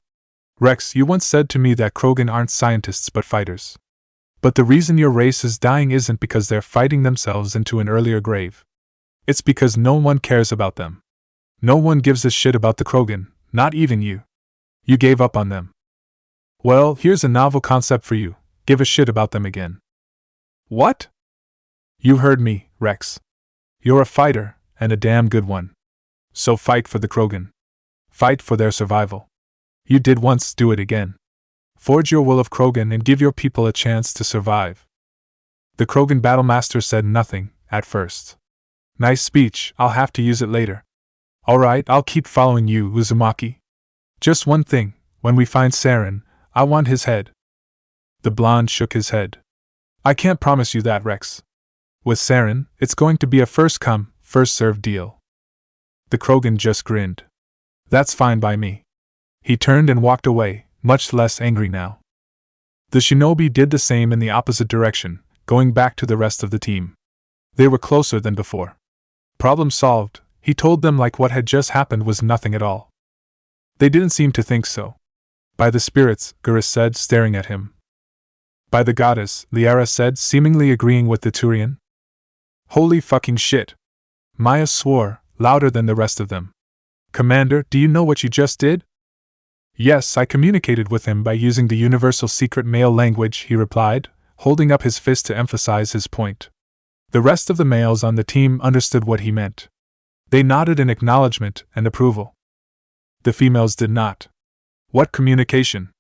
"Rex, you once said to me that Krogan aren't scientists but fighters. But the reason your race is dying isn't because they're fighting themselves into an earlier grave. It's because no one cares about them. No one gives a shit about the Krogan, not even you. You gave up on them. Well, here's a novel concept for you. Give a shit about them again." "What?" "You heard me, Rex. You're a fighter, and a damn good one. So fight for the Krogan. Fight for their survival. You did once, do it again. Forge your will of Krogan and give your people a chance to survive." The Krogan battlemaster said nothing, at first. "Nice speech, I'll have to use it later. Alright, I'll keep following you, Uzumaki. Just one thing, when we find Sarin, I want his head." The blonde shook his head. "I can't promise you that, Rex. With Sarin, it's going to be a first-come, first-served deal." The Krogan just grinned. "That's fine by me." He turned and walked away, much less angry now. The shinobi did the same in the opposite direction, going back to the rest of the team. They were closer than before. Problem solved, he told them, like what had just happened was nothing at all. They didn't seem to think so. "By the spirits," Gurus said, staring at him. "By the goddess," Liara said, seemingly agreeing with the Turian. "Holy fucking shit!" Maya swore, louder than the rest of them. "Commander, do you know what you just did?" "Yes, I communicated with him by using the universal secret male language," he replied, holding up his fist to emphasize his point. The rest of the males on the team understood what he meant. They nodded in acknowledgement and approval. The females did not. "What communication?"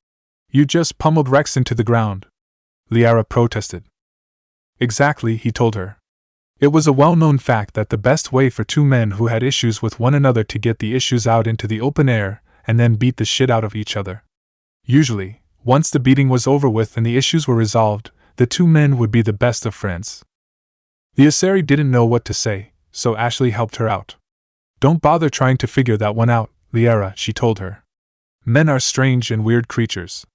You just pummeled Rex into the ground, Liara protested. Exactly, he told her. It was a well-known fact that the best way for two men who had issues with one another to get the issues out into the open air and then beat the shit out of each other. Usually, once the beating was over with and the issues were resolved, the two men would be the best of friends. The Asari didn't know what to say, so Ashley helped her out. Don't bother trying to figure that one out, Liara, she told her. Men are strange and weird creatures.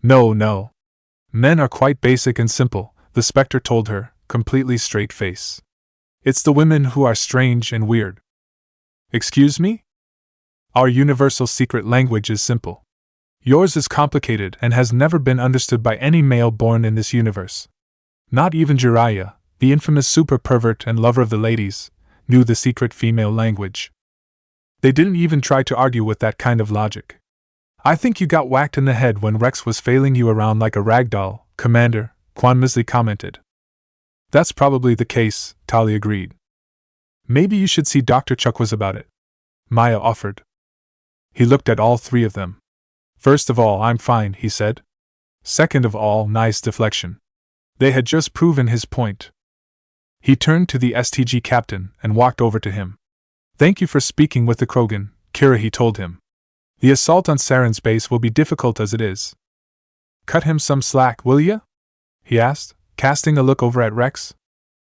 No. Men are quite basic and simple, the Spectre told her, completely straight face. It's the women who are strange and weird. Excuse me? Our universal secret language is simple. Yours is complicated and has never been understood by any male born in this universe. Not even Jiraiya, the infamous super pervert and lover of the ladies, knew the secret female language. They didn't even try to argue with that kind of logic. I think you got whacked in the head when Rex was flailing you around like a rag doll, Commander, Quan Misley commented. That's probably the case, Tali agreed. Maybe you should see Dr. Chukwas about it, Maya offered. He looked at all three of them. First of all, I'm fine, he said. Second of all, nice deflection. They had just proven his point. He turned to the STG captain and walked over to him. Thank you for speaking with the Krogan, Kirahi told him. The assault on Sarin's base will be difficult as it is. Cut him some slack, will ya? He asked, casting a look over at Rex.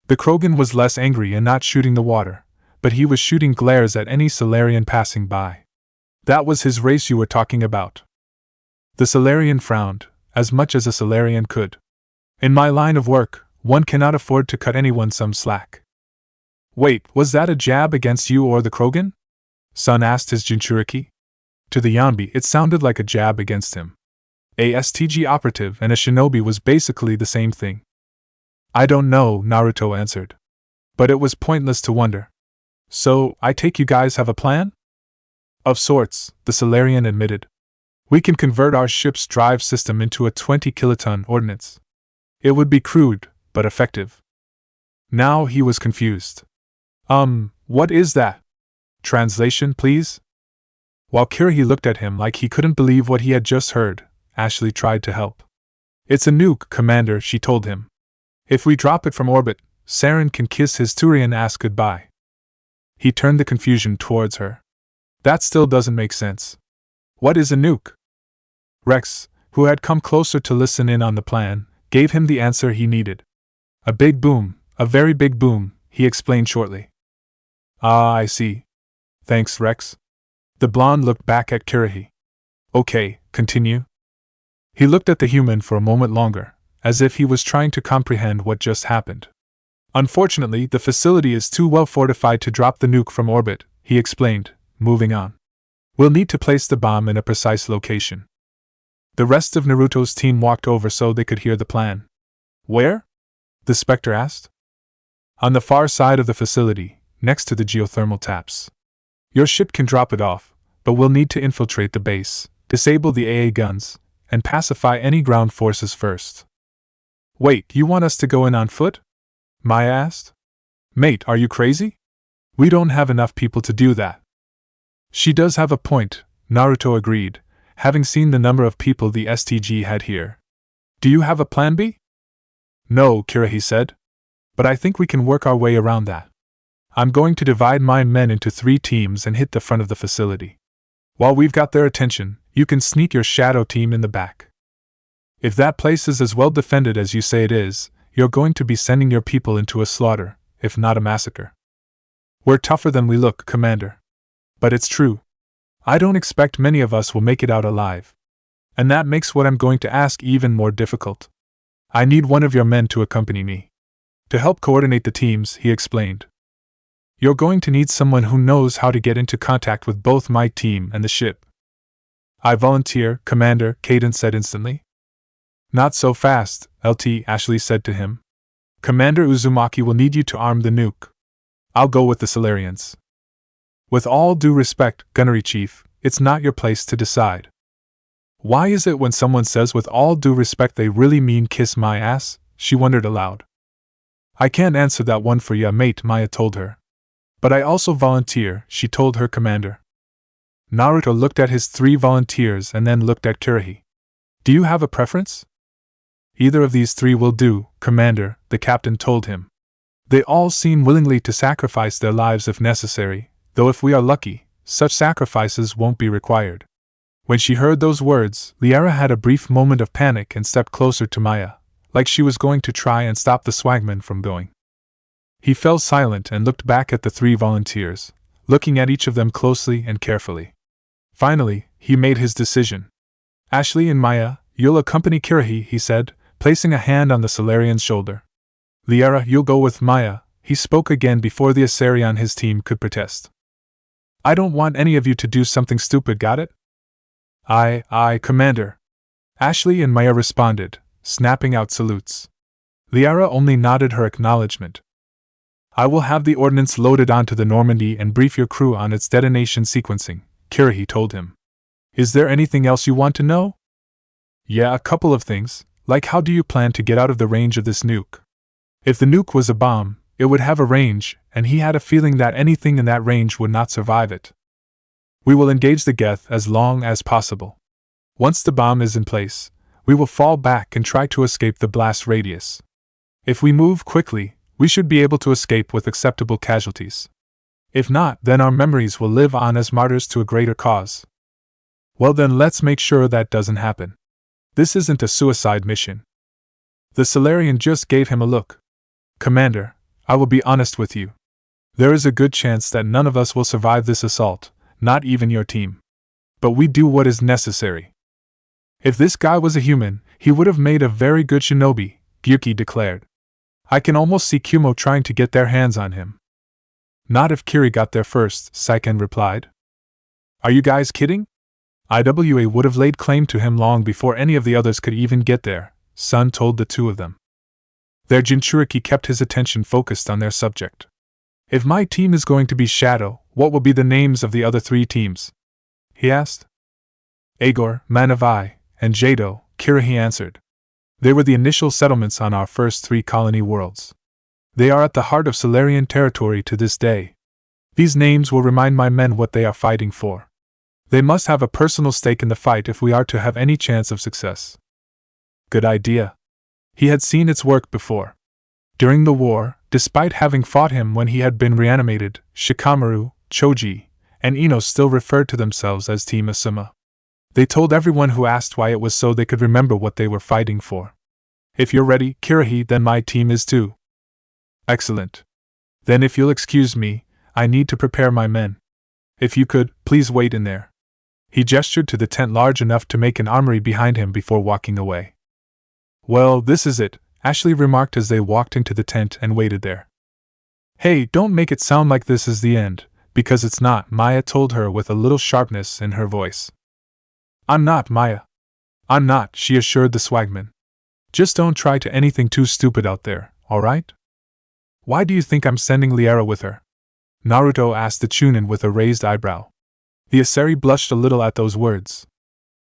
The Krogan was less angry and not shooting the water, but he was shooting glares at any Solarian passing by. That was his race you were talking about. The Solarian frowned, as much as a Solarian could. In my line of work, one cannot afford to cut anyone some slack. Wait, was that a jab against you or the Krogan? Sun asked his Jinchuriki. To the Yanbi, it sounded like a jab against him. A STG operative and a shinobi was basically the same thing. I don't know, Naruto answered. But it was pointless to wonder. So, I take you guys have a plan? Of sorts, the Solarian admitted. We can convert our ship's drive system into a 20-kiloton ordnance. It would be crude, but effective. Now he was confused. What is that? Translation, please? While Kirahi looked at him like he couldn't believe what he had just heard, Ashley tried to help. It's a nuke, Commander, she told him. If we drop it from orbit, Sarin can kiss his Turian ass goodbye. He turned the confusion towards her. That still doesn't make sense. What is a nuke? Rex, who had come closer to listen in on the plan, gave him the answer he needed. A big boom, a very big boom, he explained shortly. Ah, I see. Thanks, Rex. The blonde looked back at Kirahi. Okay, continue. He looked at the human for a moment longer, as if he was trying to comprehend what just happened. Unfortunately, the facility is too well fortified to drop the nuke from orbit, he explained, moving on. We'll need to place the bomb in a precise location. The rest of Naruto's team walked over so they could hear the plan. Where? The Spectre asked. On the far side of the facility, next to the geothermal taps. Your ship can drop it off, but we'll need to infiltrate the base, disable the AA guns, and pacify any ground forces first. Wait, you want us to go in on foot? Maya asked. Mate, are you crazy? We don't have enough people to do that. She does have a point, Naruto agreed, having seen the number of people the STG had here. Do you have a plan B? No, Kirahi said. But I think we can work our way around that. I'm going to divide my men into 3 teams and hit the front of the facility. While we've got their attention, you can sneak your shadow team in the back. If that place is as well defended as you say it is, you're going to be sending your people into a slaughter, if not a massacre. We're tougher than we look, Commander. But it's true. I don't expect many of us will make it out alive. And that makes what I'm going to ask even more difficult. I need one of your men to accompany me. To help coordinate the teams, he explained. You're going to need someone who knows how to get into contact with both my team and the ship. I volunteer, Commander, Caden said instantly. Not so fast, LT, Ashley said to him. Commander Uzumaki will need you to arm the nuke. I'll go with the Solarians. With all due respect, Gunnery Chief, it's not your place to decide. Why is it when someone says with all due respect they really mean kiss my ass? She wondered aloud. I can't answer that one for ya, mate, Maya told her. But I also volunteer, she told her commander. Naruto looked at his 3 volunteers and then looked at Kirahi. Do you have a preference? Either of these three will do, Commander, the captain told him. They all seem willingly to sacrifice their lives if necessary, though if we are lucky, such sacrifices won't be required. When she heard those words, Liara had a brief moment of panic and stepped closer to Maya, like she was going to try and stop the swagman from going. He fell silent and looked back at the three volunteers, looking at each of them closely and carefully. Finally, he made his decision. Ashley and Maya, you'll accompany Kirahi, he said, placing a hand on the Solarian's shoulder. Liara, you'll go with Maya, he spoke again before the Asari on his team could protest. I don't want any of you to do something stupid, got it? Aye, Commander. Ashley and Maya responded, snapping out salutes. Liara only nodded her acknowledgement. I will have the ordnance loaded onto the Normandy and brief your crew on its detonation sequencing, Kirahi told him. Is there anything else you want to know? Yeah, a couple of things, like how do you plan to get out of the range of this nuke? If the nuke was a bomb, it would have a range, and he had a feeling that anything in that range would not survive it. We will engage the Geth as long as possible. Once the bomb is in place, we will fall back and try to escape the blast radius. If we move quickly, we should be able to escape with acceptable casualties. If not, then our memories will live on as martyrs to a greater cause. Well then, let's make sure that doesn't happen. This isn't a suicide mission. The Solarian just gave him a look. Commander, I will be honest with you. There is a good chance that none of us will survive this assault, not even your team. But we do what is necessary. If this guy was a human, he would have made a very good shinobi, Gyuki declared. I can almost see Kumo trying to get their hands on him. Not if Kiri got there first, Saiken replied. Are you guys kidding? IWA would have laid claim to him long before any of the others could even get there, Sun told the two of them. Their Jinchuriki kept his attention focused on their subject. If my team is going to be Shadow, what will be the names of the other three teams? He asked. Agor, Manavai, and Jado, Kirahi answered. They were the initial settlements on our first three colony worlds. They are at the heart of Solarian territory to this day. These names will remind my men what they are fighting for. They must have a personal stake in the fight if we are to have any chance of success. Good idea. He had seen its work before. During the war, despite having fought him when he had been reanimated, Shikamaru, Choji, and Ino still referred to themselves as Team Asuma. They told everyone who asked why it was so they could remember what they were fighting for. If you're ready, Kirahi, then my team is too. Excellent. Then if you'll excuse me, I need to prepare my men. If you could, please wait in there. He gestured to the tent large enough to make an armory behind him before walking away. Well, this is it, Ashley remarked as they walked into the tent and waited there. Hey, don't make it sound like this is the end, because it's not, Maya told her with a little sharpness in her voice. I'm not, Maya. I'm not, she assured the swagman. Just don't try to anything too stupid out there, alright? Why do you think I'm sending Liara with her? Naruto asked the Chunin with a raised eyebrow. The Asari blushed a little at those words.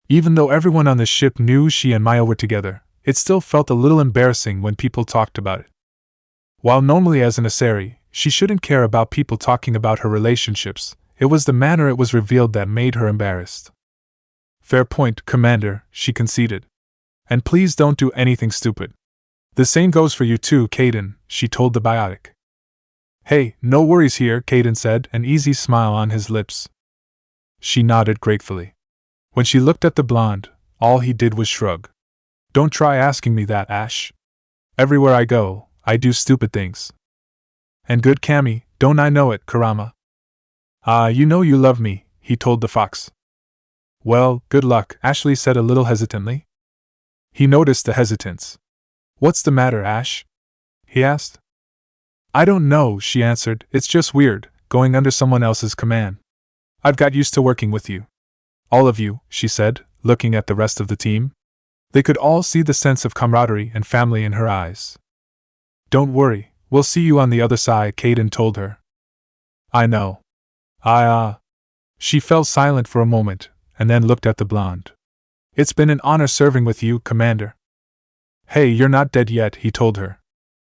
Even though everyone on the ship knew she and Maya were together, it still felt a little embarrassing when people talked about it. While normally as an Asari, she shouldn't care about people talking about her relationships, it was the manner it was revealed that made her embarrassed. Fair point, Commander, she conceded. And please don't do anything stupid. The same goes for you too, Kaden, she told the biotic. Hey, no worries here, Kaden said, an easy smile on his lips. She nodded gratefully. When she looked at the blonde, all he did was shrug. Don't try asking me that, Ash. Everywhere I go, I do stupid things. And good Kami, don't I know it, Kurama? Ah, you know you love me, he told the fox. Well, good luck, Ashley said a little hesitantly. He noticed the hesitance. What's the matter, Ash? He asked. I don't know, she answered, it's just weird, going under someone else's command. I've got used to working with you. All of you, she said, looking at the rest of the team. They could all see the sense of camaraderie and family in her eyes. Don't worry, we'll see you on the other side, Kaden told her. I know. She fell silent for a moment, and then looked at the blonde. It's been an honor serving with you, Commander. Hey, you're not dead yet, he told her.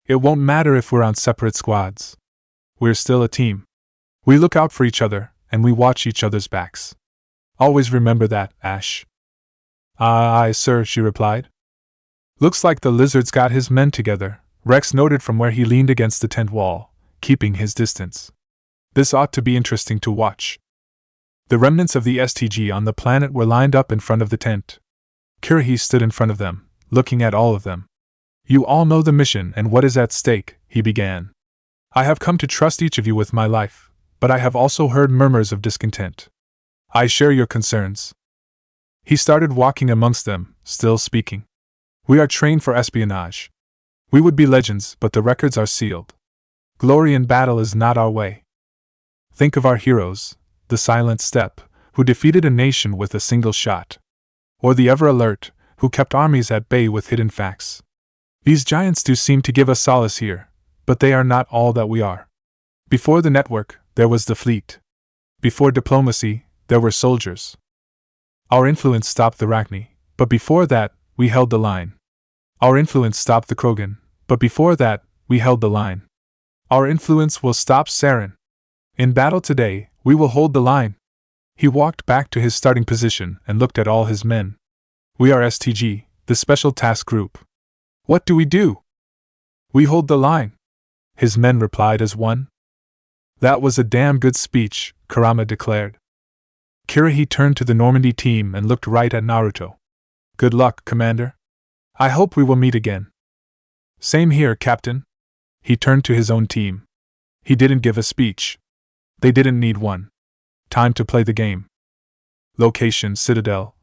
It won't matter if we're on separate squads. We're still a team. We look out for each other, and we watch each other's backs. Always remember that, Ash. Aye, sir, she replied. Looks like the lizard's got his men together, Rex noted from where he leaned against the tent wall, keeping his distance. This ought to be interesting to watch. The remnants of the STG on the planet were lined up in front of the tent. Kirahi stood in front of them, looking at all of them. You all know the mission and what is at stake, he began. I have come to trust each of you with my life, but I have also heard murmurs of discontent. I share your concerns. He started walking amongst them, still speaking. We are trained for espionage. We would be legends, but the records are sealed. Glory in battle is not our way. Think of our heroes, the Silent Steppe, who defeated a nation with a single shot. Or the Ever Alert, who kept armies at bay with hidden facts. These giants do seem to give us solace here, but they are not all that we are. Before the network, there was the fleet. Before diplomacy, there were soldiers. Our influence stopped the Rachni, but before that, we held the line. Our influence stopped the Krogan, but before that, we held the line. Our influence will stop Sarin. In battle today, we will hold the line. He walked back to his starting position and looked at all his men. We are STG, the Special Task Group. What do we do? We hold the line. His men replied as one. That was a damn good speech, Kurama declared. Kirahi turned to the Normandy team and looked right at Naruto. Good luck, Commander. I hope we will meet again. Same here, Captain. He turned to his own team. He didn't give a speech. They didn't need one. Time to play the game. Location: Citadel.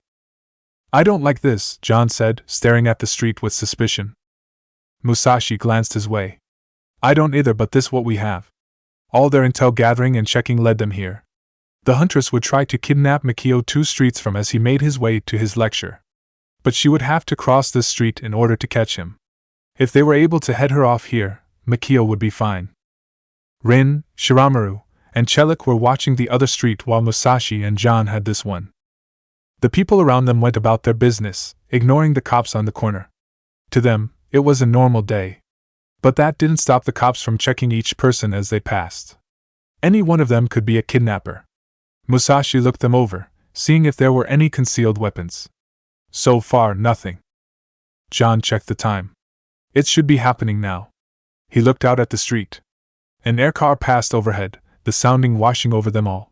I don't like this, John said, staring at the street with suspicion. Musashi glanced his way. I don't either, but this what we have. All their intel gathering and checking led them here. The Huntress would try to kidnap Mikio 2 streets from as he made his way to his lecture. But she would have to cross this street in order to catch him. If they were able to head her off here, Mikio would be fine. Rin, Shiramaru, and Chelik were watching the other street while Musashi and John had this one. The people around them went about their business, ignoring the cops on the corner. To them, it was a normal day. But that didn't stop the cops from checking each person as they passed. Any one of them could be a kidnapper. Musashi looked them over, seeing if there were any concealed weapons. So far, nothing. John checked the time. It should be happening now. He looked out at the street. An aircar passed overhead, the sounding washing over them all.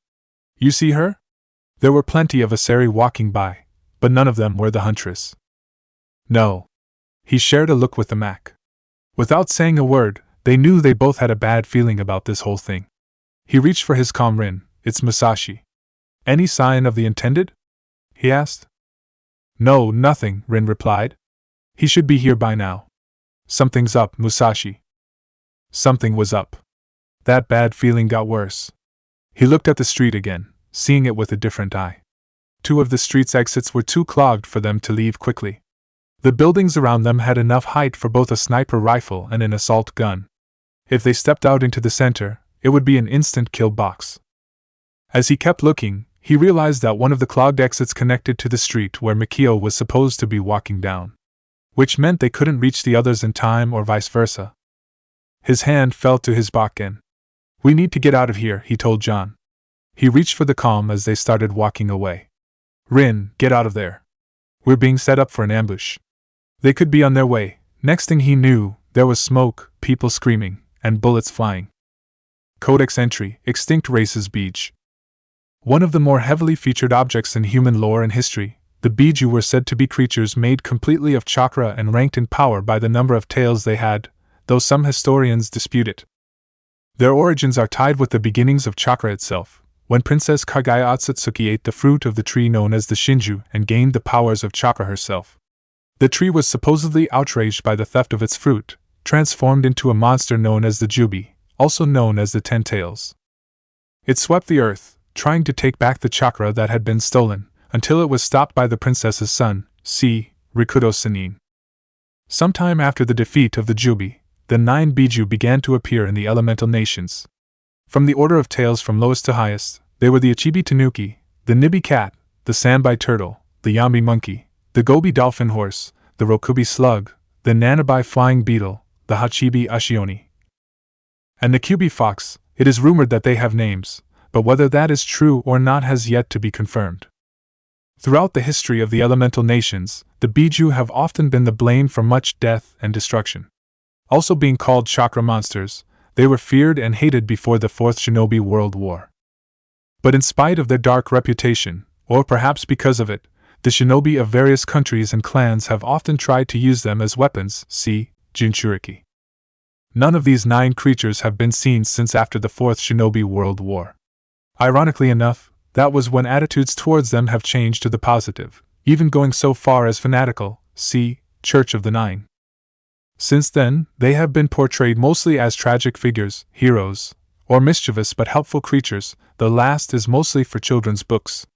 You see her? There were plenty of Asari walking by, but none of them were the Huntress. No. He shared a look with the Mac. Without saying a word, they knew they both had a bad feeling about this whole thing. He reached for his comm. Rin, it's Musashi. Any sign of the intended? He asked. No, nothing, Rin replied. He should be here by now. Something's up, Musashi. Something was up. That bad feeling got worse. He looked at the street again, seeing it with a different eye. 2 of the street's exits were too clogged for them to leave quickly. The buildings around them had enough height for both a sniper rifle and an assault gun. If they stepped out into the center, it would be an instant kill box. As he kept looking, he realized that one of the clogged exits connected to the street where Mikio was supposed to be walking down. Which meant they couldn't reach the others in time or vice versa. His hand fell to his bakken. We need to get out of here, he told John. He reached for the comm as they started walking away. Rin, get out of there. We're being set up for an ambush. They could be on their way. Next thing he knew, there was smoke, people screaming, and bullets flying. Codex entry, Extinct Races Beej. One of the more heavily featured objects in human lore and history, the Beiju were said to be creatures made completely of chakra and ranked in power by the number of tails they had, though some historians dispute it. Their origins are tied with the beginnings of chakra itself, when Princess Kagaya Otsutsuki ate the fruit of the tree known as the Shinju and gained the powers of chakra herself. The tree was supposedly outraged by the theft of its fruit, transformed into a monster known as the Jubi, also known as the Ten Tails. It swept the earth, trying to take back the chakra that had been stolen, until it was stopped by the princess's son, Rikudo Sennin. Sometime after the defeat of the Jubi, the 9 Beiju began to appear in the elemental nations. From the order of tails from lowest to highest, they were the Ichibi Tanuki, the Nibi cat, the Sanbai turtle, the Yambi monkey, the Gobi dolphin horse, the Rokubi slug, the Nanabai flying beetle, the Hachibi Ashioni, and the Kyubi fox. It is rumored that they have names, but whether that is true or not has yet to be confirmed. Throughout the history of the elemental nations, the Biju have often been the blame for much death and destruction. Also being called chakra monsters, they were feared and hated before the Fourth Shinobi World War. But in spite of their dark reputation, or perhaps because of it, the shinobi of various countries and clans have often tried to use them as weapons, see Jinchuriki. None of these 9 creatures have been seen since after the Fourth Shinobi World War. Ironically enough, that was when attitudes towards them have changed to the positive, even going so far as fanatical, see Church of the Nine. Since then, they have been portrayed mostly as tragic figures, heroes, or mischievous but helpful creatures. The last is mostly for children's books.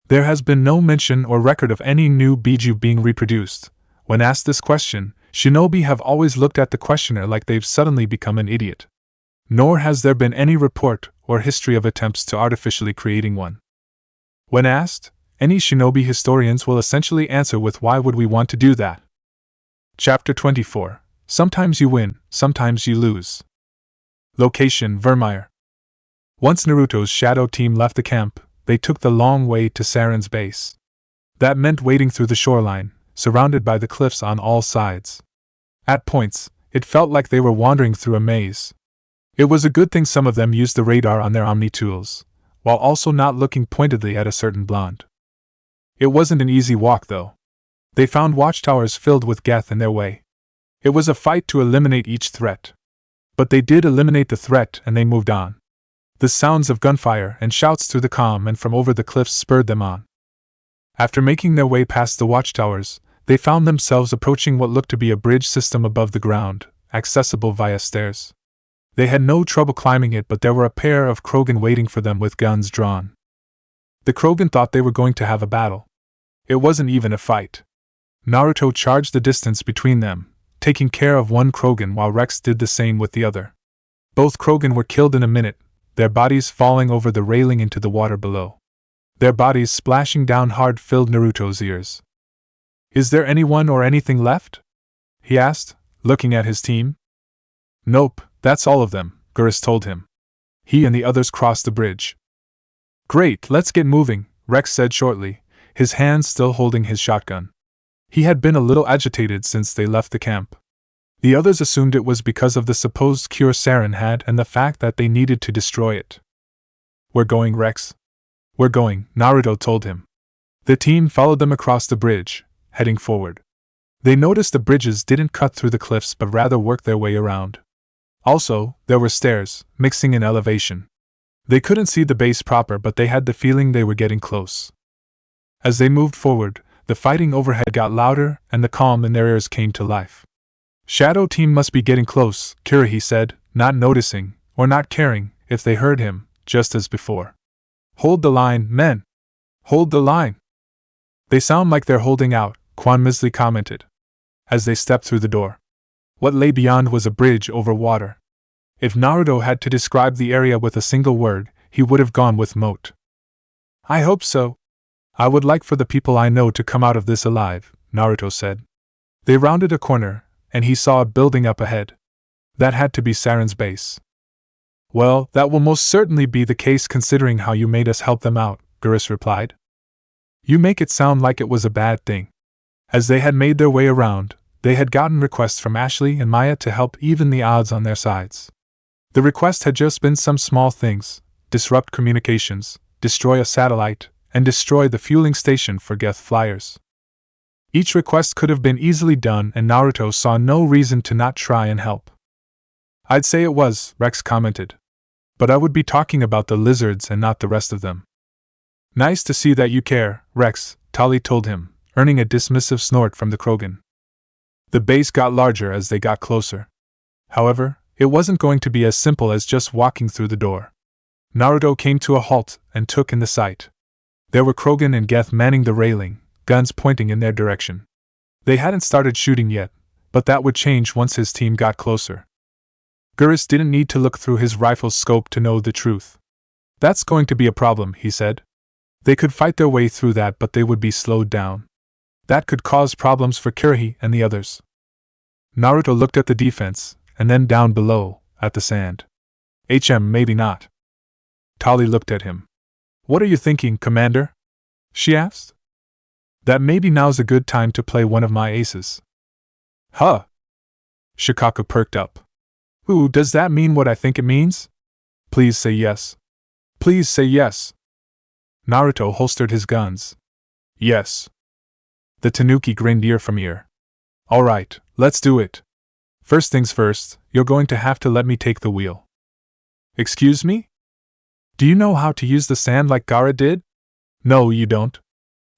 There has been no mention or record of any new Biju being reproduced. When asked this question, shinobi have always looked at the questioner like they've suddenly become an idiot. Nor has there been any report or history of attempts to artificially creating one. When asked, any shinobi historians will essentially answer with "Why would we want to do that?" Chapter 24. Sometimes you win, sometimes you lose. Location: Vermeer. Once Naruto's shadow team left the camp, they took the long way to Sarin's base. That meant wading through the shoreline, surrounded by the cliffs on all sides. At points, it felt like they were wandering through a maze. It was a good thing some of them used the radar on their Omni tools, while also not looking pointedly at a certain blonde. It wasn't an easy walk, though. They found watchtowers filled with Geth in their way. It was a fight to eliminate each threat. But they did eliminate the threat and they moved on. The sounds of gunfire and shouts through the calm and from over the cliffs spurred them on. After making their way past the watchtowers, they found themselves approaching what looked to be a bridge system above the ground, accessible via stairs. They had no trouble climbing it, but there were a pair of Krogan waiting for them with guns drawn. The Krogan thought they were going to have a battle. It wasn't even a fight. Naruto charged the distance between them, taking care of one Krogan while Rex did the same with the other. Both Krogan were killed in a minute, their bodies falling over the railing into the water below. Their bodies splashing down hard filled Naruto's ears. "Is there anyone or anything left?" he asked, looking at his team. "Nope, that's all of them," Gurus told him. He and the others crossed the bridge. "Great, let's get moving," Rex said shortly, his hands still holding his shotgun. He had been a little agitated since they left the camp. The others assumed it was because of the supposed cure Sarin had and the fact that they needed to destroy it. "We're going, Rex." "We're going," Naruto told him. The team followed them across the bridge, heading forward. They noticed the bridges didn't cut through the cliffs but rather worked their way around. Also, there were stairs, mixing in elevation. They couldn't see the base proper, but they had the feeling they were getting close. As they moved forward, the fighting overhead got louder and the calm in their ears came to life. "Shadow team must be getting close," Kirihi said, not noticing, or not caring, if they heard him, just as before. "Hold the line, men! Hold the line!" "They sound like they're holding out," Quan Misley commented, as they stepped through the door. What lay beyond was a bridge over water. If Naruto had to describe the area with a single word, he would have gone with moat. "I hope so. I would like for the people I know to come out of this alive," Naruto said. They rounded a corner, and he saw a building up ahead. That had to be Sarin's base. "Well, that will most certainly be the case considering how you made us help them out," Gurus replied. "You make it sound like it was a bad thing." As they had made their way around, they had gotten requests from Ashley and Maya to help even the odds on their sides. The request had just been some small things: disrupt communications, destroy a satellite, and destroy the fueling station for Geth flyers. Each request could have been easily done, and Naruto saw no reason to not try and help. "I'd say it was," Rex commented. "But I would be talking about the lizards and not the rest of them." "Nice to see that you care, Rex," Tali told him, earning a dismissive snort from the Krogan. The base got larger as they got closer. However, it wasn't going to be as simple as just walking through the door. Naruto came to a halt and took in the sight. There were Krogan and Geth manning the railing, guns pointing in their direction. They hadn't started shooting yet, but that would change once his team got closer. Gurus didn't need to look through his rifle's scope to know the truth. "That's going to be a problem," he said. "They could fight their way through that, but they would be slowed down. That could cause problems for Kirihi and the others." Naruto looked at the defense, and then down below, at the sand. Maybe not." Tali looked at him. "What are you thinking, Commander?" she asked. that maybe now's a good time to play one of my aces. Huh? Shikako perked up. Ooh, does that mean what I think it means? Please say yes. Please say yes. Naruto holstered his guns. Yes. The tanuki grinned ear from ear. Alright, let's do it. First things first, you're going to have to let me take the wheel. Excuse me? Do you know how to use the sand like Gaara did? No, you don't.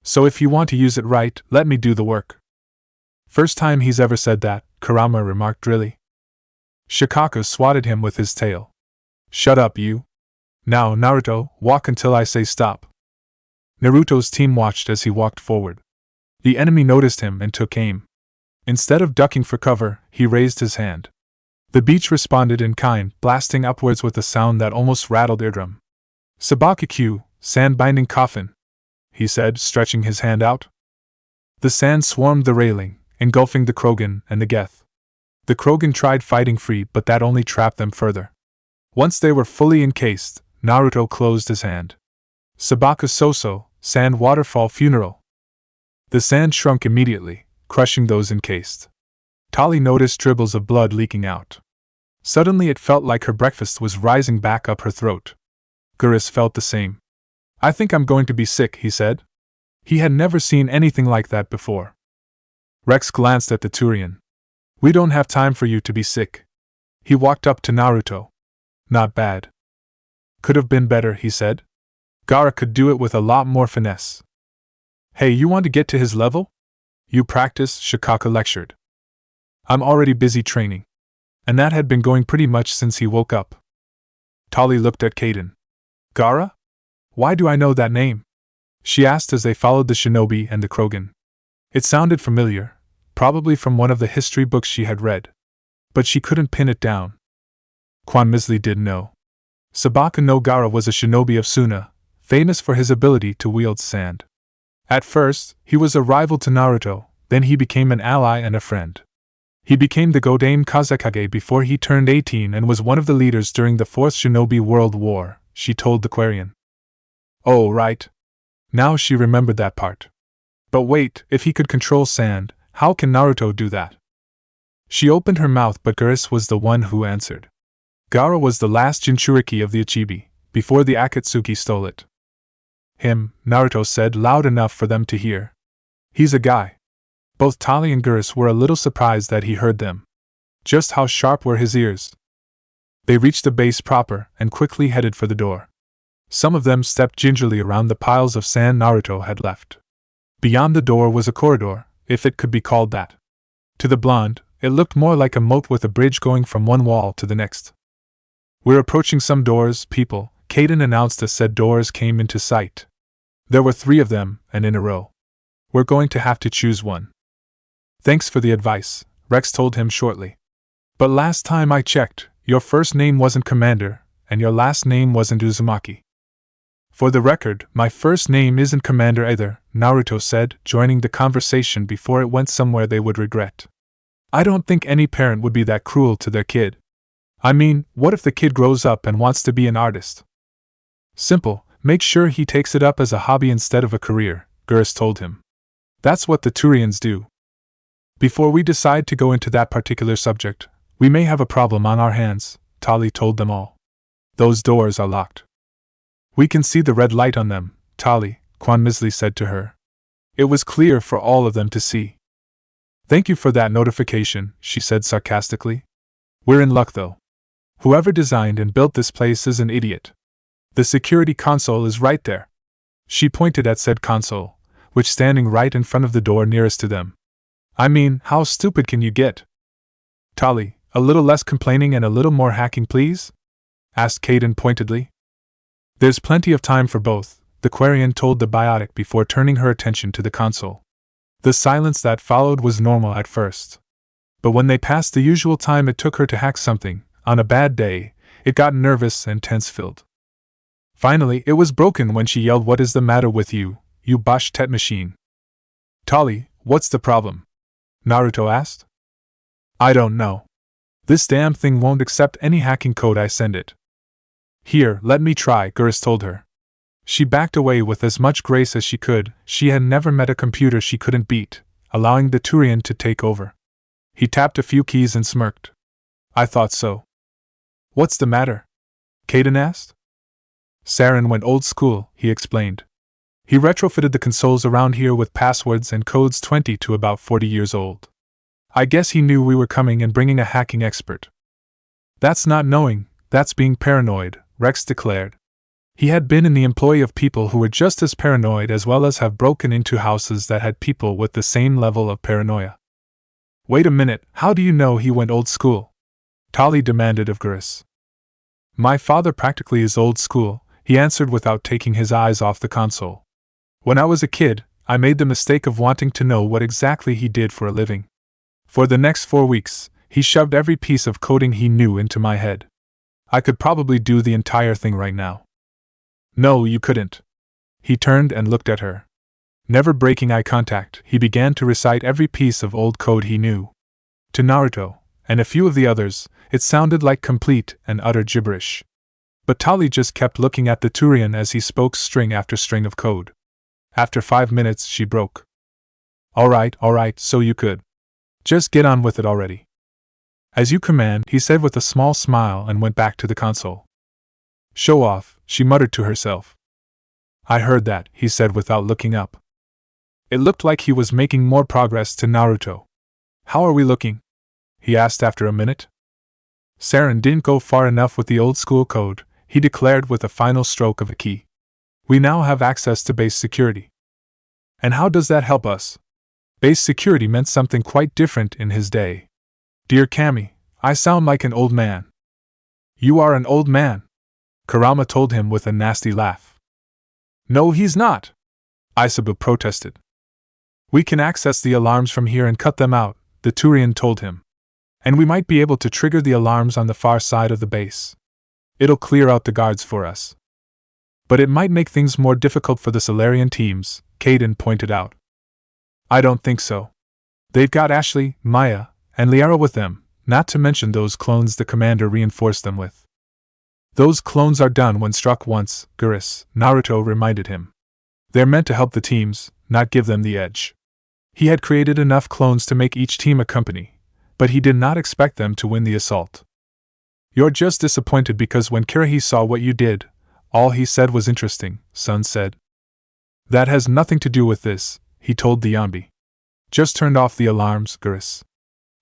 So if you want to use it right, let me do the work. First time he's ever said that, Kurama remarked drily. Shikako swatted him with his tail. Shut up, you. Now, Naruto, walk until I say stop. Naruto's team watched as he walked forward. The enemy noticed him and took aim. Instead of ducking for cover, he raised his hand. The beach responded in kind, blasting upwards with a sound that almost rattled eardrum. Sabakakyu, sand-binding coffin, he said, stretching his hand out. The sand swarmed the railing, engulfing the Krogan and the Geth. The Krogan tried fighting free, but that only trapped them further. Once they were fully encased, Naruto closed his hand. Sabaka Soso, sand waterfall funeral. The sand shrunk immediately, crushing those encased. Tali noticed dribbles of blood leaking out. Suddenly it felt like her breakfast was rising back up her throat. Geras felt the same. I think I'm going to be sick, he said. He had never seen anything like that before. Rex glanced at the Turian. We don't have time for you to be sick. He walked up to Naruto. Not bad. Could have been better, he said. Gaara could do it with a lot more finesse. Hey, you want to get to his level? You practice, Shikako lectured. I'm already busy training. And that had been going pretty much since he woke up. Tali looked at Kaden. Gaara? Why do I know that name? She asked as they followed the shinobi and the Krogan. It sounded familiar, probably from one of the history books she had read. But she couldn't pin it down. Quan Misli did know. Sabaka no Gaara was a shinobi of Suna, famous for his ability to wield sand. At first, he was a rival to Naruto, then he became an ally and a friend. He became the Godame Kazekage before he turned 18 and was one of the leaders during the Fourth Shinobi World War, she told the Quarian. Oh, right. Now she remembered that part. But wait, if he could control sand, how can Naruto do that? She opened her mouth, but Geras was the one who answered. Gaara was the last Jinchuriki of the Ichibi, before the Akatsuki stole it. Him, Naruto said loud enough for them to hear. He's a guy. Both Tali and Geras were a little surprised that he heard them. Just how sharp were his ears? They reached the base proper and quickly headed for the door. Some of them stepped gingerly around the piles of sand Naruto had left. Beyond the door was a corridor, if it could be called that. To the blonde, it looked more like a moat with a bridge going from one wall to the next. We're approaching some doors, people, Kaden announced as said doors came into sight. There were 3 of them, and in a row. We're going to have to choose one. Thanks for the advice, Rex told him shortly. But last time I checked, your first name wasn't Commander, and your last name wasn't Uzumaki. For the record, my first name isn't Commander either, Naruto said, joining the conversation before it went somewhere they would regret. I don't think any parent would be that cruel to their kid. I mean, what if the kid grows up and wants to be an artist? Simple, make sure he takes it up as a hobby instead of a career, Geras told him. That's what the Turians do. Before we decide to go into that particular subject, we may have a problem on our hands, Tali told them all. Those doors are locked. We can see the red light on them, Tali, Quan Misli said to her. It was clear for all of them to see. Thank you for that notification, she said sarcastically. We're in luck though. Whoever designed and built this place is an idiot. The security console is right there. She pointed at said console, which standing right in front of the door nearest to them. I mean, how stupid can you get? Tali, a little less complaining and a little more hacking, please? Asked Kaden pointedly. There's plenty of time for both, the Quarian told the biotic before turning her attention to the console. The silence that followed was normal at first. But when they passed the usual time it took her to hack something, on a bad day, it got nervous and tense-filled. Finally, it was broken when she yelled, "What is the matter with you, you Bosch Tet machine?" Tali, what's the problem? Naruto asked. I don't know. This damn thing won't accept any hacking code I send it. Here, let me try, Geras told her. She backed away with as much grace as she could. She had never met a computer she couldn't beat, allowing the Turian to take over. He tapped a few keys and smirked. I thought so. What's the matter? Caden asked. Sarin went old school, he explained. He retrofitted the consoles around here with passwords and codes 20 to about 40 years old. I guess he knew we were coming and bringing a hacking expert. That's not knowing, that's being paranoid, Rex declared. He had been in the employ of people who were just as paranoid as well as have broken into houses that had people with the same level of paranoia. Wait a minute, how do you know he went old school? Tali demanded of Gris. My father practically is old school, he answered without taking his eyes off the console. When I was a kid, I made the mistake of wanting to know what exactly he did for a living. For the next 4 weeks, he shoved every piece of coding he knew into my head. I could probably do the entire thing right now. No, you couldn't. He turned and looked at her. Never breaking eye contact, he began to recite every piece of old code he knew. To Naruto, and a few of the others, it sounded like complete and utter gibberish. But Tali just kept looking at the Turian as he spoke string after string of code. After 5 minutes, she broke. All right, so you could. Just get on with it already. As you command, he said with a small smile and went back to the console. Show off, she muttered to herself. I heard that, he said without looking up. It looked like he was making more progress to Naruto. How are we looking? He asked after a minute. Sarin didn't go far enough with the old school code, he declared with a final stroke of a key. We now have access to base security. And how does that help us? Base security meant something quite different in his day. Dear Cammy, I sound like an old man. You are an old man, Kurama told him with a nasty laugh. No, he's not, Isabu protested. We can access the alarms from here and cut them out, the Turian told him. And we might be able to trigger the alarms on the far side of the base. It'll clear out the guards for us. But it might make things more difficult for the Solarian teams, Caden pointed out. I don't think so. They've got Ashley, Maya, and Liara with them, not to mention those clones the commander reinforced them with. Those clones are done when struck once, Gris, Naruto reminded him. They're meant to help the teams, not give them the edge. He had created enough clones to make each team a company, but he did not expect them to win the assault. You're just disappointed because when Kirahi saw what you did, all he said was interesting, Sun said. That has nothing to do with this, he told the Yambi. Just turned off the alarms, Gris.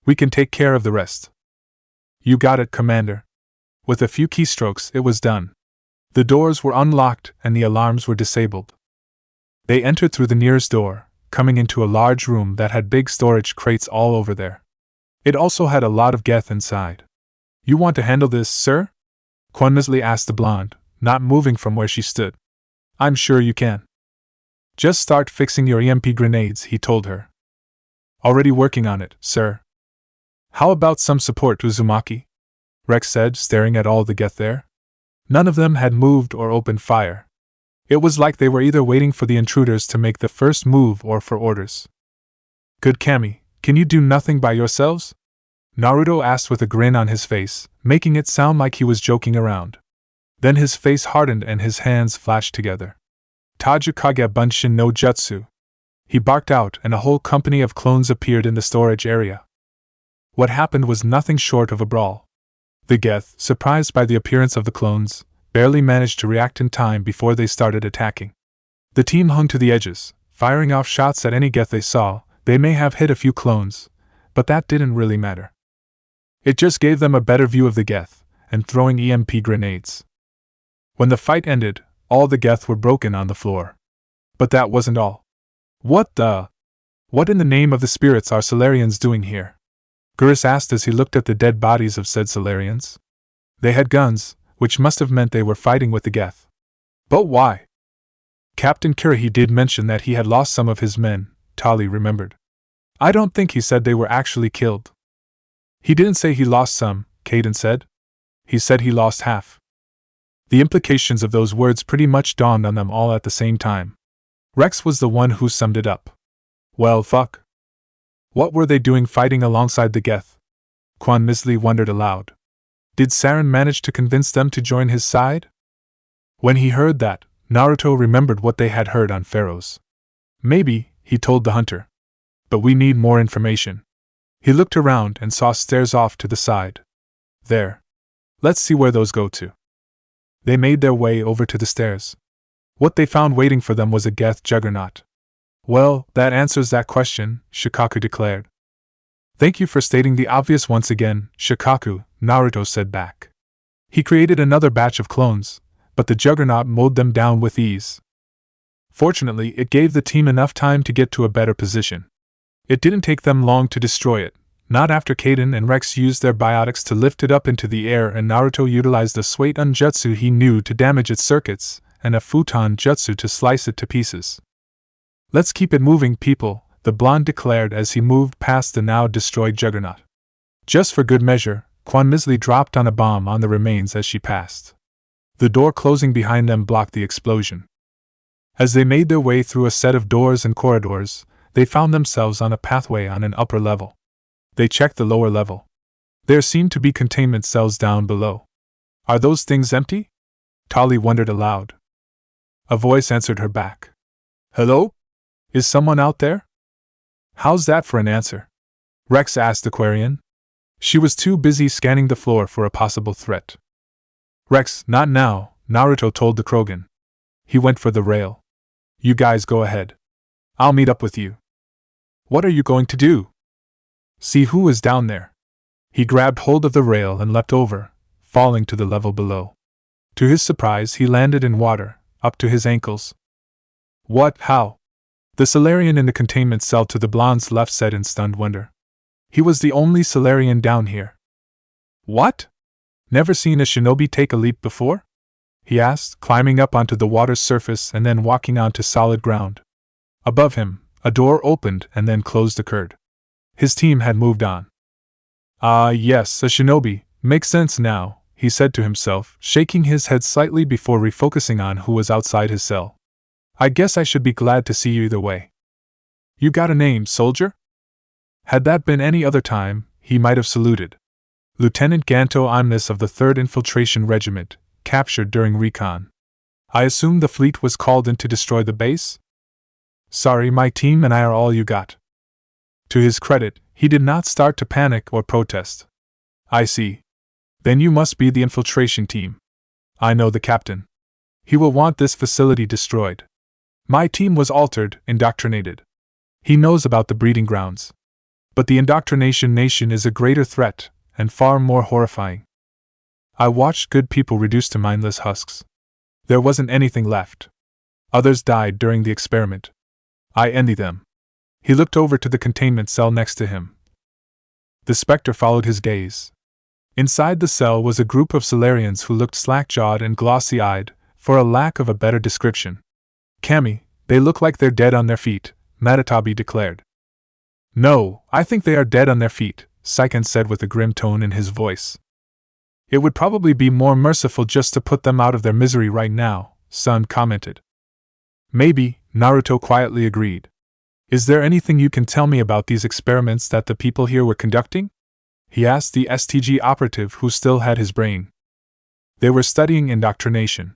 We can take care of the rest. You got it, Commander. With a few keystrokes, it was done. The doors were unlocked and the alarms were disabled. They entered through the nearest door, coming into a large room that had big storage crates all over there. It also had a lot of geth inside. You want to handle this, sir? Quanmisley asked the blonde, not moving from where she stood. I'm sure you can. Just start fixing your EMP grenades, he told her. Already working on it, sir. How about some support, Uzumaki? Rex said, staring at all the geth there. None of them had moved or opened fire. It was like they were either waiting for the intruders to make the first move or for orders. Good Cammy, can you do nothing by yourselves? Naruto asked with a grin on his face, making it sound like he was joking around. Then his face hardened and his hands flashed together. Tajukage Bunshin no Jutsu. He barked out and a whole company of clones appeared in the storage area. What happened was nothing short of a brawl. The geth, surprised by the appearance of the clones, barely managed to react in time before they started attacking. The team hung to the edges, firing off shots at any geth they saw. They may have hit a few clones, but that didn't really matter. It just gave them a better view of the geth, and throwing EMP grenades. When the fight ended, all the geth were broken on the floor. But that wasn't all. What in the name of the spirits are Solarians doing here? Gurus asked as he looked at the dead bodies of said Solarians. They had guns, which must have meant they were fighting with the geth. But why? Captain Kirahi did mention that he had lost some of his men, Tali remembered. I don't think he said they were actually killed. He didn't say he lost some, Caden said. He said he lost half. The implications of those words pretty much dawned on them all at the same time. Rex was the one who summed it up. Well, fuck. What were they doing fighting alongside the geth? Quan Misley wondered aloud. Did Sarin manage to convince them to join his side? When he heard that, Naruto remembered what they had heard on Pharaohs. Maybe, he told the hunter. But we need more information. He looked around and saw stairs off to the side. There. Let's see where those go to. They made their way over to the stairs. What they found waiting for them was a Geth juggernaut. Well, that answers that question, Shikaku declared. Thank you for stating the obvious once again, Shikaku, Naruto said back. He created another batch of clones, but the juggernaut mowed them down with ease. Fortunately, it gave the team enough time to get to a better position. It didn't take them long to destroy it, not after Kaden and Rex used their biotics to lift it up into the air and Naruto utilized a Suiton jutsu he knew to damage its circuits, and a Futon jutsu to slice it to pieces. Let's keep it moving, people, the blonde declared as he moved past the now destroyed juggernaut. Just for good measure, Quan Misli dropped on a bomb on the remains as she passed. The door closing behind them blocked the explosion. As they made their way through a set of doors and corridors, they found themselves on a pathway on an upper level. They checked the lower level. There seemed to be containment cells down below. Are those things empty? Tali wondered aloud. A voice answered her back. Hello? Is someone out there? How's that for an answer? Rex asked Aquarian. She was too busy scanning the floor for a possible threat. Rex, not now, Naruto told the Krogan. He went for the rail. You guys go ahead. I'll meet up with you. What are you going to do? See who is down there. He grabbed hold of the rail and leapt over, falling to the level below. To his surprise, he landed in water, up to his ankles. What? How? The Solarian in the containment cell to the blonde's left said in stunned wonder. He was the only Solarian down here. What? Never seen a shinobi take a leap before? He asked, climbing up onto the water's surface and then walking onto solid ground. Above him, a door opened and then closed occurred. His team had moved on. Ah, yes, a shinobi, makes sense now, he said to himself, shaking his head slightly before refocusing on who was outside his cell. I guess I should be glad to see you either way. You got a name, soldier? Had that been any other time, he might have saluted. Lieutenant Ganto Imnis of the 3rd Infiltration Regiment, captured during recon. I assume the fleet was called in to destroy the base? Sorry, my team and I are all you got. To his credit, he did not start to panic or protest. I see. Then you must be the infiltration team. I know the captain. He will want this facility destroyed. My team was altered, indoctrinated. He knows about the breeding grounds. But the indoctrination nation is a greater threat, and far more horrifying. I watched good people reduced to mindless husks. There wasn't anything left. Others died during the experiment. I envy them. He looked over to the containment cell next to him. The specter followed his gaze. Inside the cell was a group of Solarians who looked slack-jawed and glossy-eyed, for a lack of a better description. Kami, they look like they're dead on their feet, Matatabi declared. No, I think they are dead on their feet, Saiken said with a grim tone in his voice. It would probably be more merciful just to put them out of their misery right now, Sun commented. Maybe, Naruto quietly agreed. Is there anything you can tell me about these experiments that the people here were conducting? He asked the STG operative who still had his brain. They were studying indoctrination.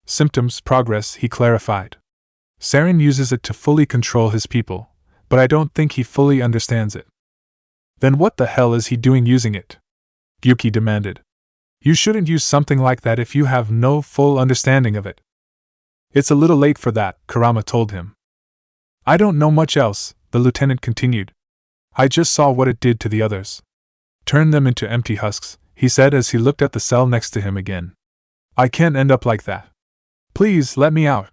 Symptoms, progress, he clarified. Sarin uses it to fully control his people, but I don't think he fully understands it. Then what the hell is he doing using it? Gyuki demanded. You shouldn't use something like that if you have no full understanding of it. It's a little late for that, Kurama told him. I don't know much else, the lieutenant continued. I just saw what it did to the others. Turn them into empty husks, he said as he looked at the cell next to him again. I can't end up like that. Please let me out.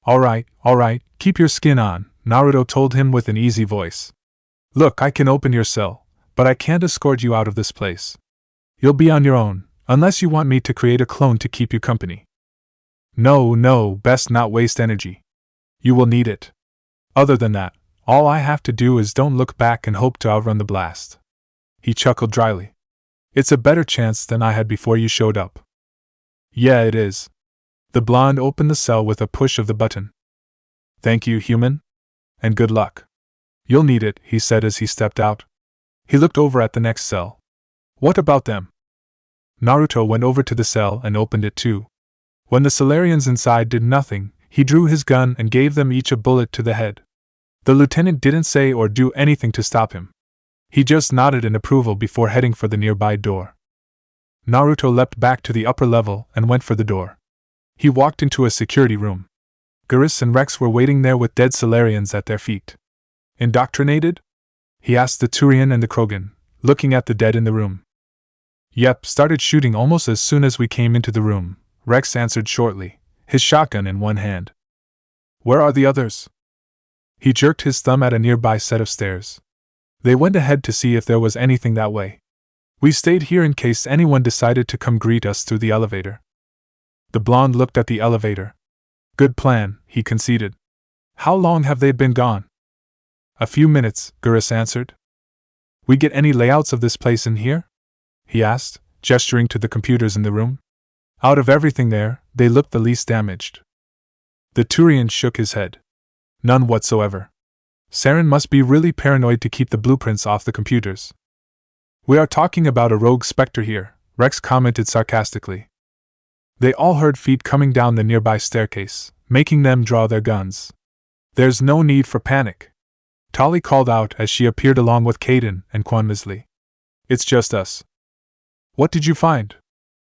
All right, keep your skin on, Naruto told him with an easy voice. Look, I can open your cell, but I can't escort you out of this place. You'll be on your own, unless you want me to create a clone to keep you company. No, best not waste energy. You will need it. Other than that, all I have to do is don't look back and hope to outrun the blast. He chuckled dryly. It's a better chance than I had before you showed up. Yeah, it is. The blonde opened the cell with a push of the button. Thank you, human. And good luck. You'll need it, he said as he stepped out. He looked over at the next cell. What about them? Naruto went over to the cell and opened it too. When the Solarians inside did nothing, he drew his gun and gave them each a bullet to the head. The lieutenant didn't say or do anything to stop him. He just nodded in approval before heading for the nearby door. Naruto leapt back to the upper level and went for the door. He walked into a security room. Geras and Rex were waiting there with dead Solarians at their feet. Indoctrinated? He asked the Turian and the Krogan, looking at the dead in the room. Yep, started shooting almost as soon as we came into the room, Rex answered shortly, his shotgun in one hand. Where are the others? He jerked his thumb at a nearby set of stairs. They went ahead to see if there was anything that way. We stayed here in case anyone decided to come greet us through the elevator. The blonde looked at the elevator. Good plan, he conceded. How long have they been gone? A few minutes, Geras answered. We get any layouts of this place in here? He asked, gesturing to the computers in the room. Out of everything there, they looked the least damaged. The Turian shook his head. None whatsoever. Sarin must be really paranoid to keep the blueprints off the computers. We are talking about a rogue specter here, Rex commented sarcastically. They all heard feet coming down the nearby staircase, making them draw their guns. There's no need for panic, Tali called out as she appeared along with Kaden and Quan Misley. It's just us. What did you find?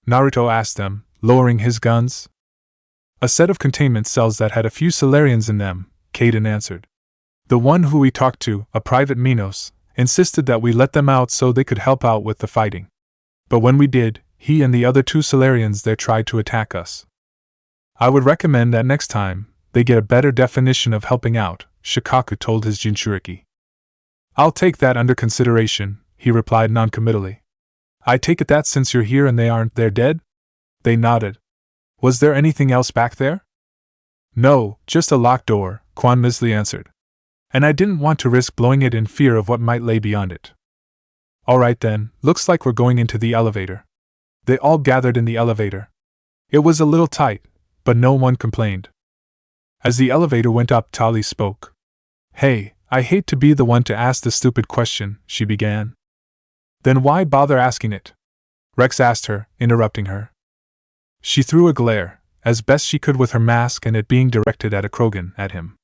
Naruto asked them, lowering his guns. A set of containment cells that had a few Solarians in them, Kaden answered. The one who we talked to, a private Minos, insisted that we let them out so they could help out with the fighting. But when we did, he and the other two Solarians there tried to attack us. I would recommend that next time, they get a better definition of helping out, Shikaku told his Jinchuriki. I'll take that under consideration, he replied noncommittally. I take it that since you're here and they're dead? They nodded. Was there anything else back there? No, just a locked door, Quan Misley answered. And I didn't want to risk blowing it in fear of what might lay beyond it. Alright then, looks like we're going into the elevator. They all gathered in the elevator. It was a little tight, but no one complained. As the elevator went up, Tali spoke. Hey, I hate to be the one to ask the stupid question, she began. Then why bother asking it? Rex asked her, interrupting her. She threw a glare, as best she could with her mask and it being directed at a Krogan, at him.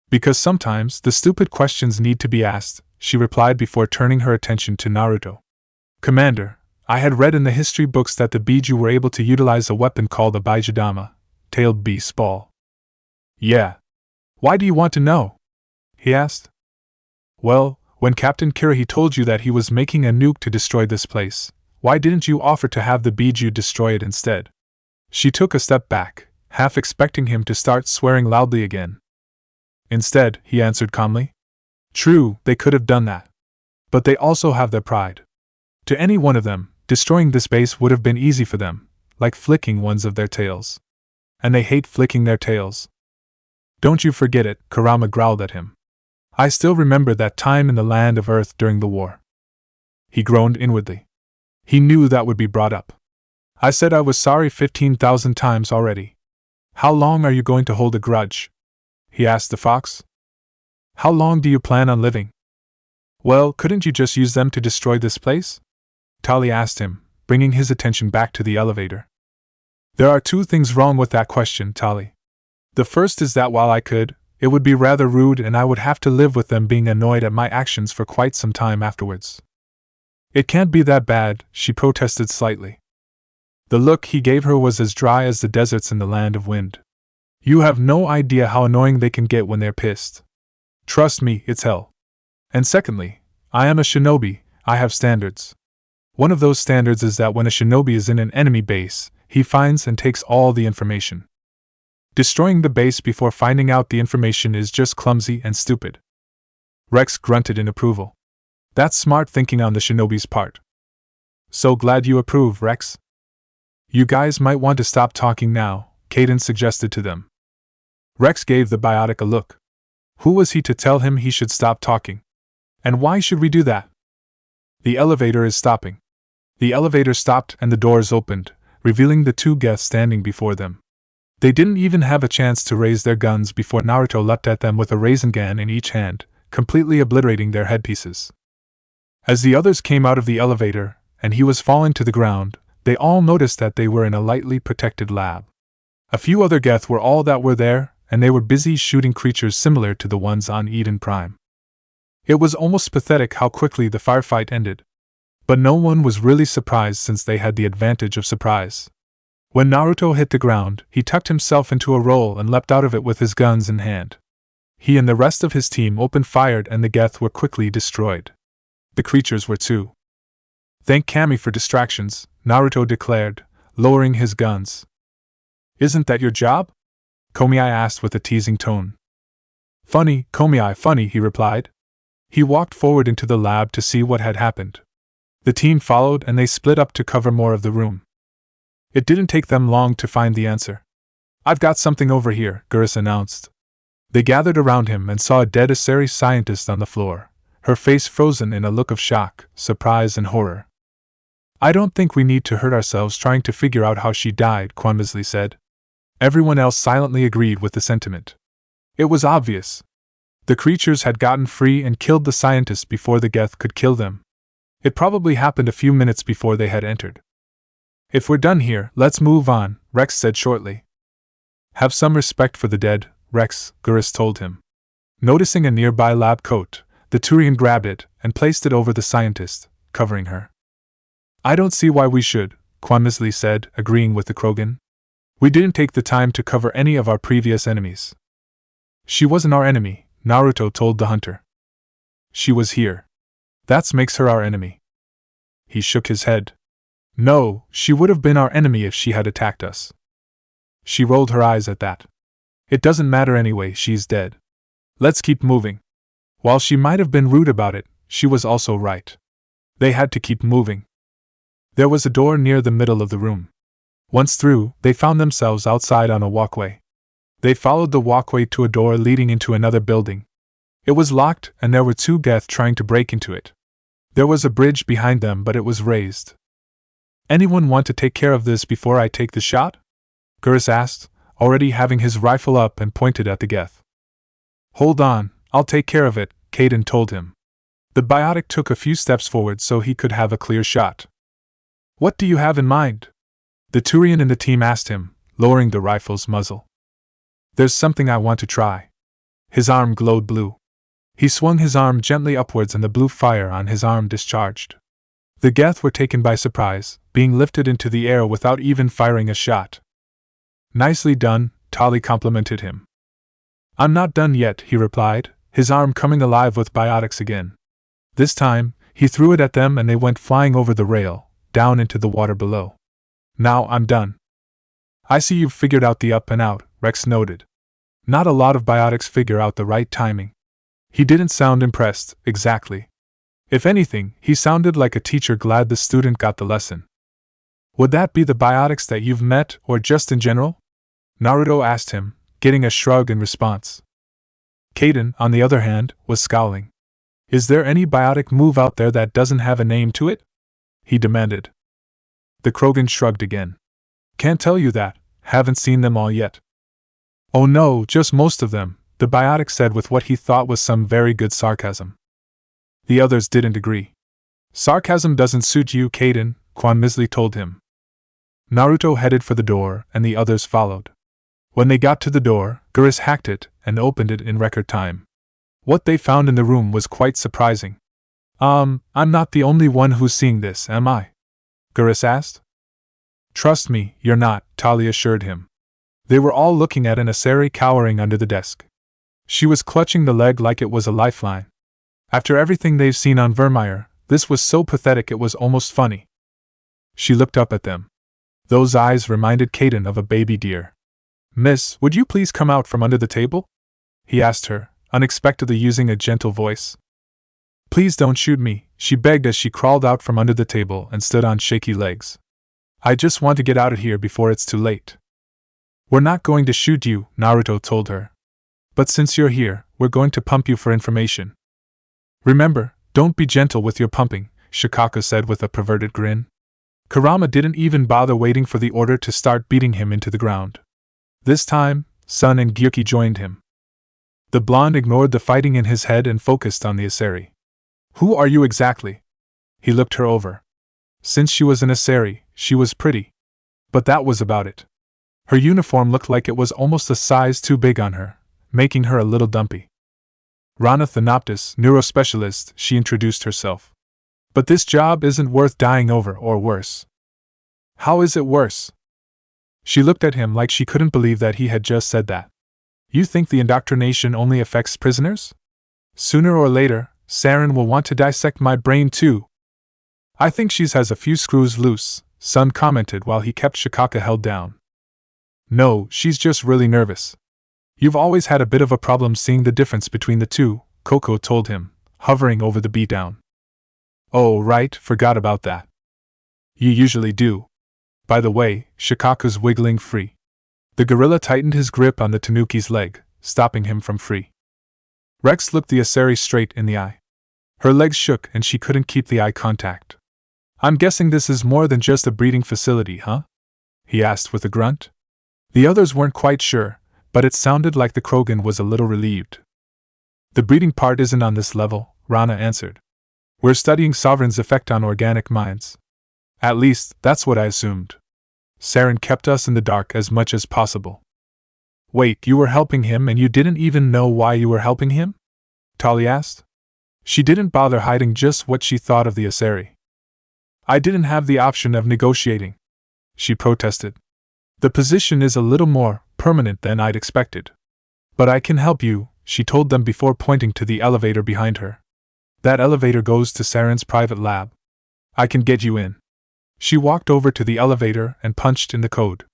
Because sometimes the stupid questions need to be asked, she replied before turning her attention to Naruto. Commander, I had read in the history books that the Biju were able to utilize a weapon called a Baijidama, tailed beast ball. Yeah. Why do you want to know? He asked. Well, when Captain Kirahi told you that he was making a nuke to destroy this place, why didn't you offer to have the Biju destroy it instead? She took a step back, half expecting him to start swearing loudly again. Instead, he answered calmly. True, they could have done that. But they also have their pride. To any one of them, destroying this base would have been easy for them, like flicking ones of their tails. And they hate flicking their tails. Don't you forget it, Kurama growled at him. I still remember that time in the land of Earth during the war. He groaned inwardly. He knew that would be brought up. I said I was sorry 15,000 times already. How long are you going to hold a grudge? He asked the fox. How long do you plan on living? Well, couldn't you just use them to destroy this place? Tali asked him, bringing his attention back to the elevator. There are two things wrong with that question, Tali. The first is that while I could, it would be rather rude and I would have to live with them being annoyed at my actions for quite some time afterwards. It can't be that bad, she protested slightly. The look he gave her was as dry as the deserts in the land of wind. You have no idea how annoying they can get when they're pissed. Trust me, it's hell. And secondly, I am a shinobi, I have standards. One of those standards is that when a shinobi is in an enemy base, he finds and takes all the information. Destroying the base before finding out the information is just clumsy and stupid. Rex grunted in approval. That's smart thinking on the shinobi's part. So glad you approve, Rex. You guys might want to stop talking now, Kaden suggested to them. Rex gave the biotic a look. Who was he to tell him he should stop talking? And why should we do that? The elevator is stopping. The elevator stopped and the doors opened, revealing the two guests standing before them. They didn't even have a chance to raise their guns before Naruto leapt at them with a Rasengan in each hand, completely obliterating their headpieces. As the others came out of the elevator, and he was falling to the ground, they all noticed that they were in a lightly protected lab. A few other Geth were all that were there, and they were busy shooting creatures similar to the ones on Eden Prime. It was almost pathetic how quickly the firefight ended. But no one was really surprised since they had the advantage of surprise. When Naruto hit the ground, he tucked himself into a roll and leapt out of it with his guns in hand. He and the rest of his team opened fire and the Geth were quickly destroyed. The creatures were too. Thank Kami for distractions, Naruto declared, lowering his guns. Isn't that your job? Komi asked with a teasing tone. Funny, Komi, funny, he replied. He walked forward into the lab to see what had happened. The team followed and they split up to cover more of the room. It didn't take them long to find the answer. I've got something over here, Gurus announced. They gathered around him and saw a dead Asari scientist on the floor, her face frozen in a look of shock, surprise and horror. I don't think we need to hurt ourselves trying to figure out how she died, Quanmisley said. Everyone else silently agreed with the sentiment. It was obvious. The creatures had gotten free and killed the scientist before the Geth could kill them. It probably happened a few minutes before they had entered. If we're done here, let's move on, Rex said shortly. Have some respect for the dead, Rex, Gurus told him. Noticing a nearby lab coat, the Turian grabbed it and placed it over the scientist, covering her. I don't see why we should, Quanmisley said, agreeing with the Krogan. We didn't take the time to cover any of our previous enemies. She wasn't our enemy, Naruto told the hunter. She was here. That makes her our enemy. He shook his head. No, she would have been our enemy if she had attacked us. She rolled her eyes at that. It doesn't matter anyway, she's dead. Let's keep moving. While she might have been rude about it, she was also right. They had to keep moving. There was a door near the middle of the room. Once through, they found themselves outside on a walkway. They followed the walkway to a door leading into another building. It was locked, and there were two Geth trying to break into it. There was a bridge behind them, but it was raised. Anyone want to take care of this before I take the shot? Gurus asked, already having his rifle up and pointed at the Geth. Hold on, I'll take care of it, Caden told him. The biotic took a few steps forward so he could have a clear shot. What do you have in mind? The Turian in the team asked him, lowering the rifle's muzzle. There's something I want to try. His arm glowed blue. He swung his arm gently upwards and the blue fire on his arm discharged. The Geth were taken by surprise, being lifted into the air without even firing a shot. Nicely done, Tali complimented him. I'm not done yet, he replied, his arm coming alive with biotics again. This time, he threw it at them and they went flying over the rail, down into the water below. Now I'm done. I see you've figured out the up and out, Rex noted. Not a lot of biotics figure out the right timing. He didn't sound impressed, exactly. If anything, he sounded like a teacher glad the student got the lesson. Would that be the biotics that you've met, or just in general? Naruto asked him, getting a shrug in response. Caden, on the other hand, was scowling. Is there any biotic move out there that doesn't have a name to it? He demanded. The Krogan shrugged again. Can't tell you that, haven't seen them all yet. Oh no, just most of them, the biotic said with what he thought was some very good sarcasm. The others didn't agree. Sarcasm doesn't suit you, Caden, Quanmisley told him. Naruto headed for the door, and the others followed. When they got to the door, Gurus hacked it and opened it in record time. What they found in the room was quite surprising. I'm not the only one who's seeing this, am I? Gurus asked. Trust me, you're not, Tali assured him. They were all looking at an Asari cowering under the desk. She was clutching the leg like it was a lifeline. After everything they've seen on Vermeer, this was so pathetic it was almost funny. She looked up at them. Those eyes reminded Caden of a baby deer. Miss, would you please come out from under the table? He asked her, unexpectedly using a gentle voice. Please don't shoot me, she begged as she crawled out from under the table and stood on shaky legs. I just want to get out of here before it's too late. We're not going to shoot you, Naruto told her. But since you're here, we're going to pump you for information. Remember, don't be gentle with your pumping, Shikaka said with a perverted grin. Kurama didn't even bother waiting for the order to start beating him into the ground. This time, Sun and Gyuki joined him. The blonde ignored the fighting in his head and focused on the Asari. Who are you exactly? He looked her over. Since she was an Asari, she was pretty. But that was about it. Her uniform looked like it was almost a size too big on her, making her a little dumpy. Rana Thanoptis, neurospecialist, she introduced herself. But this job isn't worth dying over, or worse. How is it worse? She looked at him like she couldn't believe that he had just said that. You think the indoctrination only affects prisoners? Sooner or later, Sarin will want to dissect my brain too. I think she has a few screws loose, Sun commented while he kept Shikaka held down. No, she's just really nervous. You've always had a bit of a problem seeing the difference between the two, Koko told him, hovering over the beatdown. Oh, right, forgot about that. You usually do. By the way, Shikaka's wiggling free. The gorilla tightened his grip on the Tanuki's leg, stopping him from free. Rex looked the Asari straight in the eye. Her legs shook and she couldn't keep the eye contact. I'm guessing this is more than just a breeding facility, huh? He asked with a grunt. The others weren't quite sure, but it sounded like the Krogan was a little relieved. The breeding part isn't on this level, Rana answered. We're studying Sovereign's effect on organic minds. At least, that's what I assumed. Sarin kept us in the dark as much as possible. Wait, you were helping him and you didn't even know why you were helping him? Tali asked. She didn't bother hiding just what she thought of the Asari. I didn't have the option of negotiating, she protested. The position is a little more permanent than I'd expected. But I can help you, she told them before pointing to the elevator behind her. That elevator goes to Sarin's private lab. I can get you in. She walked over to the elevator and punched in the code.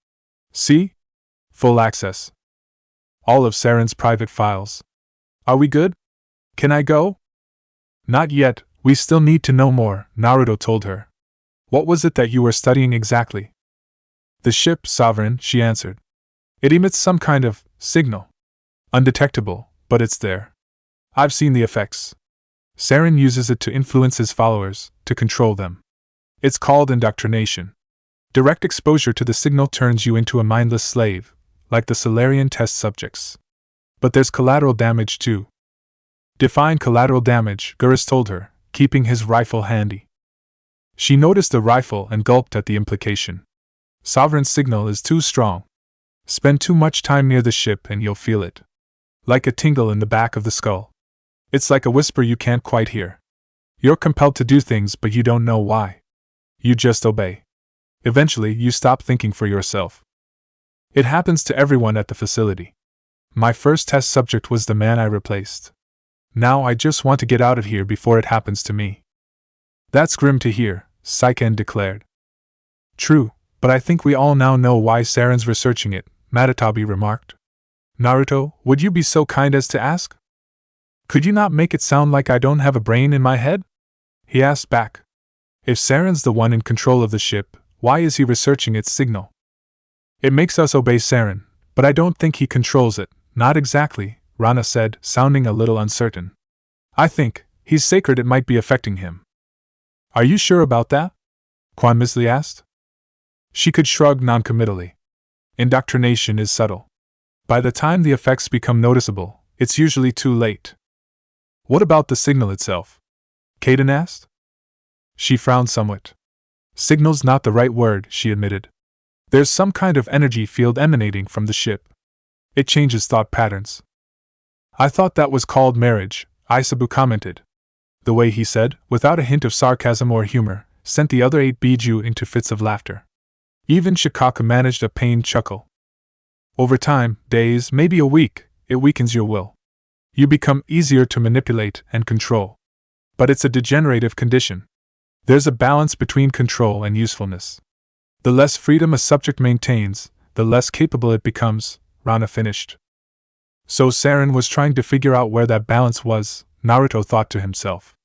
See? Full access. All of Sarin's private files. Are we good? Can I go? Not yet, we still need to know more, Naruto told her. What was it that you were studying exactly? The ship, Sovereign, she answered. It emits some kind of signal. Undetectable, but it's there. I've seen the effects. Sarin uses it to influence his followers, to control them. It's called indoctrination. Direct exposure to the signal turns you into a mindless slave, like the Solarian test subjects. But there's collateral damage too. Define collateral damage, Gurus told her, keeping his rifle handy. She noticed the rifle and gulped at the implication. Sovereign's signal is too strong. Spend too much time near the ship and you'll feel it. Like a tingle in the back of the skull. It's like a whisper you can't quite hear. You're compelled to do things but you don't know why. You just obey. Eventually, you stop thinking for yourself. It happens to everyone at the facility. My first test subject was the man I replaced. Now I just want to get out of here before it happens to me. That's grim to hear, Saiken declared. True, but I think we all now know why Sarin's researching it, Matatabi remarked. Naruto, would you be so kind as to ask? Could you not make it sound like I don't have a brain in my head? He asked back. If Sarin's the one in control of the ship, why is he researching its signal? It makes us obey Sarin, but I don't think he controls it, not exactly, Rana said, sounding a little uncertain. I think, he's sacred, it might be affecting him. Are you sure about that? Quan Misli asked. She could shrug noncommittally. Indoctrination is subtle. By the time the effects become noticeable, it's usually too late. What about the signal itself? Kaden asked. She frowned somewhat. Signal's not the right word, she admitted. There's some kind of energy field emanating from the ship. It changes thought patterns. I thought that was called marriage, Isabu commented. The way he said, without a hint of sarcasm or humor, sent the other 8 Biju into fits of laughter. Even Shikaka managed a pained chuckle. Over time, days, maybe a week, it weakens your will. You become easier to manipulate and control. But it's a degenerative condition. There's a balance between control and usefulness. The less freedom a subject maintains, the less capable it becomes, Rana finished. So Sarin was trying to figure out where that balance was, Naruto thought to himself.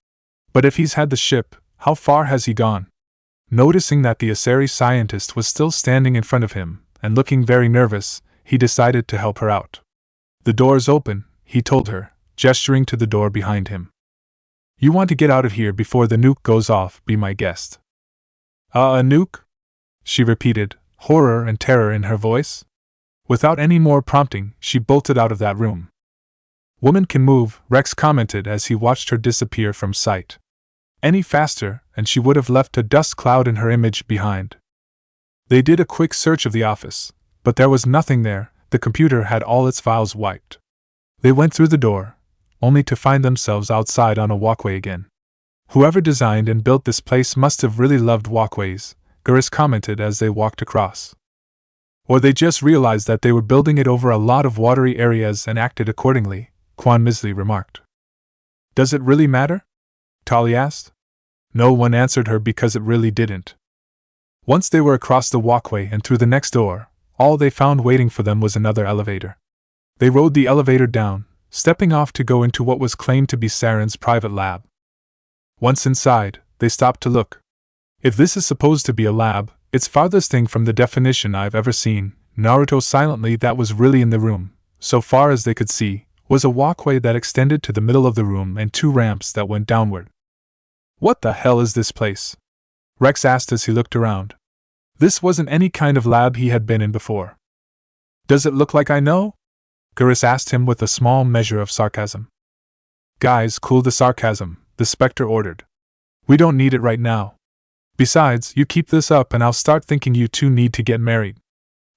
But if he's had the ship, how far has he gone? Noticing that the Asari scientist was still standing in front of him, and looking very nervous, he decided to help her out. The door's open, he told her, gesturing to the door behind him. You want to get out of here before the nuke goes off, be my guest. A nuke? She repeated, horror and terror in her voice. Without any more prompting, she bolted out of that room. Woman can move, Rex commented as he watched her disappear from sight. Any faster, and she would have left a dust cloud in her image behind. They did a quick search of the office, But there was nothing there, the computer had all its files wiped. They went through the door, only to find themselves outside on a walkway again. Whoever designed and built this place must have really loved walkways, Gurus commented as they walked across. Or they just realized that they were building it over a lot of watery areas and acted accordingly, Quan Misley remarked. Does it really matter? Tali asked. No one answered her because it really didn't. Once they were across the walkway and through the next door, all they found waiting for them was another elevator. They rode the elevator down, stepping off to go into what was claimed to be Sarin's private lab. Once inside, they stopped to look. If this is supposed to be a lab, it's farthest thing from the definition I've ever seen. Naruto silently that was really in the room, so far as they could see, was a walkway that extended to the middle of the room and 2 ramps that went downward. What the hell is this place? Rex asked as he looked around. This wasn't any kind of lab he had been in before. Does it look like I know? Gurus asked him with a small measure of sarcasm. Guys, cool the sarcasm, the Spectre ordered. We don't need it right now. Besides, you keep this up and I'll start thinking you two need to get married.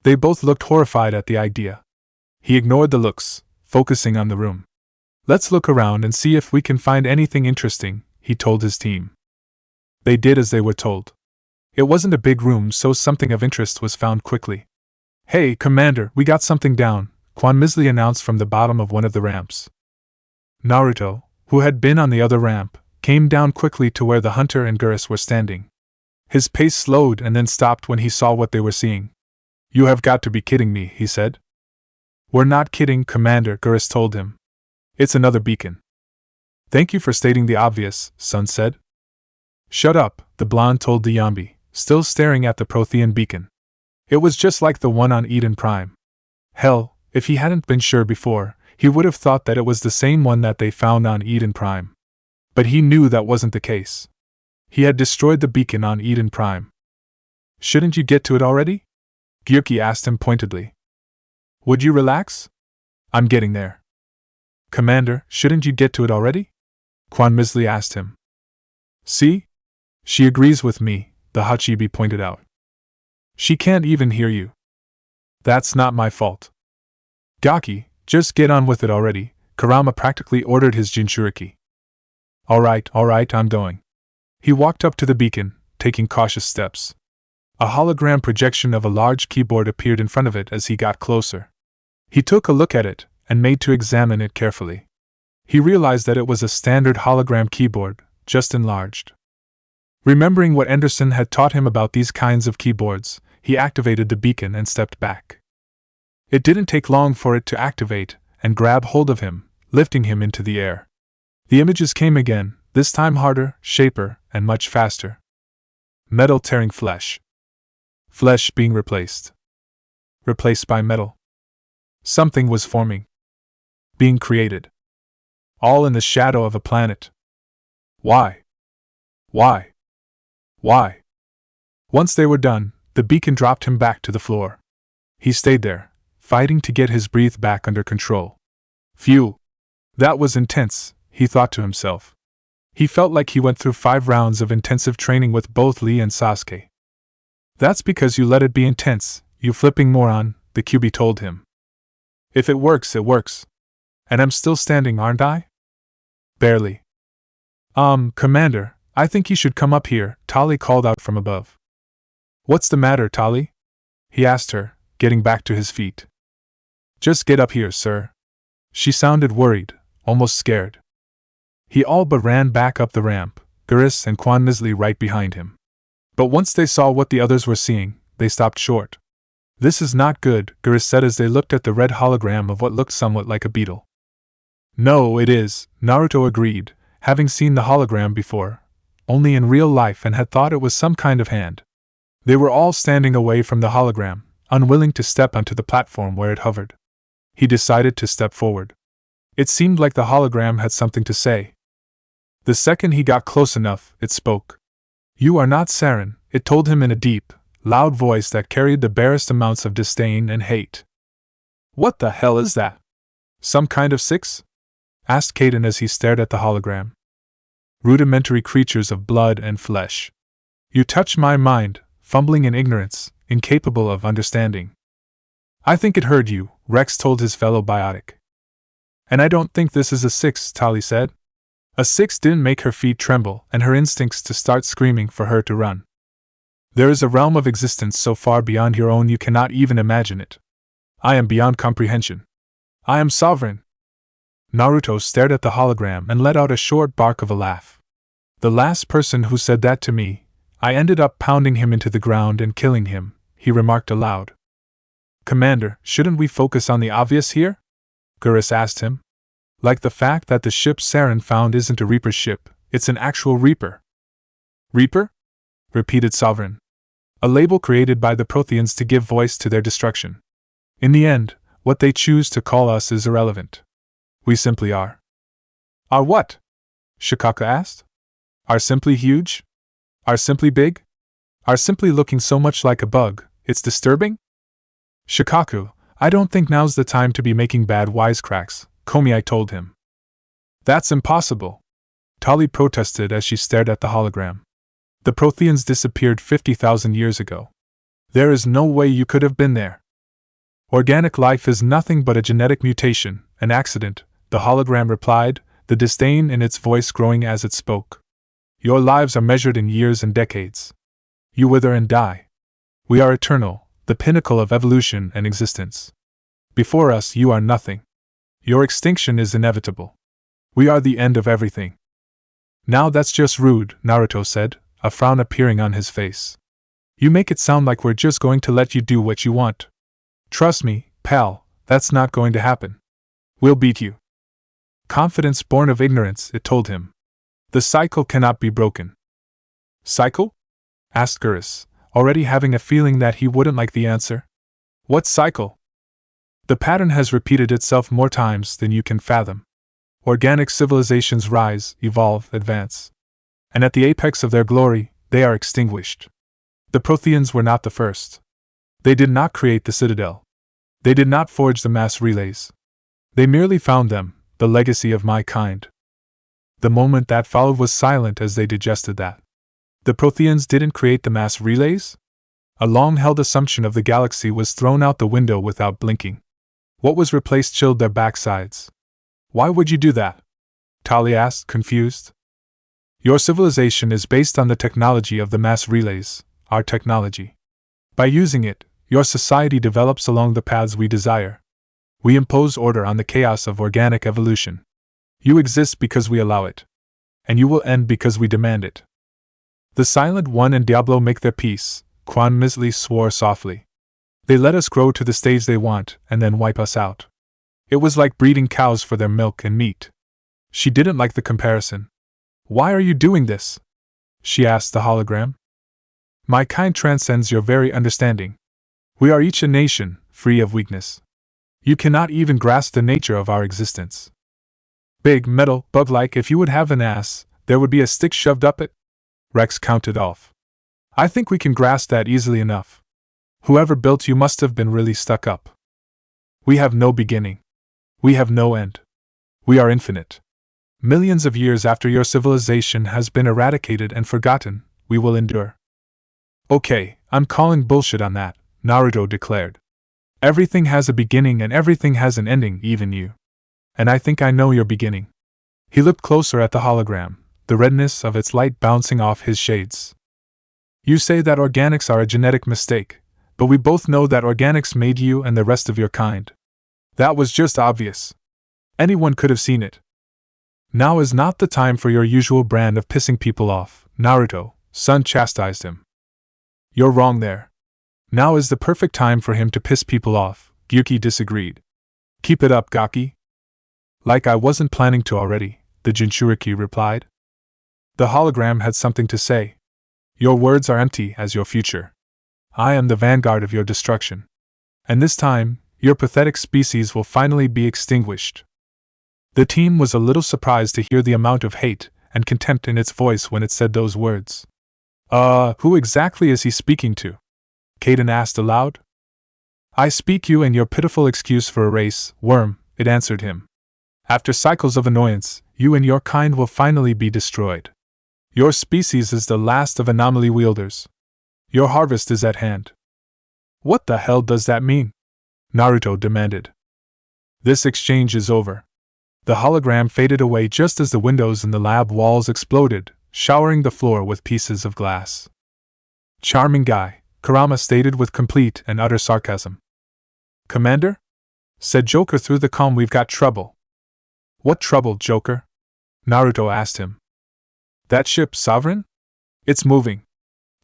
They both looked horrified at the idea. He ignored the looks, focusing on the room. Let's look around and see if we can find anything interesting, he told his team. They did as they were told. It wasn't a big room, so something of interest was found quickly. Hey, Commander, we got something down, Quan Misley announced from the bottom of one of the ramps. Naruto, who had been on the other ramp, came down quickly to where the hunter and Gurus were standing. His pace slowed and then stopped when he saw what they were seeing. You have got to be kidding me, he said. We're not kidding, Commander, Gurus told him. It's another beacon. Thank you for stating the obvious, Sun said. Shut up, the blonde told the Yambi, still staring at the Prothean beacon. It was just like the one on Eden Prime. Hell, if he hadn't been sure before, he would have thought that it was the same one that they found on Eden Prime. But he knew that wasn't the case. He had destroyed the beacon on Eden Prime. Shouldn't you get to it already? Gyurki asked him pointedly. Would you relax? I'm getting there. Commander, shouldn't you get to it already? Quan Misley asked him. See? She agrees with me, the Hachibi pointed out. She can't even hear you. That's not my fault. Gaki, just get on with it already, Kurama practically ordered his Jinchuriki. Alright, I'm going. He walked up to the beacon, taking cautious steps. A hologram projection of a large keyboard appeared in front of it as he got closer. He took a look at it, and made to examine it carefully. He realized that it was a standard hologram keyboard, just enlarged. Remembering what Anderson had taught him about these kinds of keyboards, he activated the beacon and stepped back. It didn't take long for it to activate and grab hold of him, lifting him into the air. The images came again, this time harder, shaper, and much faster. Metal tearing flesh. Flesh being replaced. Replaced by metal. Something was forming. Being created. All in the shadow of a planet. Why? Why? Why? Once they were done, the beacon dropped him back to the floor. He stayed there, fighting to get his breath back under control. Phew! That was intense, he thought to himself. He felt like he went through 5 rounds of intensive training with both Lee and Sasuke. That's because you let it be intense, you flipping moron, the QB told him. If it works, it works. And I'm still standing, aren't I? Barely. Commander, I think you should come up here, Tali called out from above. What's the matter, Tali? He asked her, getting back to his feet. Just get up here, sir. She sounded worried, almost scared. He all but ran back up the ramp, Gurus and Quan Misley right behind him. But once they saw what the others were seeing, they stopped short. This is not good, Gurus said as they looked at the red hologram of what looked somewhat like a beetle. No, it is, Naruto agreed, having seen the hologram before, only in real life, and had thought it was some kind of hand. They were all standing away from the hologram, unwilling to step onto the platform where it hovered. He decided to step forward. It seemed like the hologram had something to say. The second he got close enough, it spoke. You are not Sarin, it told him in a deep, loud voice that carried the barest amounts of disdain and hate. What the hell is that? Some kind of 6? Asked Kaden as he stared at the hologram. Rudimentary creatures of blood and flesh. You touch my mind, fumbling in ignorance, incapable of understanding. I think it heard you, Rex told his fellow biotic. And I don't think this is a 6, Tali said. A 6 didn't make her feet tremble and her instincts to start screaming for her to run. There is a realm of existence so far beyond your own you cannot even imagine it. I am beyond comprehension. I am sovereign. Naruto stared at the hologram and let out a short bark of a laugh. The last person who said that to me, I ended up pounding him into the ground and killing him, he remarked aloud. Commander, shouldn't we focus on the obvious here? Geras asked him. Like the fact that the ship Sarin found isn't a Reaper ship, it's an actual Reaper. Reaper? Repeated Sovereign. A label created by the Protheans to give voice to their destruction. In the end, what they choose to call us is irrelevant. We simply are. Are what? Shikaka asked. Are simply huge? Are simply big? Are simply looking so much like a bug, it's disturbing? Shikaku, I don't think now's the time to be making bad wisecracks, Komiai told him. That's impossible, Tali protested as she stared at the hologram. The Protheans disappeared 50,000 years ago. There is no way you could have been there. Organic life is nothing but a genetic mutation, an accident, the hologram replied, the disdain in its voice growing as it spoke. Your lives are measured in years and decades. You wither and die. We are eternal, the pinnacle of evolution and existence. Before us you are nothing. Your extinction is inevitable. We are the end of everything. Now that's just rude, Naruto said, a frown appearing on his face. You make it sound like we're just going to let you do what you want. Trust me, pal, that's not going to happen. We'll beat you. Confidence born of ignorance, it told him. The cycle cannot be broken. Cycle? Asked Geras, already having a feeling that he wouldn't like the answer. What cycle? The pattern has repeated itself more times than you can fathom. Organic civilizations rise, evolve, advance. And at the apex of their glory, they are extinguished. The Protheans were not the first. They did not create the Citadel. They did not forge the mass relays. They merely found them, the legacy of my kind. The moment that followed was silent as they digested that. The Protheans didn't create the mass relays? A long-held assumption of the galaxy was thrown out the window without blinking. What was replaced chilled their backsides. Why would you do that? Tali asked, confused. Your civilization is based on the technology of the mass relays, our technology. By using it, your society develops along the paths we desire. We impose order on the chaos of organic evolution. You exist because we allow it. And you will end because we demand it. The Silent One and Diablo make their peace, Quan Misley swore softly. They let us grow to the stage they want, and then wipe us out. It was like breeding cows for their milk and meat. She didn't like the comparison. Why are you doing this? She asked the hologram. My kind transcends your very understanding. We are each a nation, free of weakness. You cannot even grasp the nature of our existence. Big, metal, bug-like, if you would have an ass, there would be a stick shoved up it? Rex counted off. I think we can grasp that easily enough. Whoever built you must have been really stuck up. We have no beginning. We have no end. We are infinite. Millions of years after your civilization has been eradicated and forgotten, we will endure. Okay, I'm calling bullshit on that, Naruto declared. Everything has a beginning and everything has an ending, even you. And I think I know your beginning. He looked closer at the hologram, the redness of its light bouncing off his shades. You say that organics are a genetic mistake, but we both know that organics made you and the rest of your kind. That was just obvious. Anyone could have seen it. Now is not the time for your usual brand of pissing people off, Naruto, Sun chastised him. You're wrong there. Now is the perfect time for him to piss people off, Gyuki disagreed. Keep it up, Gaki. Like I wasn't planning to already, the Jinchuriki replied. The hologram had something to say. Your words are empty as your future. I am the vanguard of your destruction. And this time, your pathetic species will finally be extinguished. The team was a little surprised to hear the amount of hate and contempt in its voice when it said those words. Who exactly is he speaking to? Kaden asked aloud. I speak you and your pitiful excuse for a race, worm, it answered him. After cycles of annoyance, you and your kind will finally be destroyed. Your species is the last of anomaly wielders. Your harvest is at hand. What the hell does that mean? Naruto demanded. This exchange is over. The hologram faded away just as the windows in the lab walls exploded, showering the floor with pieces of glass. Charming guy, Kurama stated with complete and utter sarcasm. Commander? Said Joker through the comm. We've got trouble. What trouble, Joker? Naruto asked him. That ship, Sarin? It's moving.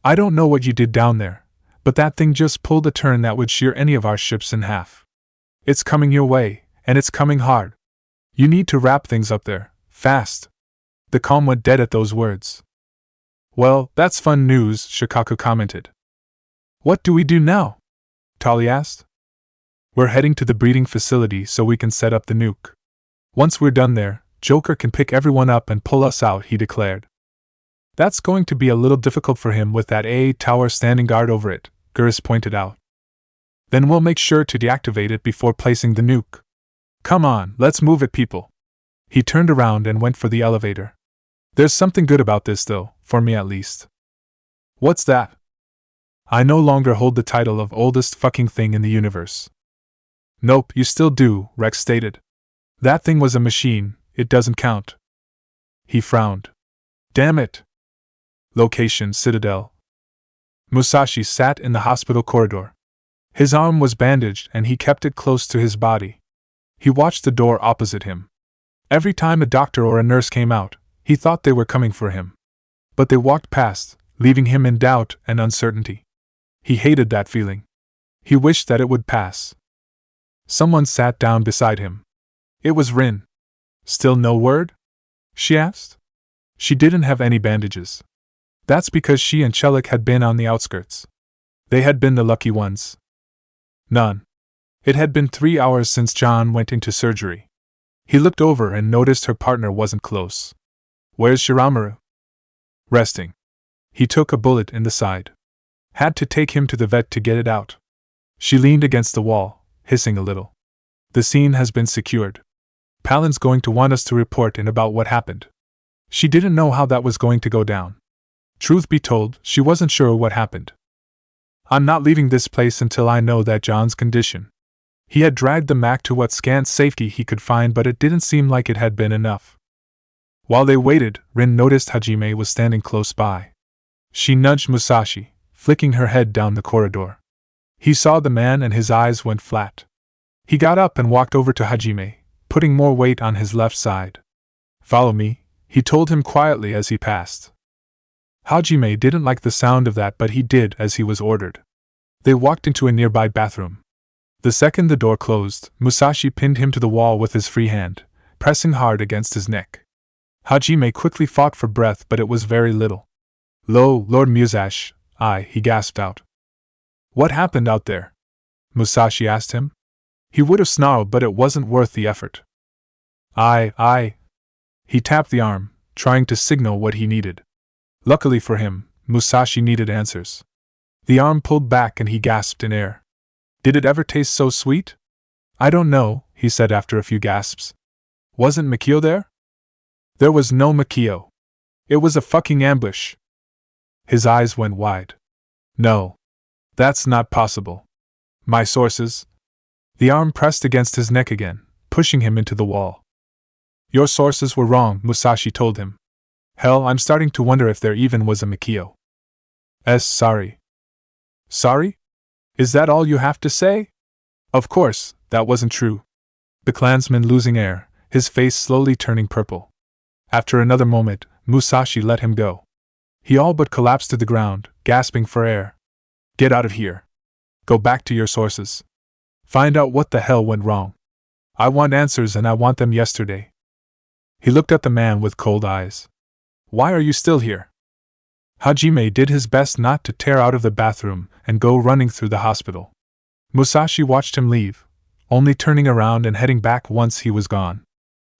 I don't know what you did down there, but that thing just pulled a turn that would shear any of our ships in half. It's coming your way, and it's coming hard. You need to wrap things up there, fast. The comm went dead at those words. Well, that's fun news, Shikaku commented. What do we do now? Tali asked. We're heading to the breeding facility so we can set up the nuke. Once we're done there, Joker can pick everyone up and pull us out, he declared. That's going to be a little difficult for him with that AA tower standing guard over it, Geras pointed out. Then we'll make sure to deactivate it before placing the nuke. Come on, let's move it, people. He turned around and went for the elevator. There's something good about this, though, for me at least. What's that? I no longer hold the title of oldest fucking thing in the universe. Nope, you still do, Rex stated. That thing was a machine, it doesn't count. He frowned. Damn it. Location: Citadel. Musashi sat in the hospital corridor. His arm was bandaged and he kept it close to his body. He watched the door opposite him. Every time a doctor or a nurse came out, he thought they were coming for him. But they walked past, leaving him in doubt and uncertainty. He hated that feeling. He wished that it would pass. Someone sat down beside him. It was Rin. Still no word? She asked. She didn't have any bandages. That's because she and Chelik had been on the outskirts. They had been the lucky ones. None. It had been 3 hours since John went into surgery. He looked over and noticed her partner wasn't close. Where's Shiramaru? Resting. He took a bullet in the side. Had to take him to the vet to get it out. She leaned against the wall, hissing a little. The scene has been secured. Palin's going to want us to report in about what happened. She didn't know how that was going to go down. Truth be told, she wasn't sure what happened. I'm not leaving this place until I know that John's condition. He had dragged the Mac to what scant safety he could find, but it didn't seem like it had been enough. While they waited, Rin noticed Hajime was standing close by. She nudged Musashi, flicking her head down the corridor. He saw the man and his eyes went flat. He got up and walked over to Hajime, putting more weight on his left side. Follow me, he told him quietly as he passed. Hajime didn't like the sound of that, but he did as he was ordered. They walked into a nearby bathroom. The second the door closed, Musashi pinned him to the wall with his free hand, pressing hard against his neck. Hajime quickly fought for breath, but it was very little. Lo, Lord Musashi, he gasped out. What happened out there? Musashi asked him. He would have snarled, but it wasn't worth the effort. He tapped the arm, trying to signal what he needed. Luckily for him, Musashi needed answers. The arm pulled back and he gasped in air. Did it ever taste so sweet? I don't know, he said after a few gasps. Wasn't Mikio there? There was no Mikio. It was a fucking ambush. His eyes went wide. No. That's not possible. My sources. The arm pressed against his neck again, pushing him into the wall. Your sources were wrong, Musashi told him. Hell, I'm starting to wonder if there even was a Mikio. Sorry. Sorry? Is that all you have to say? Of course, that wasn't true. The clansman losing air, his face slowly turning purple. After another moment, Musashi let him go. He all but collapsed to the ground, gasping for air. Get out of here. Go back to your sources. Find out what the hell went wrong. I want answers and I want them yesterday. He looked at the man with cold eyes. Why are you still here? Hajime did his best not to tear out of the bathroom and go running through the hospital. Musashi watched him leave, only turning around and heading back once he was gone.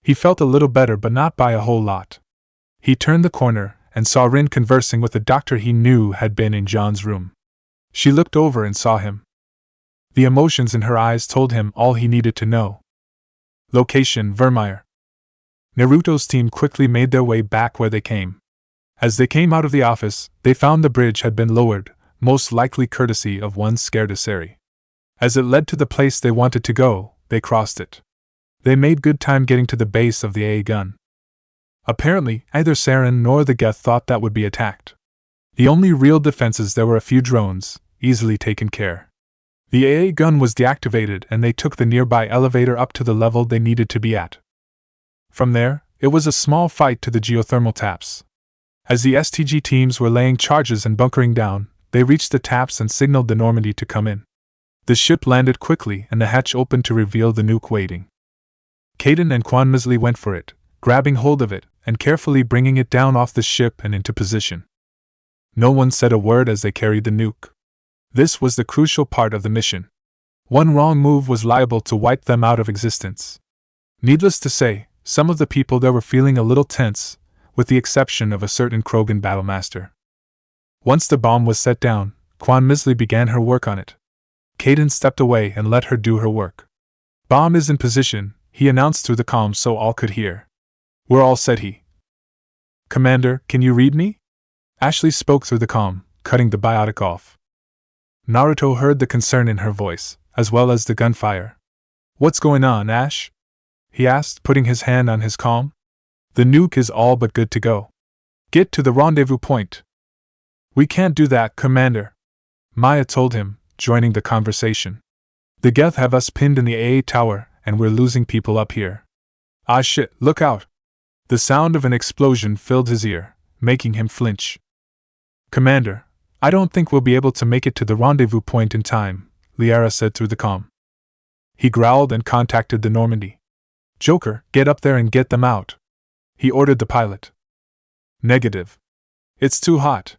He felt a little better, but not by a whole lot. He turned the corner and saw Rin conversing with a doctor he knew had been in John's room. She looked over and saw him. The emotions in her eyes told him all he needed to know. Location: Vermeer. Naruto's team quickly made their way back where they came. As they came out of the office, they found the bridge had been lowered, most likely courtesy of one scared Asari. As it led to the place they wanted to go, they crossed it. They made good time getting to the base of the AA gun. Apparently, neither Sarin nor the Geth thought that would be attacked. The only real defenses there were a few drones, easily taken care. The AA gun was deactivated and they took the nearby elevator up to the level they needed to be at. From there, it was a small fight to the geothermal taps. As the STG teams were laying charges and bunkering down, they reached the taps and signaled the Normandy to come in. The ship landed quickly and the hatch opened to reveal the nuke waiting. Caden and Quan Misley went for it, grabbing hold of it and carefully bringing it down off the ship and into position. No one said a word as they carried the nuke. This was the crucial part of the mission. One wrong move was liable to wipe them out of existence. Needless to say, some of the people there were feeling a little tense, with the exception of a certain Krogan battlemaster. Once the bomb was set down, Quan Misley began her work on it. Caden stepped away and let her do her work. "Bomb is in position," he announced through the comms so all could hear. "We're all set," he. "Commander, can you read me?" Ashley spoke through the comm, cutting the biotic off. Naruto heard the concern in her voice, as well as the gunfire. "What's going on, Ash?" he asked, putting his hand on his comm. "The nuke is all but good to go. Get to the rendezvous point." "We can't do that, Commander," Maya told him, joining the conversation. "The Geth have us pinned in the AA tower, and we're losing people up here." "Ah shit, look out!" The sound of an explosion filled his ear, making him flinch. "Commander, I don't think we'll be able to make it to the rendezvous point in time," Liara said through the comm. He growled and contacted the Normandy. "Joker, get up there and get them out," he ordered the pilot. "Negative. It's too hot.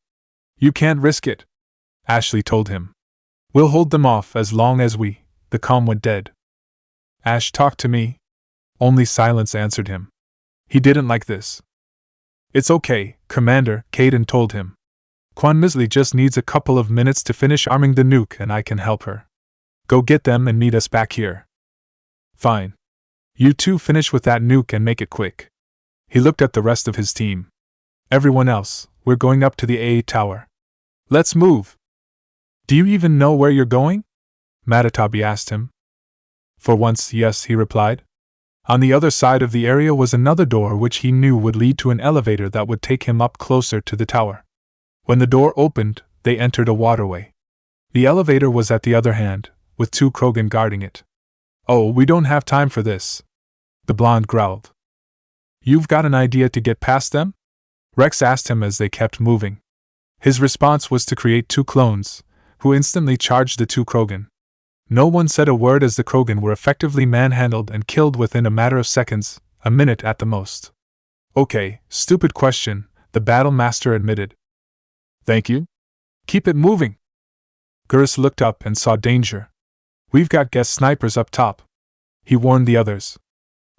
You can't risk it," Ashley told him. "We'll hold them off as long as we..." The comm went dead. "Ash, talk to me." Only silence answered him. He didn't like this. "It's okay, Commander," Caden told him. "Quan Misley just needs a couple of minutes to finish arming the nuke and I can help her. Go get them and meet us back here." "Fine. You two finish with that nuke and make it quick." He looked at the rest of his team. "Everyone else, we're going up to the AA tower. Let's move." "Do you even know where you're going?" Matatabi asked him. "For once, yes," he replied. On the other side of the area was another door which he knew would lead to an elevator that would take him up closer to the tower. When the door opened, they entered a waterway. The elevator was at the other hand, with 2 Krogan guarding it. "Oh, we don't have time for this," the blonde growled. "You've got an idea to get past them?" Rex asked him as they kept moving. His response was to create 2 clones, who instantly charged the 2 Krogan. No one said a word as the Krogan were effectively manhandled and killed within a matter of seconds, a minute at the most. "Okay, stupid question," the battle master admitted. "Thank you. Keep it moving." Gurus looked up and saw danger. "We've got Geth snipers up top," he warned the others.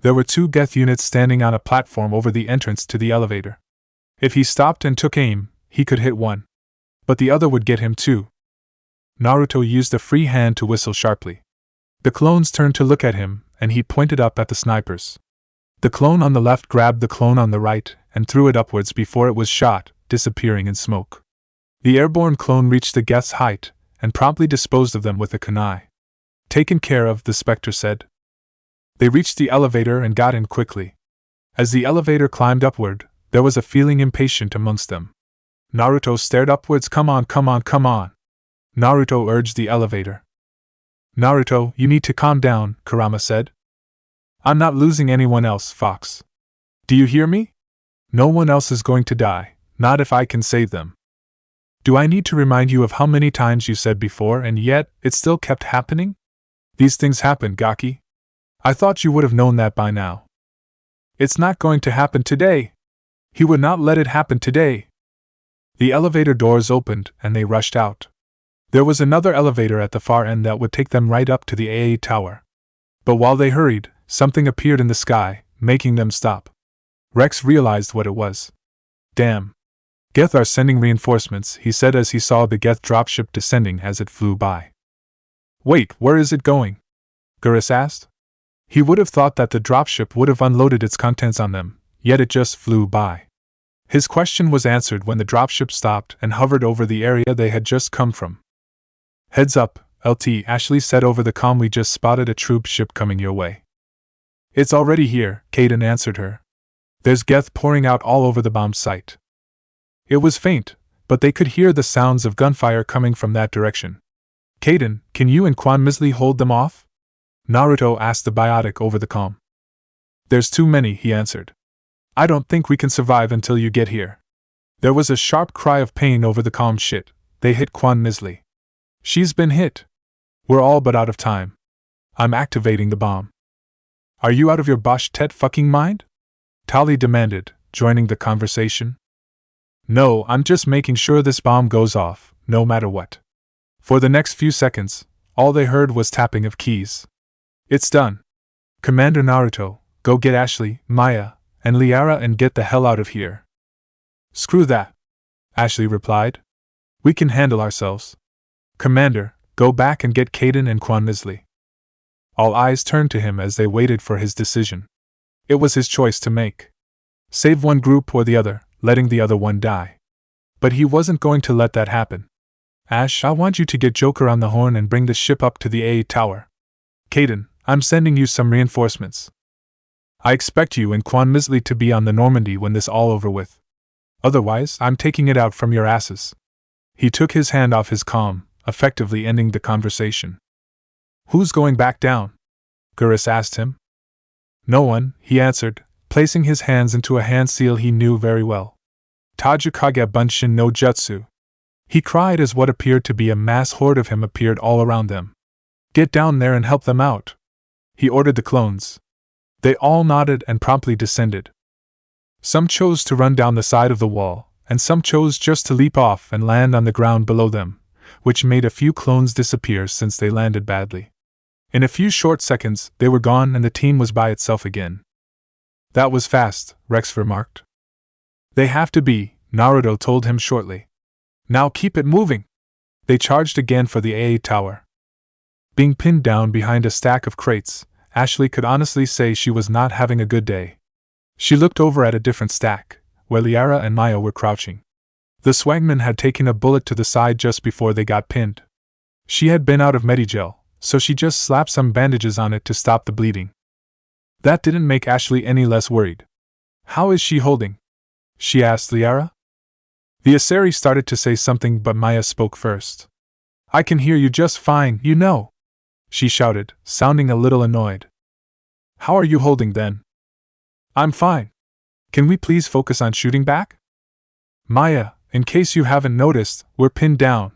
There were 2 Geth units standing on a platform over the entrance to the elevator. If he stopped and took aim, he could hit one. But the other would get him too. Naruto used a free hand to whistle sharply. The clones turned to look at him, and he pointed up at the snipers. The clone on the left grabbed the clone on the right and threw it upwards before it was shot, disappearing in smoke. The airborne clone reached the Geth's height and promptly disposed of them with a kunai. "Taken care of," the Spectre said. They reached the elevator and got in quickly. As the elevator climbed upward, there was a feeling impatient amongst them. Naruto stared upwards. Come on, come on, come on," Naruto urged the elevator. "Naruto, you need to calm down," Kurama said. "I'm not losing anyone else, Fox. Do you hear me? No one else is going to die, not if I can save them. Do I need to remind you of how many times you said before and yet it still kept happening? These things happen, Gaki. I thought you would have known that by now." "It's not going to happen today. He would not let it happen today." The elevator doors opened and they rushed out. There was another elevator at the far end that would take them right up to the AA tower. But while they hurried, something appeared in the sky, making them stop. Rex realized what it was. "Damn. Geth are sending reinforcements," he said as he saw the Geth dropship descending as it flew by. "Wait, where is it going?" Gurus asked. He would have thought that the dropship would have unloaded its contents on them, yet it just flew by. His question was answered when the dropship stopped and hovered over the area they had just come from. "Heads up, LT, Ashley said over the comm. We just spotted a troop ship coming your way. It's already here, Caden answered her. There's geth pouring out all over the bomb site. It was faint, but they could hear the sounds of gunfire coming from that direction. Caden, can you and Quan Misley hold them off? Naruto asked the biotic over the comm. There's too many, he answered. I don't think we can survive until you get here. There was a sharp cry of pain over the comm. Shit, they hit Quan Misley. She's been hit. We're all but out of time. I'm activating the bomb. Are you out of your bosh tet fucking mind? Tali demanded, joining the conversation. No, I'm just making sure this bomb goes off, no matter what. For the next few seconds, all they heard was tapping of keys. It's done. Commander Naruto, go get Ashley, Maya, and Liara and get the hell out of here. Screw that, Ashley replied. We can handle ourselves. Commander, go back and get Caden and Quan Misley. All eyes turned to him as they waited for his decision. It was his choice to make. Save one group or the other, letting the other one die. But he wasn't going to let that happen. Ash, I want you to get Joker on the horn and bring the ship up to the A tower. Caden, I'm sending you some reinforcements. I expect you and Quan Misley to be on the Normandy when this all over with. Otherwise, I'm taking it out from your asses. He took his hand off his comm, effectively ending the conversation. Who's going back down? Gurus asked him. No one, he answered, placing his hands into a hand seal he knew very well. Tajukage Bunshin no Jutsu. He cried as what appeared to be a mass horde of him appeared all around them. Get down there and help them out. He ordered the clones. They all nodded and promptly descended. Some chose to run down the side of the wall, and some chose just to leap off and land on the ground below them, which made a few clones disappear since they landed badly. In a few short seconds, they were gone and the team was by itself again. That was fast, Rex remarked. They have to be, Naruto told him shortly. Now keep it moving. They charged again for the AA tower. Being pinned down behind a stack of crates, Ashley could honestly say she was not having a good day. She looked over at a different stack, where Liara and Maya were crouching. The swagman had taken a bullet to the side just before they got pinned. She had been out of Medigel, so she just slapped some bandages on it to stop the bleeding. That didn't make Ashley any less worried. How is she holding? She asked Liara. The Asari started to say something, but Maya spoke first. I can hear you just fine, you know, she shouted, sounding a little annoyed. How are you holding then? I'm fine. Can we please focus on shooting back? Maya, in case you haven't noticed, we're pinned down.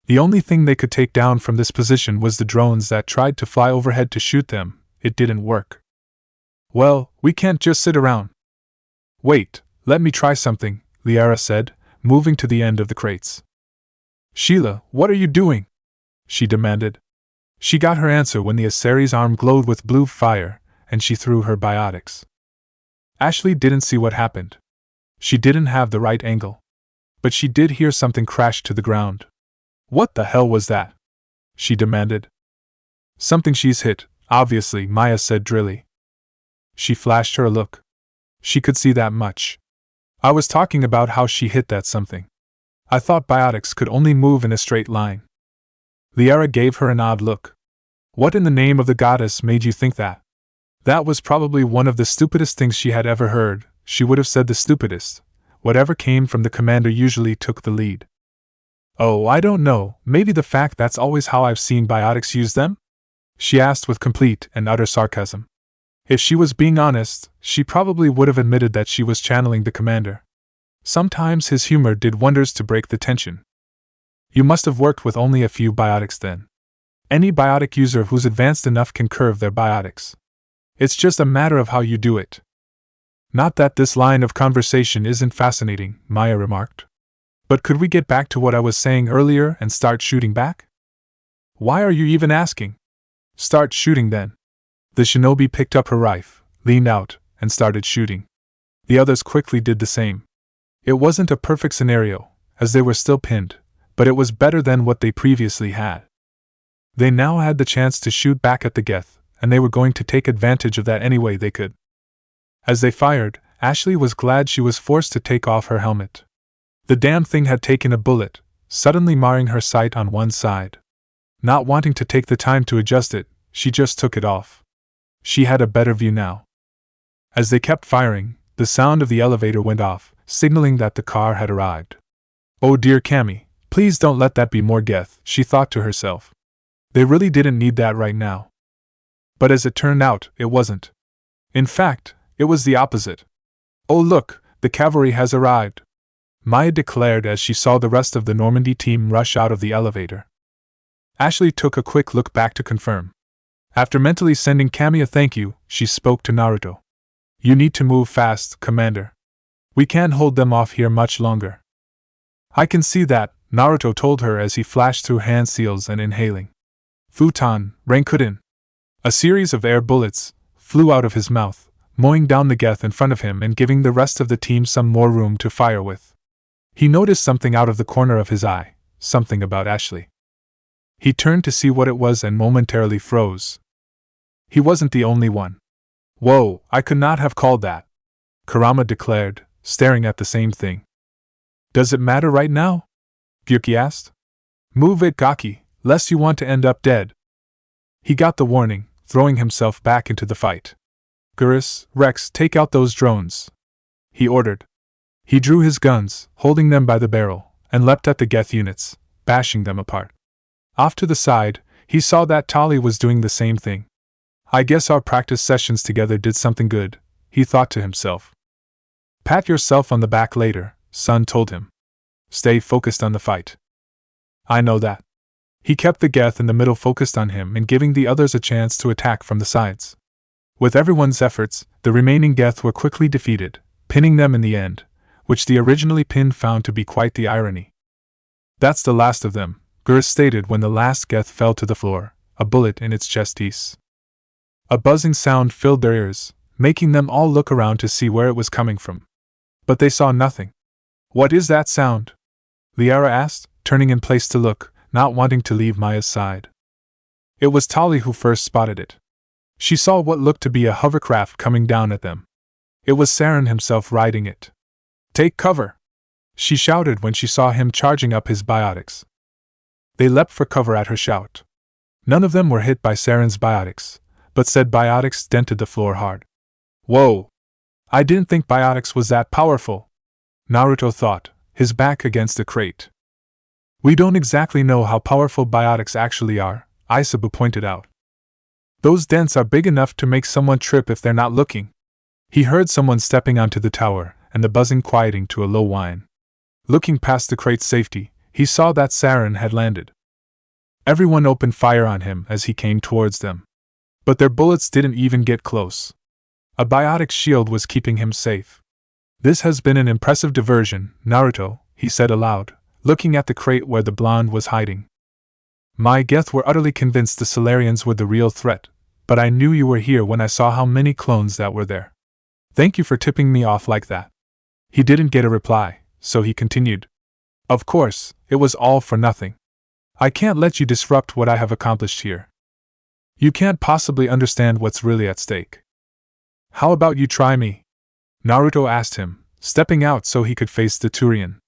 The only thing they could take down from this position was the drones that tried to fly overhead to shoot them. It didn't work. Well, we can't just sit around. Wait, let me try something, Liara said, moving to the end of the crates. Sheila, what are you doing? She demanded. She got her answer when the Asari's arm glowed with blue fire, and she threw her biotics. Ashley didn't see what happened. She didn't have the right angle. But she did hear something crash to the ground. What the hell was that? She demanded. Something she's hit, obviously, Maya said drily. She flashed her a look. She could see that much. I was talking about how she hit that something. I thought biotics could only move in a straight line. Liara gave her an odd look. What in the name of the goddess made you think that? That was probably one of the stupidest things she had ever heard. She would have said the stupidest. Whatever came from the commander usually took the lead. Oh, I don't know, maybe the fact that's always how I've seen biotics use them? She asked with complete and utter sarcasm. If she was being honest, she probably would have admitted that she was channeling the commander. Sometimes his humor did wonders to break the tension. You must have worked with only a few biotics then. Any biotic user who's advanced enough can curve their biotics. It's just a matter of how you do it. Not that this line of conversation isn't fascinating, Maya remarked. But could we get back to what I was saying earlier and start shooting back? Why are you even asking? Start shooting then. The shinobi picked up her rifle, leaned out, and started shooting. The others quickly did the same. It wasn't a perfect scenario, as they were still pinned, but it was better than what they previously had. They now had the chance to shoot back at the geth, and they were going to take advantage of that any way they could. As they fired, Ashley was glad she was forced to take off her helmet. The damn thing had taken a bullet, suddenly marring her sight on one side. Not wanting to take the time to adjust it, she just took it off. She had a better view now. As they kept firing, the sound of the elevator went off, signaling that the car had arrived. Oh dear Cammy, please don't let that be more Geth, she thought to herself. They really didn't need that right now. But as it turned out, it wasn't. In fact, it was the opposite. Oh look, the cavalry has arrived, Maya declared as she saw the rest of the Normandy team rush out of the elevator. Ashley took a quick look back to confirm. After mentally sending Cammy a thank you, she spoke to Naruto. You need to move fast, Commander. We can't hold them off here much longer. I can see that, Naruto told her as he flashed through hand seals and inhaling. Futon, Rankuden. A series of air bullets flew out of his mouth, mowing down the Geth in front of him and giving the rest of the team some more room to fire with. He noticed something out of the corner of his eye, something about Ashley. He turned to see what it was and momentarily froze. He wasn't the only one. Whoa, I could not have called that, Kurama declared, staring at the same thing. Does it matter right now? Gyuki asked. Move it, Gaki, lest you want to end up dead. He got the warning, throwing himself back into the fight. Gurus, Rex, take out those drones, he ordered. He drew his guns, holding them by the barrel, and leapt at the Geth units, bashing them apart. Off to the side, he saw that Tali was doing the same thing. I guess our practice sessions together did something good, he thought to himself. Pat yourself on the back later, Sun told him. Stay focused on the fight. I know that. He kept the Geth in the middle focused on him and giving the others a chance to attack from the sides. With everyone's efforts, the remaining Geth were quickly defeated, pinning them in the end, which the originally pinned found to be quite the irony. That's the last of them, Gurus stated when the last Geth fell to the floor, a bullet in its chest piece. A buzzing sound filled their ears, making them all look around to see where it was coming from. But they saw nothing. What is that sound? Liara asked, turning in place to look, not wanting to leave Maya's side. It was Tali who first spotted it. She saw what looked to be a hovercraft coming down at them. It was Sarin himself riding it. Take cover! She shouted when she saw him charging up his biotics. They leapt for cover at her shout. None of them were hit by Sarin's biotics, but said biotics dented the floor hard. Whoa! I didn't think biotics was that powerful, Naruto thought, his back against a crate. We don't exactly know how powerful biotics actually are, Isabu pointed out. Those dents are big enough to make someone trip if they're not looking. He heard someone stepping onto the tower, and the buzzing quieting to a low whine. Looking past the crate's safety, he saw that Sarin had landed. Everyone opened fire on him as he came towards them. But their bullets didn't even get close. A biotic shield was keeping him safe. This has been an impressive diversion, Naruto, he said aloud, looking at the crate where the blonde was hiding. My Geth were utterly convinced the Solarians were the real threat, but I knew you were here when I saw how many clones that were there. Thank you for tipping me off like that. He didn't get a reply, so he continued. Of course, it was all for nothing. I can't let you disrupt what I have accomplished here. You can't possibly understand what's really at stake. How about you try me? Naruto asked him, stepping out so he could face the Turian.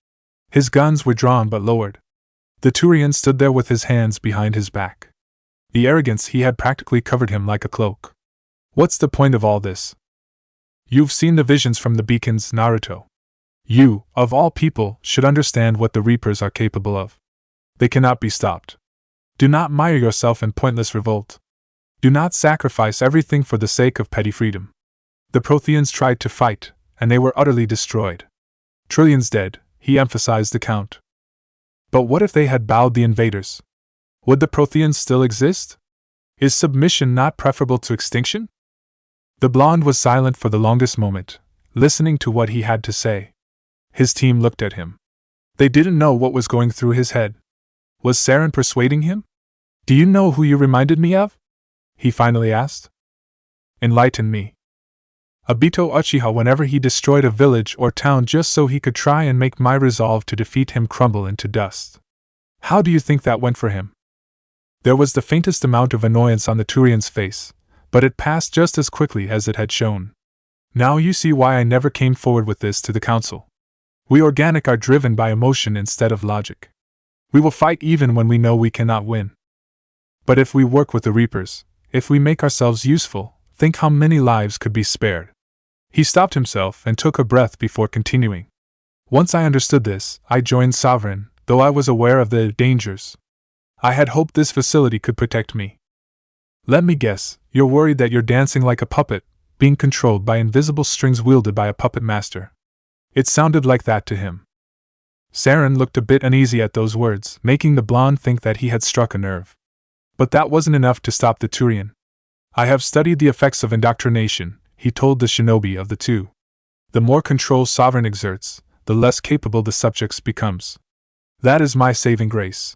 His guns were drawn but lowered. The Turian stood there with his hands behind his back. The arrogance he had practically covered him like a cloak. What's the point of all this? You've seen the visions from the beacons, Naruto. You, of all people, should understand what the Reapers are capable of. They cannot be stopped. Do not mire yourself in pointless revolt. Do not sacrifice everything for the sake of petty freedom. The Protheans tried to fight, and they were utterly destroyed. Trillions dead, he emphasized the count. But what if they had bowed the invaders? Would the Protheans still exist? Is submission not preferable to extinction? The blonde was silent for the longest moment, listening to what he had to say. His team looked at him. They didn't know what was going through his head. Was Sarin persuading him? Do you know who you reminded me of? He finally asked. Enlighten me. Obito Uchiha whenever he destroyed a village or town just so he could try and make my resolve to defeat him crumble into dust. How do you think that went for him? There was the faintest amount of annoyance on the Turian's face, but it passed just as quickly as it had shown. Now you see why I never came forward with this to the council. We organic are driven by emotion instead of logic. We will fight even when we know we cannot win. But if we work with the Reapers, if we make ourselves useful, think how many lives could be spared. He stopped himself and took a breath before continuing. Once I understood this, I joined Sarin, though I was aware of the dangers. I had hoped this facility could protect me. Let me guess, you're worried that you're dancing like a puppet, being controlled by invisible strings wielded by a puppet master. It sounded like that to him. Sarin looked a bit uneasy at those words, making the blonde think that he had struck a nerve. But that wasn't enough to stop the Turian. I have studied the effects of indoctrination, he told the shinobi of the two. The more control Sovereign exerts, the less capable the subjects becomes. That is my saving grace.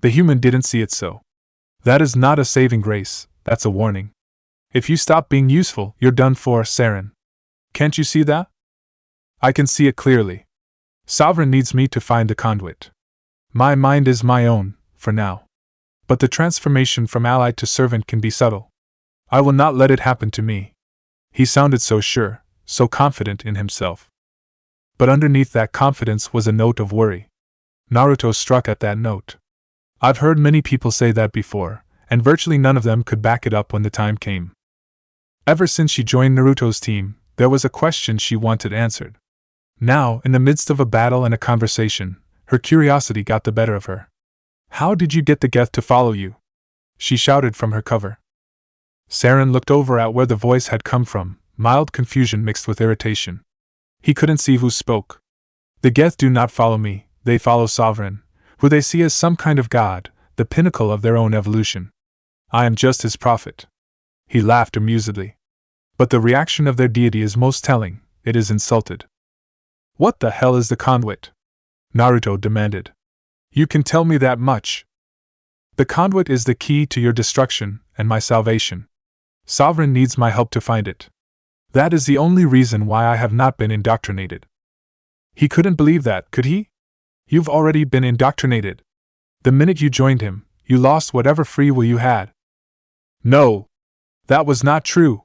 The human didn't see it so. That is not a saving grace, that's a warning. If you stop being useful, you're done for, Sarin. Can't you see that? I can see it clearly. Sovereign needs me to find the conduit. My mind is my own, for now. But the transformation from ally to servant can be subtle. I will not let it happen to me. He sounded so sure, so confident in himself. But underneath that confidence was a note of worry. Naruto struck at that note. I've heard many people say that before, and virtually none of them could back it up when the time came. Ever since she joined Naruto's team, there was a question she wanted answered. Now, in the midst of a battle and a conversation, her curiosity got the better of her. How did you get the Geth to follow you? She shouted from her cover. Sarin looked over at where the voice had come from, mild confusion mixed with irritation. He couldn't see who spoke. The Geth do not follow me, they follow Sovereign, who they see as some kind of god, the pinnacle of their own evolution. I am just his prophet. He laughed amusedly. But the reaction of their deity is most telling, it is insulted. What the hell is the conduit? Naruto demanded. You can tell me that much. The conduit is the key to your destruction and my salvation. Sovereign needs my help to find it. That is the only reason why I have not been indoctrinated. He couldn't believe that, could he? You've already been indoctrinated. The minute you joined him, you lost whatever free will you had. No. That was not true.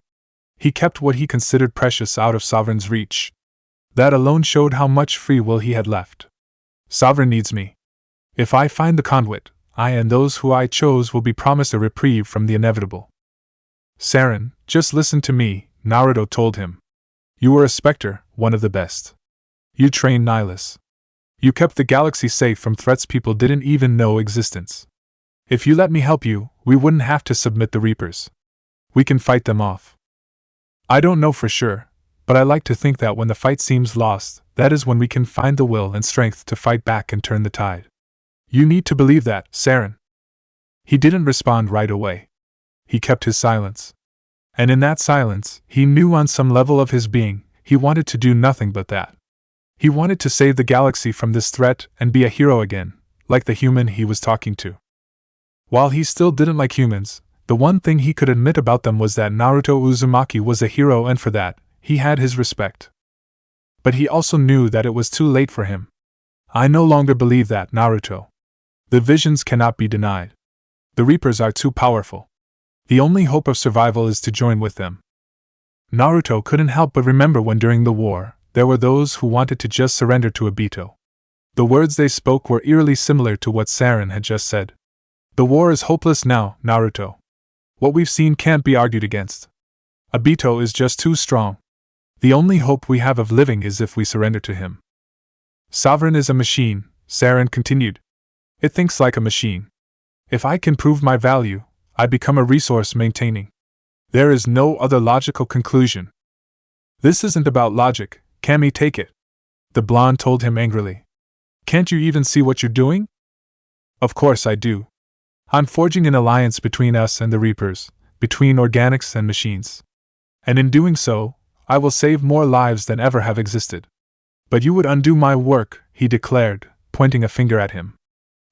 He kept what he considered precious out of Sovereign's reach. That alone showed how much free will he had left. Sovereign needs me. If I find the conduit, I and those who I chose will be promised a reprieve from the inevitable. Sarin, just listen to me, Naruto told him. You were a Spectre, one of the best. You trained Nihilus. You kept the galaxy safe from threats people didn't even know existence. If you let me help you, we wouldn't have to submit the Reapers. We can fight them off. I don't know for sure, but I like to think that when the fight seems lost, that is when we can find the will and strength to fight back and turn the tide. You need to believe that, Sarin. He didn't respond right away. He kept his silence. And in that silence, he knew on some level of his being, he wanted to do nothing but that. He wanted to save the galaxy from this threat and be a hero again, like the human he was talking to. While he still didn't like humans, the one thing he could admit about them was that Naruto Uzumaki was a hero, and for that, he had his respect. But he also knew that it was too late for him. I no longer believe that, Naruto. The visions cannot be denied. The Reapers are too powerful. The only hope of survival is to join with them. Naruto couldn't help but remember when during the war, there were those who wanted to just surrender to Obito. The words they spoke were eerily similar to what Sarin had just said. The war is hopeless now, Naruto. What we've seen can't be argued against. Obito is just too strong. The only hope we have of living is if we surrender to him. Sovereign is a machine, Sarin continued. It thinks like a machine. If I can prove my value, I become a resource maintaining. There is no other logical conclusion. This isn't about logic, Kami, take it. The blonde told him angrily. Can't you even see what you're doing? Of course I do. I'm forging an alliance between us and the Reapers, between organics and machines. And in doing so, I will save more lives than ever have existed. But you would undo my work, he declared, pointing a finger at him.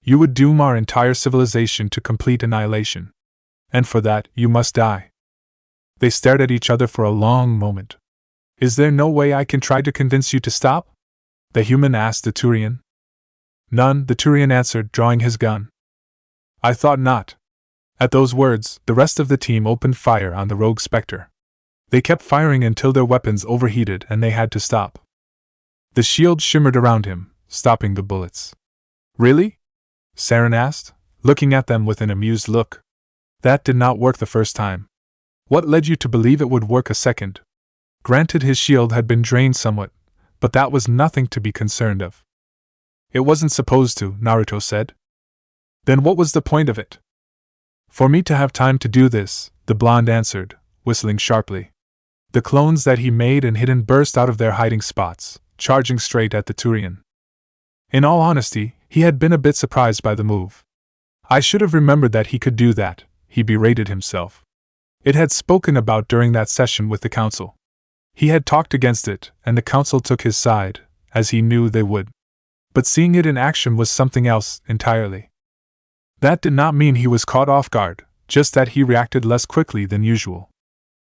You would doom our entire civilization to complete annihilation. And for that, you must die. They stared at each other for a long moment. Is there no way I can try to convince you to stop? The human asked the Turian. None, the Turian answered, drawing his gun. I thought not. At those words, the rest of the team opened fire on the rogue Spectre. They kept firing until their weapons overheated and they had to stop. The shield shimmered around him, stopping the bullets. Really? Sarin asked. looking at them with an amused look. That did not work the first time. What led you to believe it would work a second? Granted, his shield had been drained somewhat, but that was nothing to be concerned of. It wasn't supposed to, Naruto said. Then what was the point of it? For me to have time to do this, the blonde answered, whistling sharply. The clones that he made and hidden burst out of their hiding spots, charging straight at the Turian. In all honesty, he had been a bit surprised by the move. I should have remembered that he could do that, he berated himself. It had spoken about during that session with the council. He had talked against it, and the council took his side, as he knew they would. But seeing it in action was something else entirely. That did not mean he was caught off guard, just that he reacted less quickly than usual.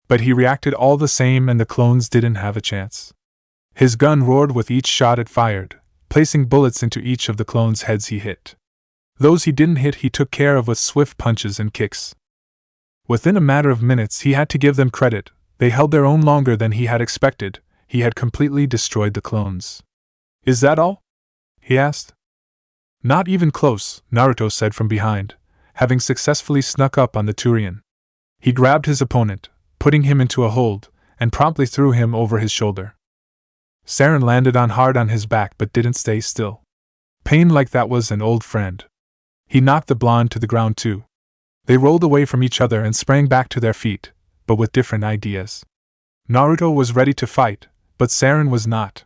But he reacted all the same, and the clones didn't have a chance. His gun roared with each shot it fired, placing bullets into each of the clones' heads he hit. Those he didn't hit he took care of with swift punches and kicks. Within a matter of minutes, he had to give them credit, they held their own longer than he had expected. He had completely destroyed the clones. Is that all? He asked. Not even close, Naruto said from behind, having successfully snuck up on the Turian. He grabbed his opponent, putting him into a hold, and promptly threw him over his shoulder. Sarin landed hard on his back but didn't stay still. Pain like that was an old friend. He knocked the blonde to the ground too. They rolled away from each other and sprang back to their feet, but with different ideas. Naruto was ready to fight, but Sarin was not.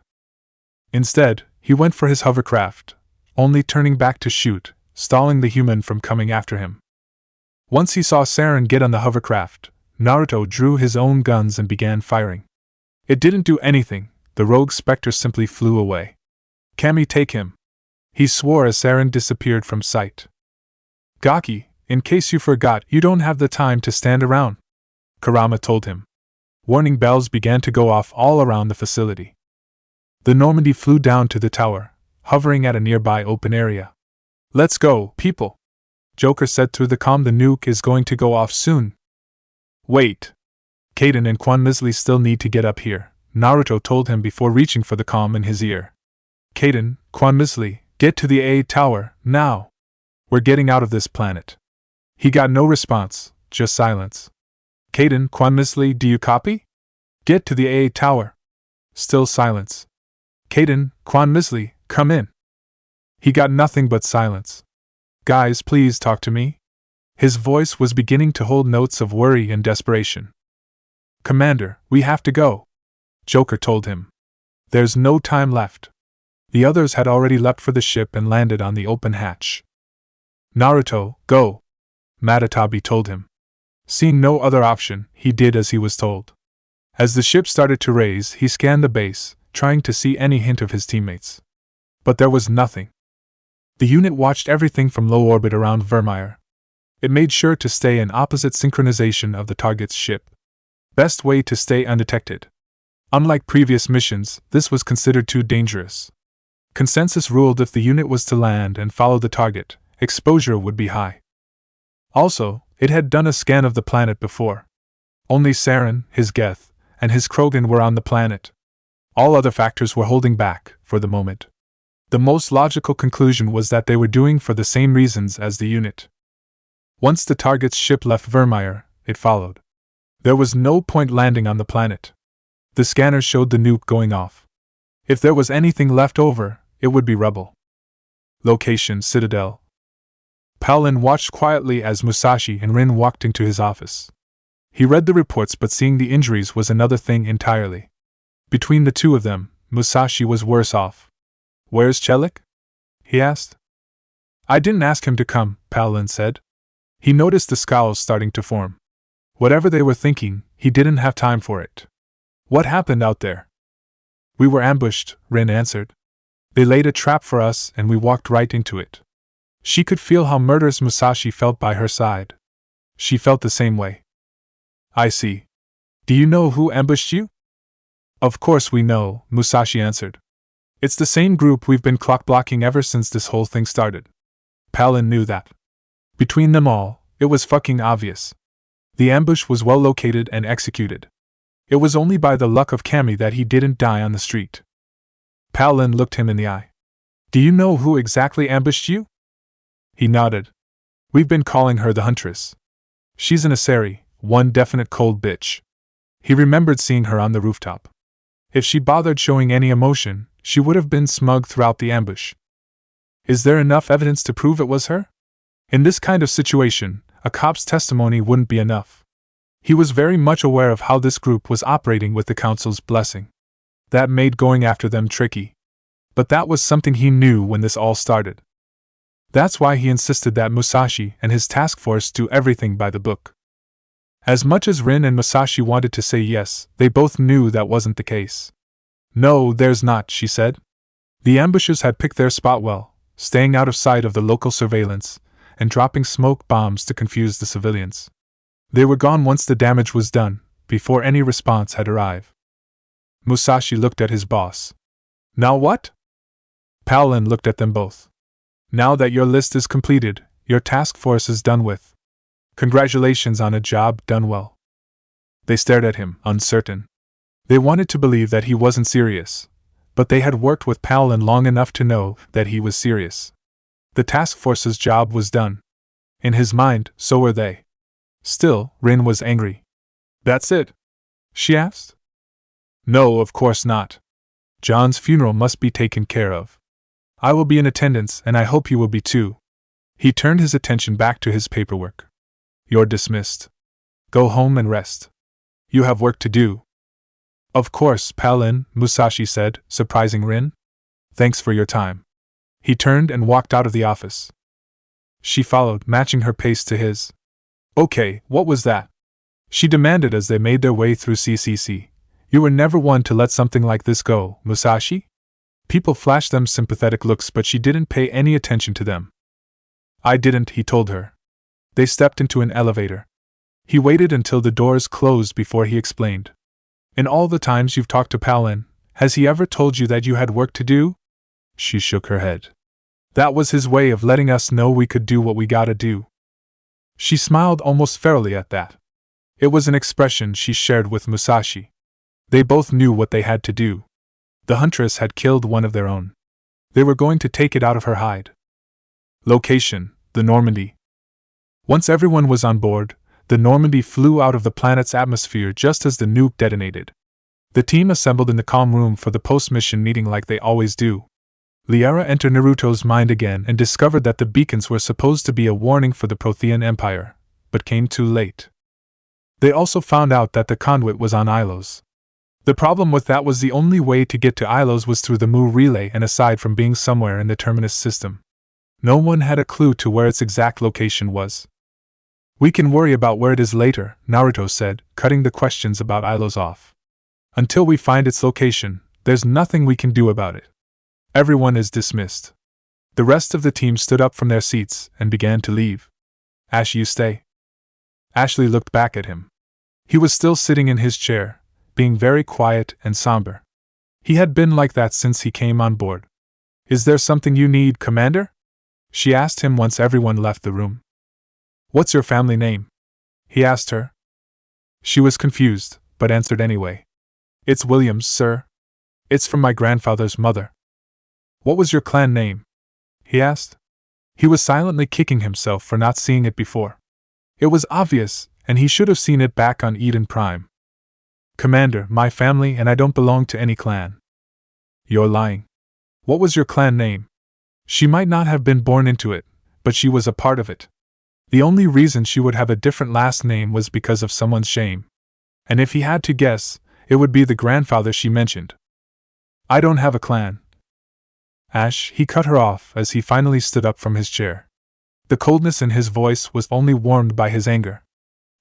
Instead, he went for his hovercraft, only turning back to shoot, stalling the human from coming after him. Once he saw Sarin get on the hovercraft, Naruto drew his own guns and began firing. It didn't do anything, the rogue specter simply flew away. Kami, take him! He swore as Sarin disappeared from sight. Gaki, in case you forgot, you don't have the time to stand around, Kurama told him. Warning bells began to go off all around the facility. The Normandy flew down to the tower, hovering at a nearby open area. Let's go, people, Joker said through the comm. The nuke is going to go off soon. Wait. Kaden and Quan Misley still need to get up here, Naruto told him before reaching for the comm in his ear. Kaden, Quan Misley, get to the A tower, now. We're getting out of this planet. He got no response, just silence. Kaden, Quan Misley, do you copy? Get to the A tower. Still silence. Kaden, Quan Misley, come in. He got nothing but silence. Guys, please talk to me. His voice was beginning to hold notes of worry and desperation. Commander, we have to go, Joker told him. There's no time left. The others had already leapt for the ship and landed on the open hatch. Naruto, go, Matatabi told him. Seeing no other option, he did as he was told. As the ship started to raise, he scanned the base, trying to see any hint of his teammates. But there was nothing. The unit watched everything from low orbit around Vermeer. It made sure to stay in opposite synchronization of the target's ship. Best way to stay undetected. Unlike previous missions, this was considered too dangerous. Consensus ruled if the unit was to land and follow the target, exposure would be high. Also, it had done a scan of the planet before. Only Sarin, his Geth, and his Krogan were on the planet. All other factors were holding back, for the moment. The most logical conclusion was that they were doing for the same reasons as the unit. Once the target's ship left Vermeer, it followed. There was no point landing on the planet. The scanner showed the nuke going off. If there was anything left over, it would be rubble. Location: Citadel. Paolin watched quietly as Musashi and Rin walked into his office. He read the reports, but seeing the injuries was another thing entirely. Between the two of them, Musashi was worse off. Where's Chelik? He asked. I didn't ask him to come, Paolin said. He noticed the scowls starting to form. Whatever they were thinking, he didn't have time for it. What happened out there? We were ambushed, Rin answered. They laid a trap for us and we walked right into it. She could feel how murderous Musashi felt by her side. She felt the same way. I see. Do you know who ambushed you? Of course we know, Musashi answered. It's the same group we've been clock-blocking ever since this whole thing started. Paolin knew that. Between them all, it was fucking obvious. The ambush was well located and executed. It was only by the luck of Kami that he didn't die on the street. Paolin looked him in the eye. Do you know who exactly ambushed you? He nodded. We've been calling her the Huntress. She's an Asari, one definite cold bitch. He remembered seeing her on the rooftop. If she bothered showing any emotion, she would have been smug throughout the ambush. Is there enough evidence to prove it was her? In this kind of situation, a cop's testimony wouldn't be enough. He was very much aware of how this group was operating with the Council's blessing. That made going after them tricky. But that was something he knew when this all started. That's why he insisted that Musashi and his task force do everything by the book. As much as Rin and Musashi wanted to say yes, they both knew that wasn't the case. No, there's not, she said. The ambushers had picked their spot well, staying out of sight of the local surveillance, and dropping smoke bombs to confuse the civilians. They were gone once the damage was done, before any response had arrived. Musashi looked at his boss. Now what? Paolin looked at them both. Now that your list is completed, your task force is done with. Congratulations on a job done well. They stared at him, uncertain. They wanted to believe that he wasn't serious, but they had worked with Paolin long enough to know that he was serious. The task force's job was done. In his mind, so were they. Still, Rin was angry. That's it? She asked. No, of course not. John's funeral must be taken care of. I will be in attendance, and I hope you will be too. He turned his attention back to his paperwork. You're dismissed. Go home and rest. You have work to do. Of course, Paolin, Musashi said, surprising Rin. Thanks for your time. He turned and walked out of the office. She followed, matching her pace to his. Okay, what was that? She demanded as they made their way through CCC. You were never one to let something like this go, Musashi? People flashed them sympathetic looks, but she didn't pay any attention to them. I didn't, he told her. They stepped into an elevator. He waited until the doors closed before he explained. In all the times you've talked to Paolin, has he ever told you that you had work to do? She shook her head. That was his way of letting us know we could do what we gotta do. She smiled almost ferally at that. It was an expression she shared with Musashi. They both knew what they had to do. The Huntress had killed one of their own. They were going to take it out of her hide. Location: the Normandy. Once everyone was on board, the Normandy flew out of the planet's atmosphere just as the nuke detonated. The team assembled in the calm room for the post-mission meeting like they always do. Liara entered Naruto's mind again and discovered that the beacons were supposed to be a warning for the Prothean Empire, but came too late. They also found out that the conduit was on Ilos. The problem with that was the only way to get to Ilos was through the Mu relay, and aside from being somewhere in the Terminus system, no one had a clue to where its exact location was. We can worry about where it is later, Naruto said, cutting the questions about Ilos off. Until we find its location, there's nothing we can do about it. Everyone is dismissed. The rest of the team stood up from their seats and began to leave. Ash, you stay. Ashley looked back at him. He was still sitting in his chair, being very quiet and somber. He had been like that since he came on board. Is there something you need, Commander? She asked him once everyone left the room. What's your family name? He asked her. She was confused, but answered anyway. It's Williams, sir. It's from my grandfather's mother. What was your clan name? He asked. He was silently kicking himself for not seeing it before. It was obvious, and he should have seen it back on Eden Prime. Commander, my family and I don't belong to any clan. You're lying. What was your clan name? She might not have been born into it, but she was a part of it. The only reason she would have a different last name was because of someone's shame. And if he had to guess, it would be the grandfather she mentioned. I don't have a clan. Ash, he cut her off as he finally stood up from his chair. The coldness in his voice was only warmed by his anger.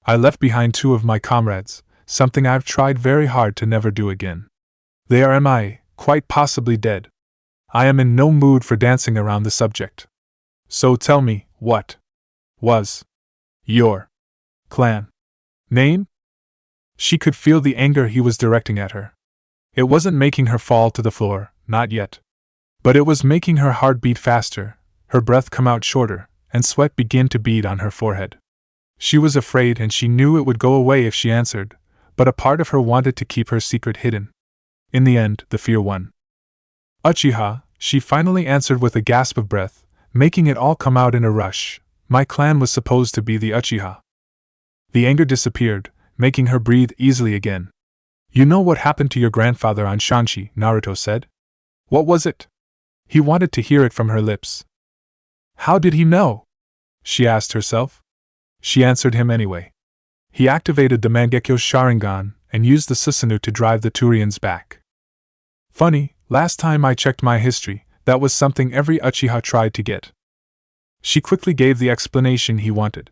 I left behind 2 of my comrades, something I've tried very hard to never do again. They are MIA, quite possibly dead. I am in no mood for dancing around the subject. So tell me, what was your clan name? She could feel the anger he was directing at her. It wasn't making her fall to the floor, not yet. But it was making her heart beat faster, her breath come out shorter, and sweat begin to bead on her forehead. She was afraid and she knew it would go away if she answered, but a part of her wanted to keep her secret hidden. In the end, the fear won. Uchiha, she finally answered with a gasp of breath, making it all come out in a rush. My clan was supposed to be the Uchiha. The anger disappeared, making her breathe easily again. You know what happened to your grandfather on Shanshi, Naruto said. What was it? He wanted to hear it from her lips. How did he know? She asked herself. She answered him anyway. He activated the Mangekyo Sharingan and used the Susanoo to drive the Turians back. Funny, last time I checked my history, that was something every Uchiha tried to get. She quickly gave the explanation he wanted.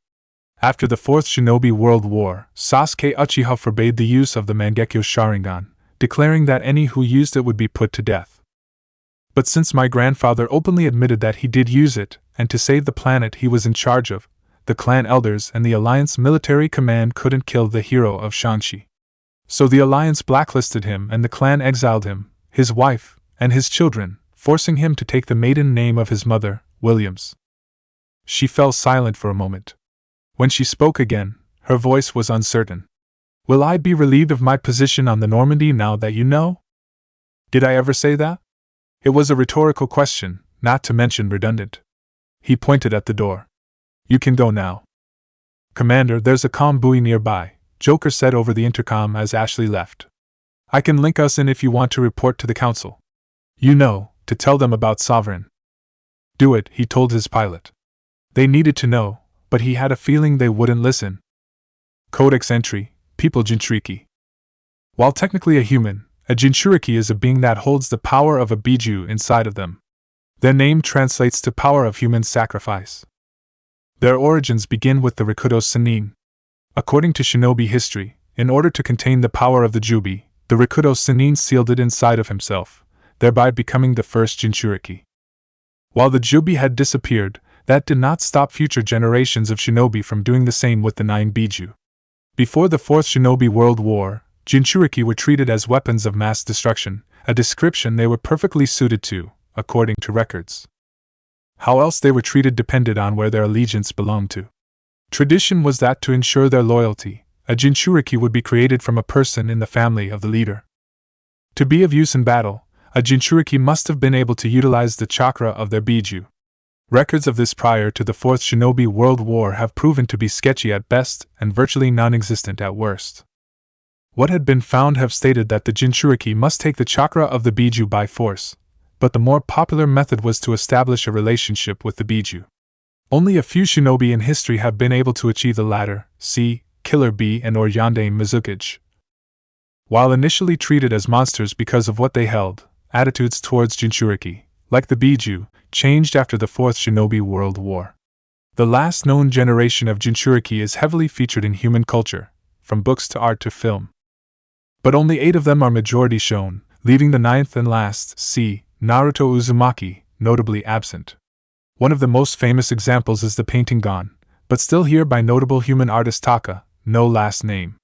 After the Fourth Shinobi World War, Sasuke Uchiha forbade the use of the Mangekyo Sharingan, declaring that any who used it would be put to death. But since my grandfather openly admitted that he did use it, and to save the planet he was in charge of, the clan elders and the Alliance military command couldn't kill the hero of Shanshi. So the Alliance blacklisted him and the clan exiled him, his wife, and his children, forcing him to take the maiden name of his mother, Williams. She fell silent for a moment. When she spoke again, her voice was uncertain. Will I be relieved of my position on the Normandy now that you know? Did I ever say that? It was a rhetorical question, not to mention redundant. He pointed at the door. You can go now. Commander, there's a calm buoy nearby, Joker said over the intercom as Ashley left. I can link us in if you want to report to the council. You know, to tell them about Sovereign. Do it, he told his pilot. They needed to know, but he had a feeling they wouldn't listen. Codex entry, People Jinchuriki. While technically a human, a Jinchuriki is a being that holds the power of a Biju inside of them. Their name translates to power of human sacrifice. Their origins begin with the Rikudo Sannin. According to shinobi history, in order to contain the power of the Jubi, the Rikudo Sannin sealed it inside of himself, thereby becoming the first Jinchuriki. While the Jubi had disappeared, that did not stop future generations of shinobi from doing the same with the 9 Biju. Before the Fourth Shinobi World War, Jinchuriki were treated as weapons of mass destruction, a description they were perfectly suited to, according to records. How else they were treated depended on where their allegiance belonged to. Tradition was that to ensure their loyalty, a Jinchuriki would be created from a person in the family of the leader. To be of use in battle, a Jinchuriki must have been able to utilize the chakra of their Biju. Records of this prior to the Fourth Shinobi World War have proven to be sketchy at best and virtually non-existent at worst. What had been found have stated that the Jinchuriki must take the chakra of the Biju by force, but the more popular method was to establish a relationship with the Biju. Only a few shinobi in history have been able to achieve the latter, see Killer Bee and or Yandere Mizukage. While initially treated as monsters because of what they held, attitudes towards Jinchuriki, like the Biju, changed after the Fourth Shinobi World War. The last known generation of Jinchuriki is heavily featured in human culture, from books to art to film. But only 8 of them are majority shown, leaving the 9th and last, see Naruto Uzumaki, notably absent. One of the most famous examples is the painting gone, but still here by notable human artist Taka, no last name.